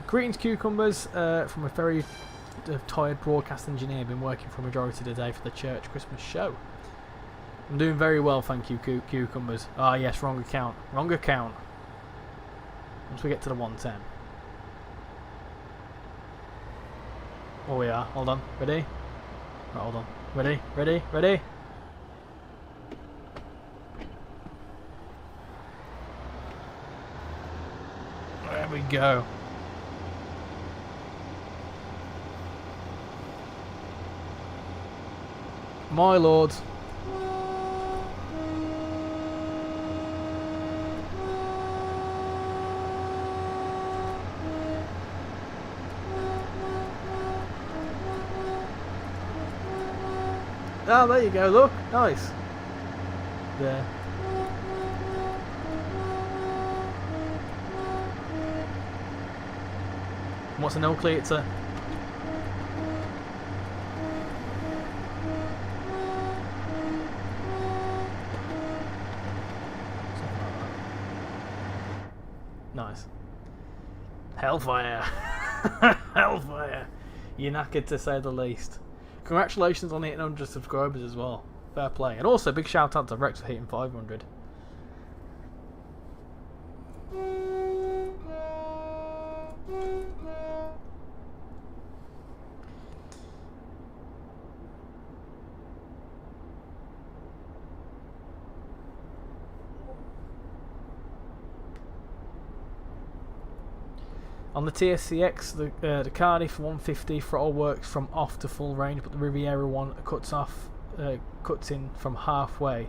Greetings, cucumbers, from a very tired broadcast engineer. Been working for a majority of the day for the church Christmas show. I'm doing very well, thank you, cucumbers. Ah, yes, wrong account. Wrong account. Once we get to the 110. Oh, we are. Hold on. Ready? Right, hold on. Ready? Ready? Ready? There we go. My lord. Oh, there you go, look. Nice. There. What's an L-cleater? Nice. Hellfire. Hellfire. You're knackered to say the least. Congratulations on hitting 100 subscribers as well. Fair play. And also big shout out to Rex for hitting 500. On the TSCX, the Cardiff 150 throttle works from off to full range, but the Riviera one cuts in from halfway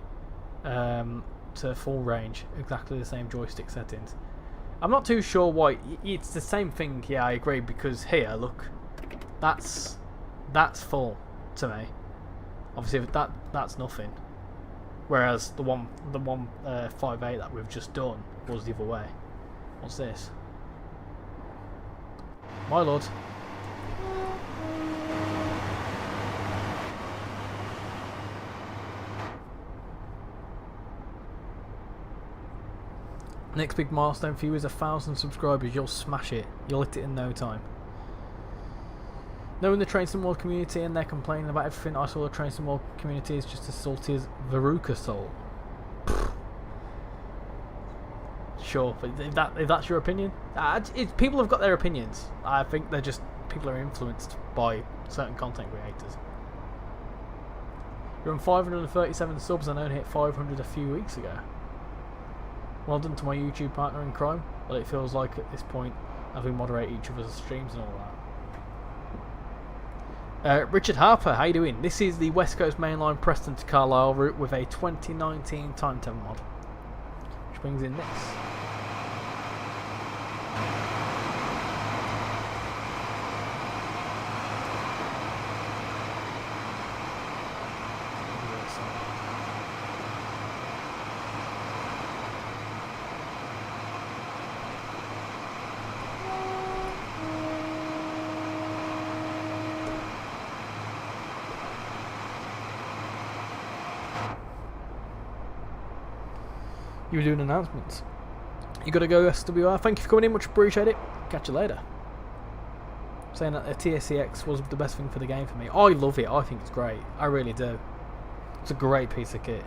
to full range. Exactly the same joystick settings. I'm not too sure why. It's the same thing. Yeah, I agree, because here, look, that's full to me. Obviously, that's nothing. Whereas the 158 that we've just done was the other way. What's this? My lord. Next big milestone for you is 1,000 subscribers. You'll smash it. You'll hit it in no time. Knowing the Train Sim World community and they're complaining about everything, I saw the Train Sim World community is just as salty as Veruca Soul. Sure, but if that's your opinion, people have got their opinions. I think they're just people are influenced by certain content creators. You're on 537 subs and only hit 500 a few weeks ago. Well done to my YouTube partner in crime. Well, it feels like at this point, as we moderate each other's streams and all that. Richard Harper, how you doing? This is the West Coast Mainline Preston to Carlisle route with a 2019 Timetable Mod, which brings in this. You were doing announcements. You gotta go, SWR. Thank you for coming in, much appreciate it. Catch you later. Saying that the TSCX was the best thing for the game for me. I love it. I think it's great. I really do. It's a great piece of kit.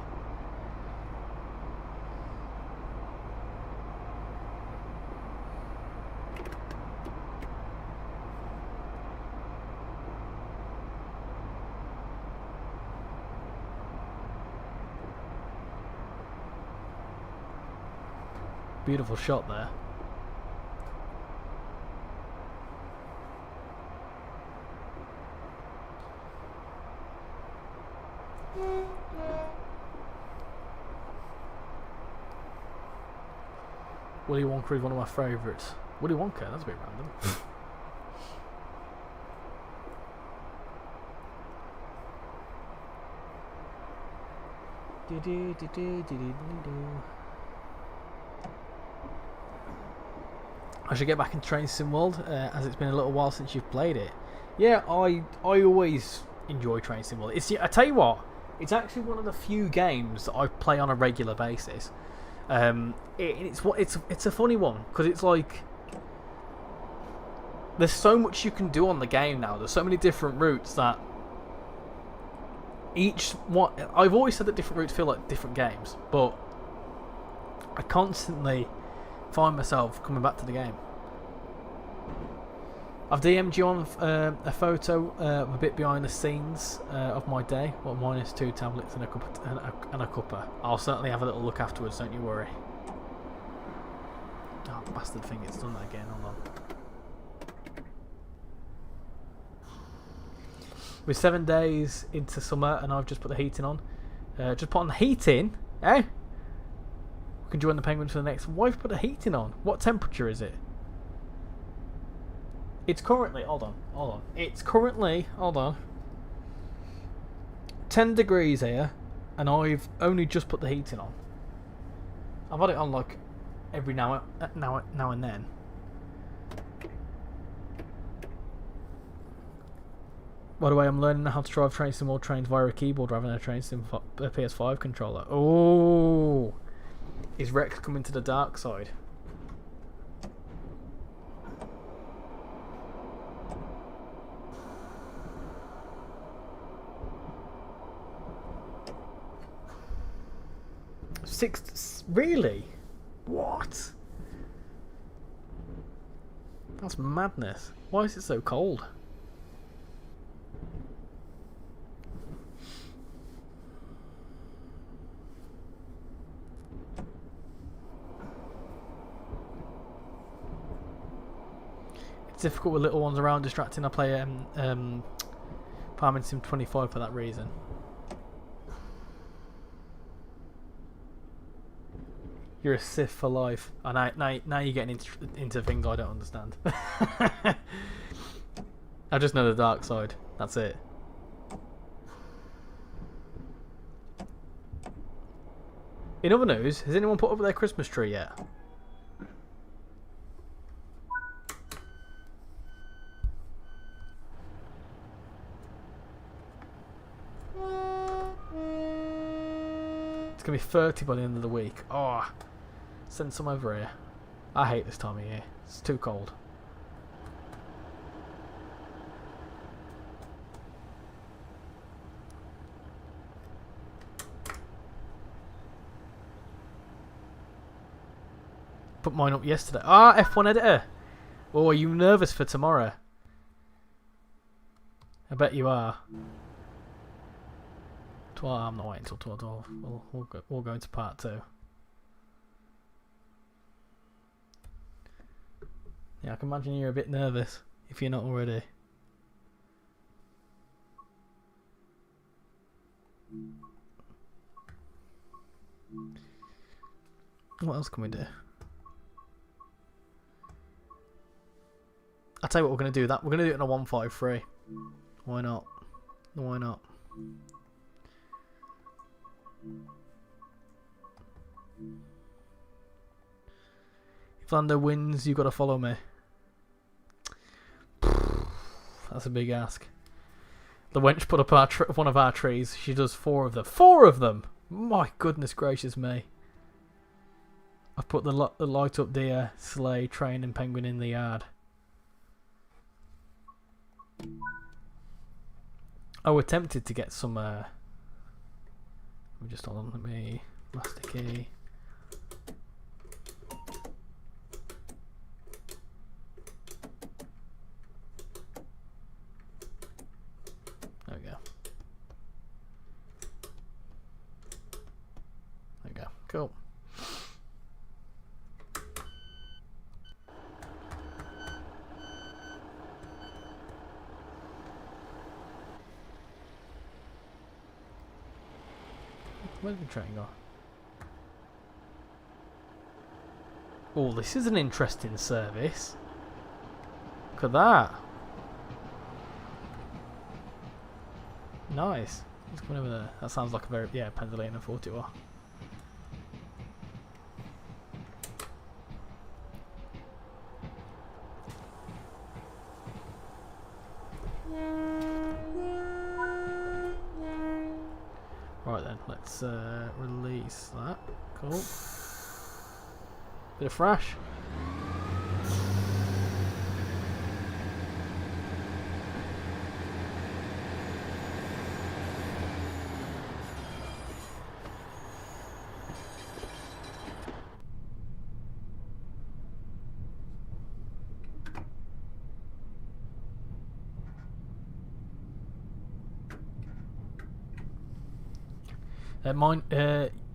Beautiful shot there. Willy Wonka is one of my favourites. Willy Wonka, that's a bit random. I should get back into Train Sim World, as it's been a little while since you've played it. Yeah, I always enjoy Train Sim World. I tell you what, it's actually one of the few games that I play on a regular basis. It's a funny one because it's like there's so much you can do on the game now. There's so many different routes that I've always said that different routes feel like different games, but I constantly find myself coming back to the game. I've DM'd you on a photo of a bit behind the scenes of my day. Well, minus 2 tablets and a cuppa. I'll certainly have a little look afterwards, don't you worry. Oh, bastard thing, it's done that again. Hold on. We're 7 days into summer and I've just put the heating on. Just put on the heating, eh? We can join the Penguins for the next. Why have you put the heating on? What temperature is it? It's currently, hold on. It's currently, 10 degrees here, and I've only just put the heating on. I've had it on like every now and then. By the way, I'm learning how to drive Train Sim World trains via a keyboard rather than a Train Sim PS5 controller. Oh, is Rex coming to the dark side? Really? What? That's madness. Why is it so cold? It's difficult with little ones around distracting. I play Farming Sim 25 for that reason. You're a Sith for life. And now you're getting into things I don't understand. I just know the dark side. That's it. In other news, has anyone put up their Christmas tree yet? It's going to be 30 by the end of the week. Oh, Send some over here. I hate this time of year. It's too cold. Put mine up yesterday. Ah, F1 editor. Oh, are you nervous for tomorrow? I bet you are. 12. I'm not waiting until 12. We'll go into part 2. Yeah, I can imagine you're a bit nervous if you're not already. What else can we do? I'll tell you what we're going to do. We're going to do it in a 153. Why not? Why not? If Lando wins, you've got to follow me. That's a big ask. The wench put up one of our trees. She does 4 of them. 4 of them! My goodness gracious me. I've put the light up deer, sleigh, train and penguin in the yard. Oh, we're tempted to get some... let me just hold on. Let me... Master key. There we go. There we go. Cool. Where's the train go? Oh, this is an interesting service. Look at that. Nice. Let's go over there. That sounds like a very... Yeah, Pennsylvania, I thought it was. Right then, let's release that. Cool. Bit of thrash.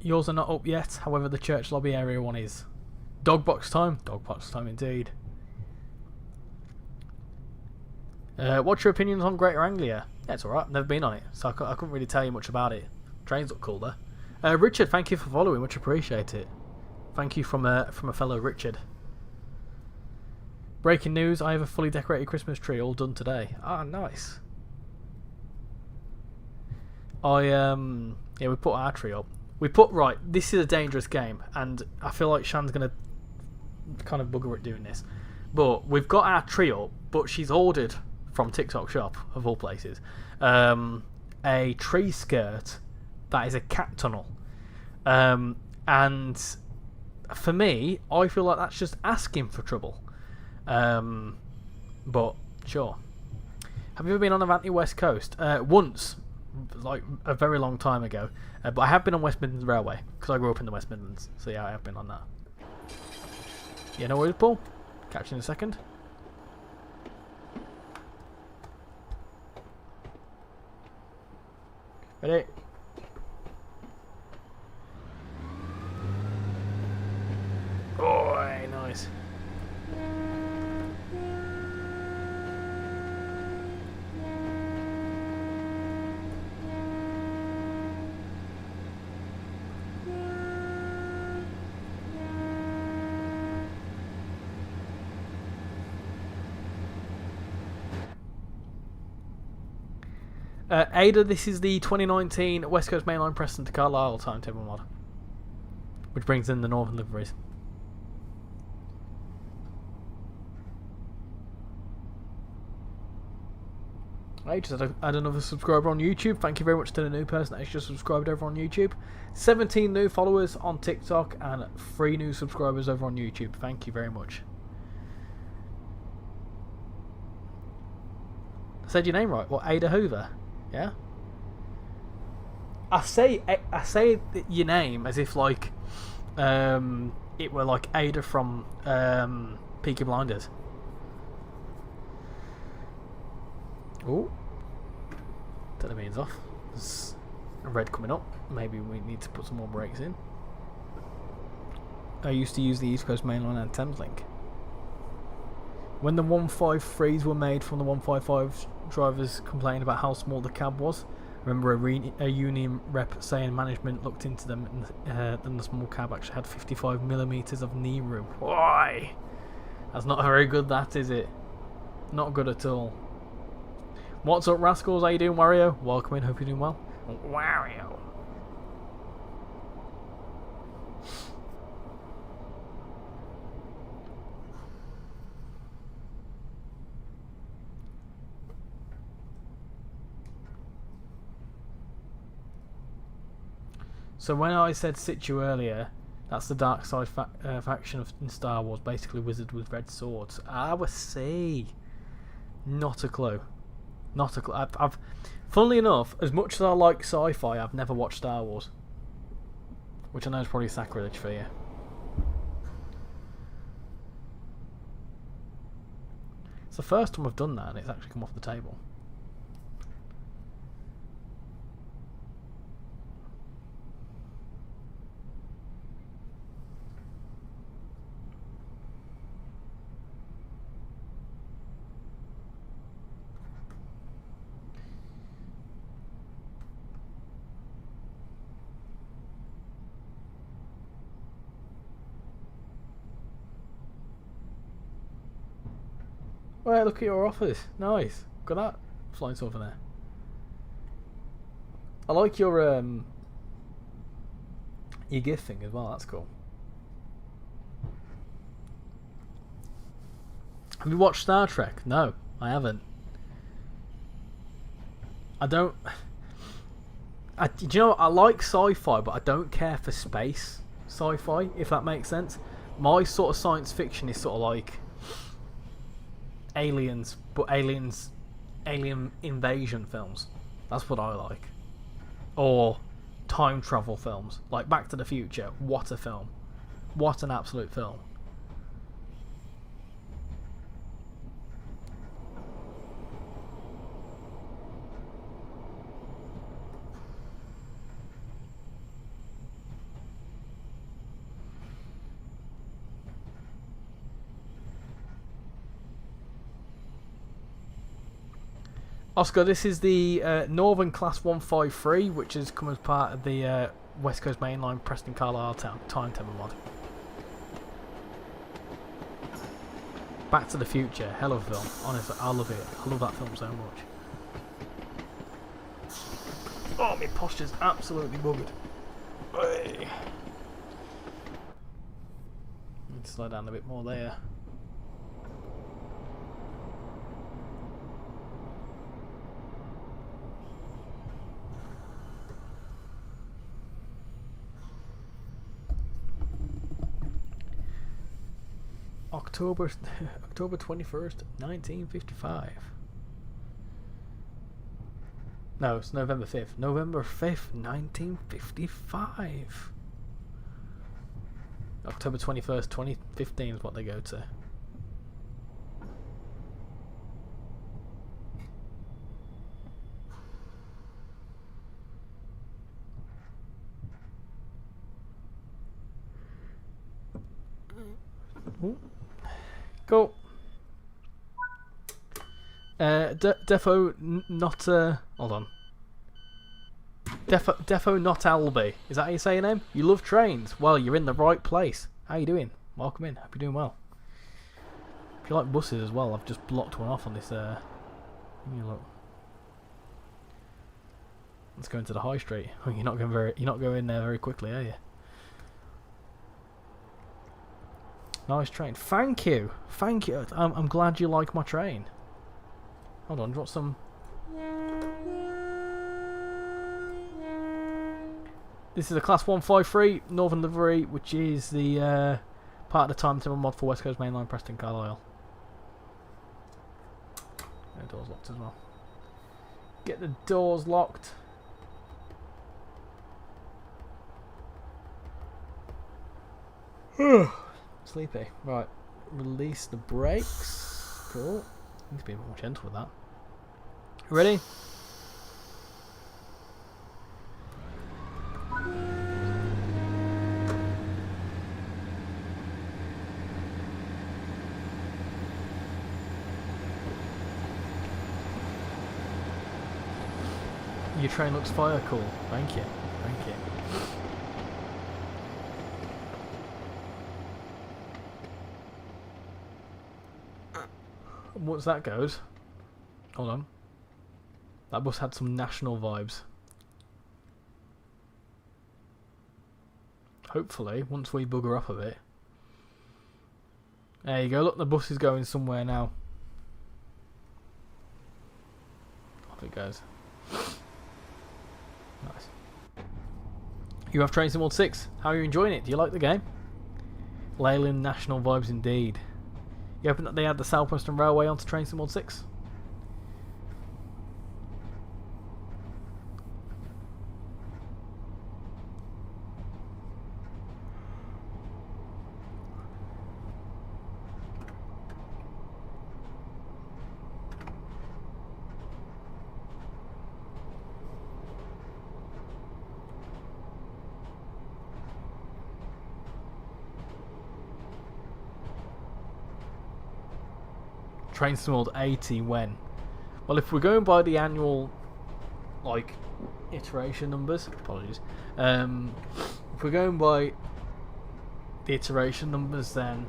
Yours are not up yet. However, the church lobby area one is. Dog box time. Dog box time indeed. What's your opinions on Greater Anglia? Yeah, it's alright. I've never been on it, so I couldn't really tell you much about it. Trains look cool though. Richard, thank you for following. Much appreciate it. Thank you from a fellow Richard. Breaking news: I have a fully decorated Christmas tree all done today. Ah, nice. Yeah, we put our tree up. Right, this is a dangerous game, and I feel like Shan's going to kind of bugger at doing this. But we've got our tree up, but she's ordered from TikTok Shop, of all places, a tree skirt that is a cat tunnel. And for me, I feel like that's just asking for trouble. But, sure. Have you ever been on Avanti West Coast? Once. Like a very long time ago, but I have been on West Midlands Railway because I grew up in the West Midlands, so yeah, I have been on that. Yeah, no worries, Paul. Catch you in a second. Ready? Oh, nice. Ada, this is the 2019 West Coast Mainline Preston to Carlisle Timetable Mod, which brings in the northern liveries. I just had another subscriber on YouTube. Thank you very much to the new person that has just subscribed over on YouTube. 17 new followers on TikTok and 3 new subscribers over on YouTube. Thank you very much. I said your name right. What, Ada Hoover? Yeah. I say your name as if like it were like Ada from Peaky Blinders. Oh, turn the means off. There's a red coming up. Maybe we need to put some more brakes in. I used to use the East Coast Main Line and Thameslink. When the 153s were made from the 155, drivers complained about how small the cab was. I remember a union rep saying management looked into them and the small cab actually had 55mm of knee room. Why? That's not very good, that is it? Not good at all. What's up, rascals? How you doing, Wario? Welcome in. Hope you're doing well. Wario. So when I said situ earlier, that's the dark side faction of in Star Wars, basically wizards with red swords. I will see. Not a clue. Not a clue. I've funnily enough, as much as I like sci-fi, I've never watched Star Wars, which I know is probably sacrilege for you. It's the first time I've done that, and it's actually come off the table. Well, look at your offers. Nice. Got that flying over there. I like your gift thing as well. That's cool. Have you watched Star Trek? No, I haven't. I don't. Do you know, I like sci-fi, but I don't care for space sci-fi, if that makes sense. My sort of science fiction is sort of like aliens, but alien invasion films. That's what I like. Or time travel films, like Back to the Future. What a film! What an absolute film! Oscar, this is the Northern Class 153, which has come as part of the West Coast Main Line Preston Carlisle Timetable Mod. Back to the Future, hell of a film. Honestly, I love it. I love that film so much. Oh, my posture's absolutely buggered. Hey. Need to slow down a bit more there. October 21st, 1955. No, it's November 5th. November 5th, 1955. October 21st, 2015 is what they go to. Ooh. Cool. Defo not hold on. Defo not Albie. Is that how you say your name? You love trains. Well, you're in the right place. How you doing? Welcome in. Hope you're doing well. If you like buses as well, I've just blocked one off on this. Look. Let's go into the high street. You're not going there very quickly, are you? Nice train. Thank you. Thank you. I'm glad you like my train. Hold on, do you want some? This is a Class 153 Northern Livery, which is the part of the timetable mod for West Coast Mainline, Preston, Carlisle. The door's locked as well. Get the doors locked. Sleepy. Right. Release the brakes. Cool. Need to be a bit more gentle with that. Ready? Your train looks fire cool. Thank you. Thank you. Once that goes, hold on. That bus had some national vibes. Hopefully, once we bugger up a bit. There you go. Look, the bus is going somewhere now. Off it goes. Nice. You have Train Sim World 6. How are you enjoying it? Do you like the game? Leyland national vibes indeed. You hoping that they add the South Western Railway onto Train Sim World 6? Train Sim World 80 when? Well, if we're going by the annual, like, iteration numbers, apologies. If we're going by the iteration numbers, then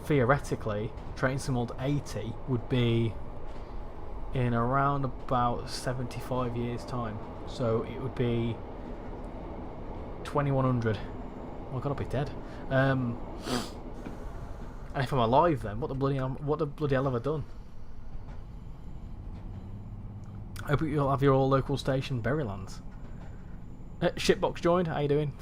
theoretically, Train Sim World 80 would be in around about 75 years' time. So it would be 2100. Oh, I gotta be dead. And if I'm alive, then what the bloody hell have I done? I hope you'll have your all local station Berrylands. Shitbox joined. How you doing?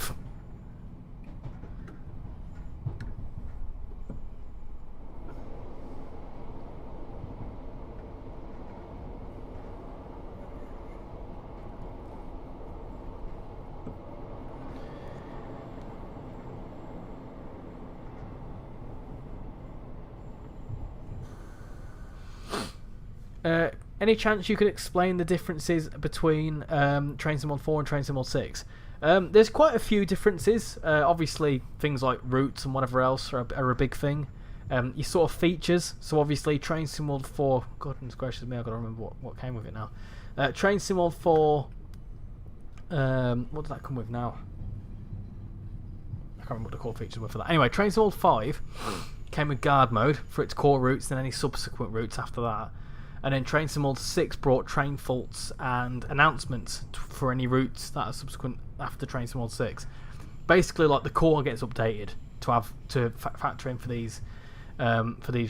Any chance you could explain the differences between Train Sim World 4 and Train Sim World 6? There's quite a few differences. Obviously, things like routes and whatever else are a big thing. Your sort of features. So obviously, Train Sim World 4. Goodness gracious me, I've got to remember what came with it now. Train Sim World 4. What did that come with now? I can't remember what the core features were for that. Anyway, Train Sim World 5 came with guard mode for its core routes and any subsequent routes after that. And then Train Sim World 6 brought train faults and announcements for any routes that are subsequent after Train Sim World 6. Basically, like, the core gets updated to factor in for these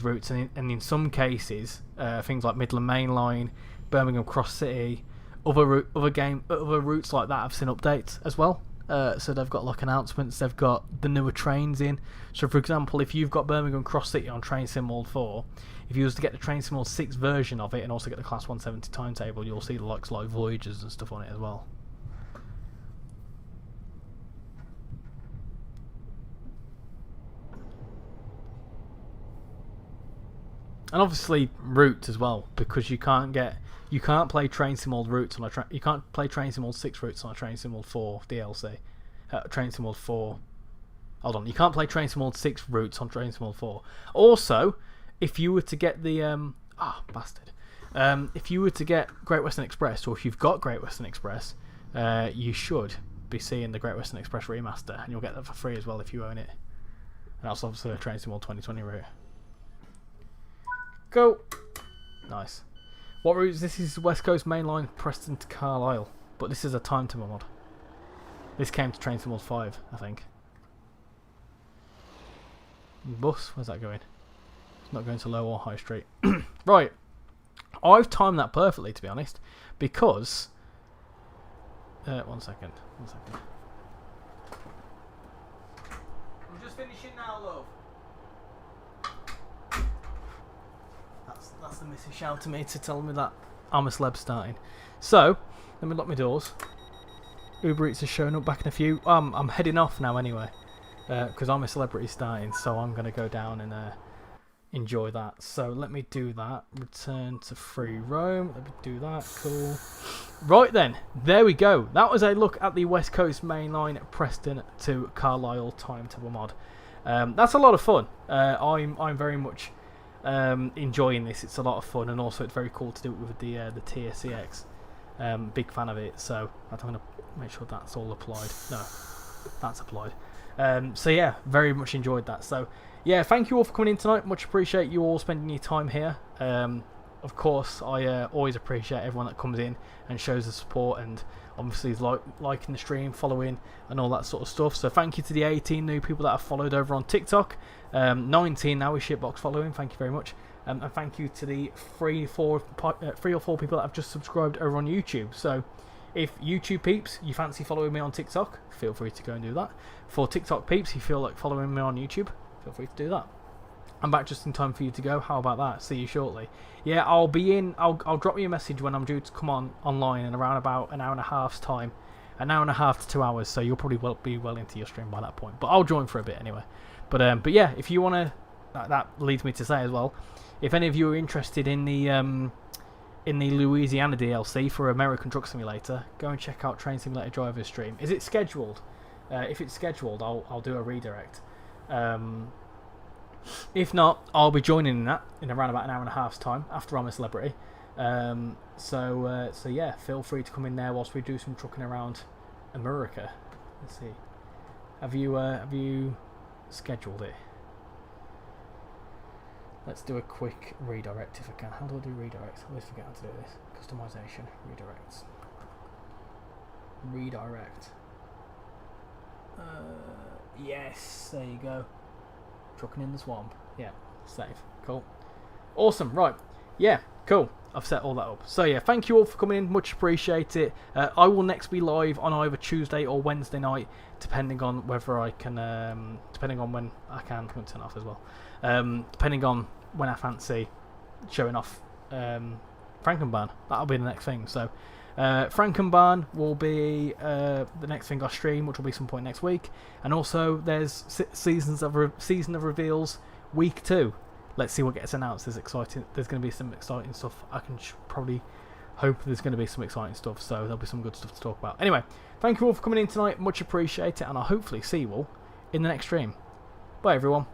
routes, and in some cases, things like Midland Main Line, Birmingham Cross City, other routes like that have seen updates as well. So they've got like announcements. They've got the newer trains in. So for example, if you've got Birmingham Cross City on Train Sim World 4, if you was to get the Train Sim World 6 version of it and also get the Class 170 timetable, you'll see the likes like Voyagers and stuff on it as well. And obviously routes as well, because you can't play Train Sim World routes on you can't play Train Sim World 6 routes on a Train Sim World 4 DLC. Train Sim World 4. Hold on, you can't play Train Sim World 6 routes on Train Sim World 4. Also, if you were to get the bastard. If you were to get Great Western Express, or if you've got Great Western Express, you should be seeing the Great Western Express remaster, and you'll get that for free as well if you own it. And that's obviously a Train Sim World 2020 route. Go. Nice. What routes? This is West Coast Mainline, Preston to Carlisle, but this is a timetable mod. This came to Train Sim World 5, I think. Bus, where's that going? It's not going to Low or High Street. Right. I've timed that perfectly, to be honest, because One second. I'm just finishing now, love. That's the missus shout to me to tell me that I'm a celeb starting. So, let me lock my doors. Uber Eats is showing up back in a few. I'm heading off now anyway, because I'm a celebrity starting, so I'm going to go down and enjoy that. So let me do that. Return to free roam. Let me do that. Cool. Right then, there we go. That was a look at the West Coast Main Line Preston to Carlisle Timetable Mod. That's a lot of fun. I'm very much enjoying this. It's a lot of fun, and also it's very cool to do it with the TSCX. Big fan of it. So I'm going to make sure that's all applied. No, that's applied. So yeah, very much enjoyed that. So yeah, thank you all for coming in tonight. Much appreciate you all spending your time here. Of course, I always appreciate everyone that comes in and shows the support, and obviously is liking the stream, following, and all that sort of stuff. So thank you to the 18 new people that have followed over on TikTok. 19 now with Shitbox following. Thank you very much. And thank you to the 3 or 4 people that have just subscribed over on YouTube. So if YouTube peeps, you fancy following me on TikTok, feel free to go and do that. For TikTok peeps, you feel like following me on YouTube, feel free to do that. I'm back just in time for you to go. How about that? See you shortly. Yeah, I'll be in. I'll drop you a message when I'm due to come online in around about an hour and a half's time. An hour and a half to 2 hours, so you'll probably be well into your stream by that point. But I'll join for a bit anyway. But yeah, if you want to, that leads me to say as well, if any of you are interested in the Louisiana DLC for American Truck Simulator, go and check out Train Simulator Driver's stream. Is it scheduled? If it's scheduled, I'll do a redirect. If not, I'll be joining in that in around about an hour and a half's time after I'm a celebrity. So yeah, feel free to come in there whilst we do some trucking around America. Let's see. Have you scheduled it? Let's do a quick redirect if I can. How do I do redirects? I always forget how to do this. Customization, redirects. Redirect. Yes, there you go. Trucking in the swamp. Yeah, save. Cool. Awesome. Right. Yeah, cool. I've set all that up. So yeah, thank you all for coming in. Much appreciate it. I will next be live on either Tuesday or Wednesday night, depending on whether I can, depending on when I can. I'm going to turn it off as well. Depending on when I fancy showing off Frankenbarn. That'll be the next thing. So Frankenbarn will be the next thing I stream, which will be some point next week. And also there's season of reveals week 2. Let's see what gets announced. There's going to be some exciting stuff. I can probably hope there's going to be some exciting stuff. So there'll be some good stuff to talk about. Anyway, thank you all for coming in tonight. Much appreciate it, and I'll hopefully see you all in the next stream. Bye everyone.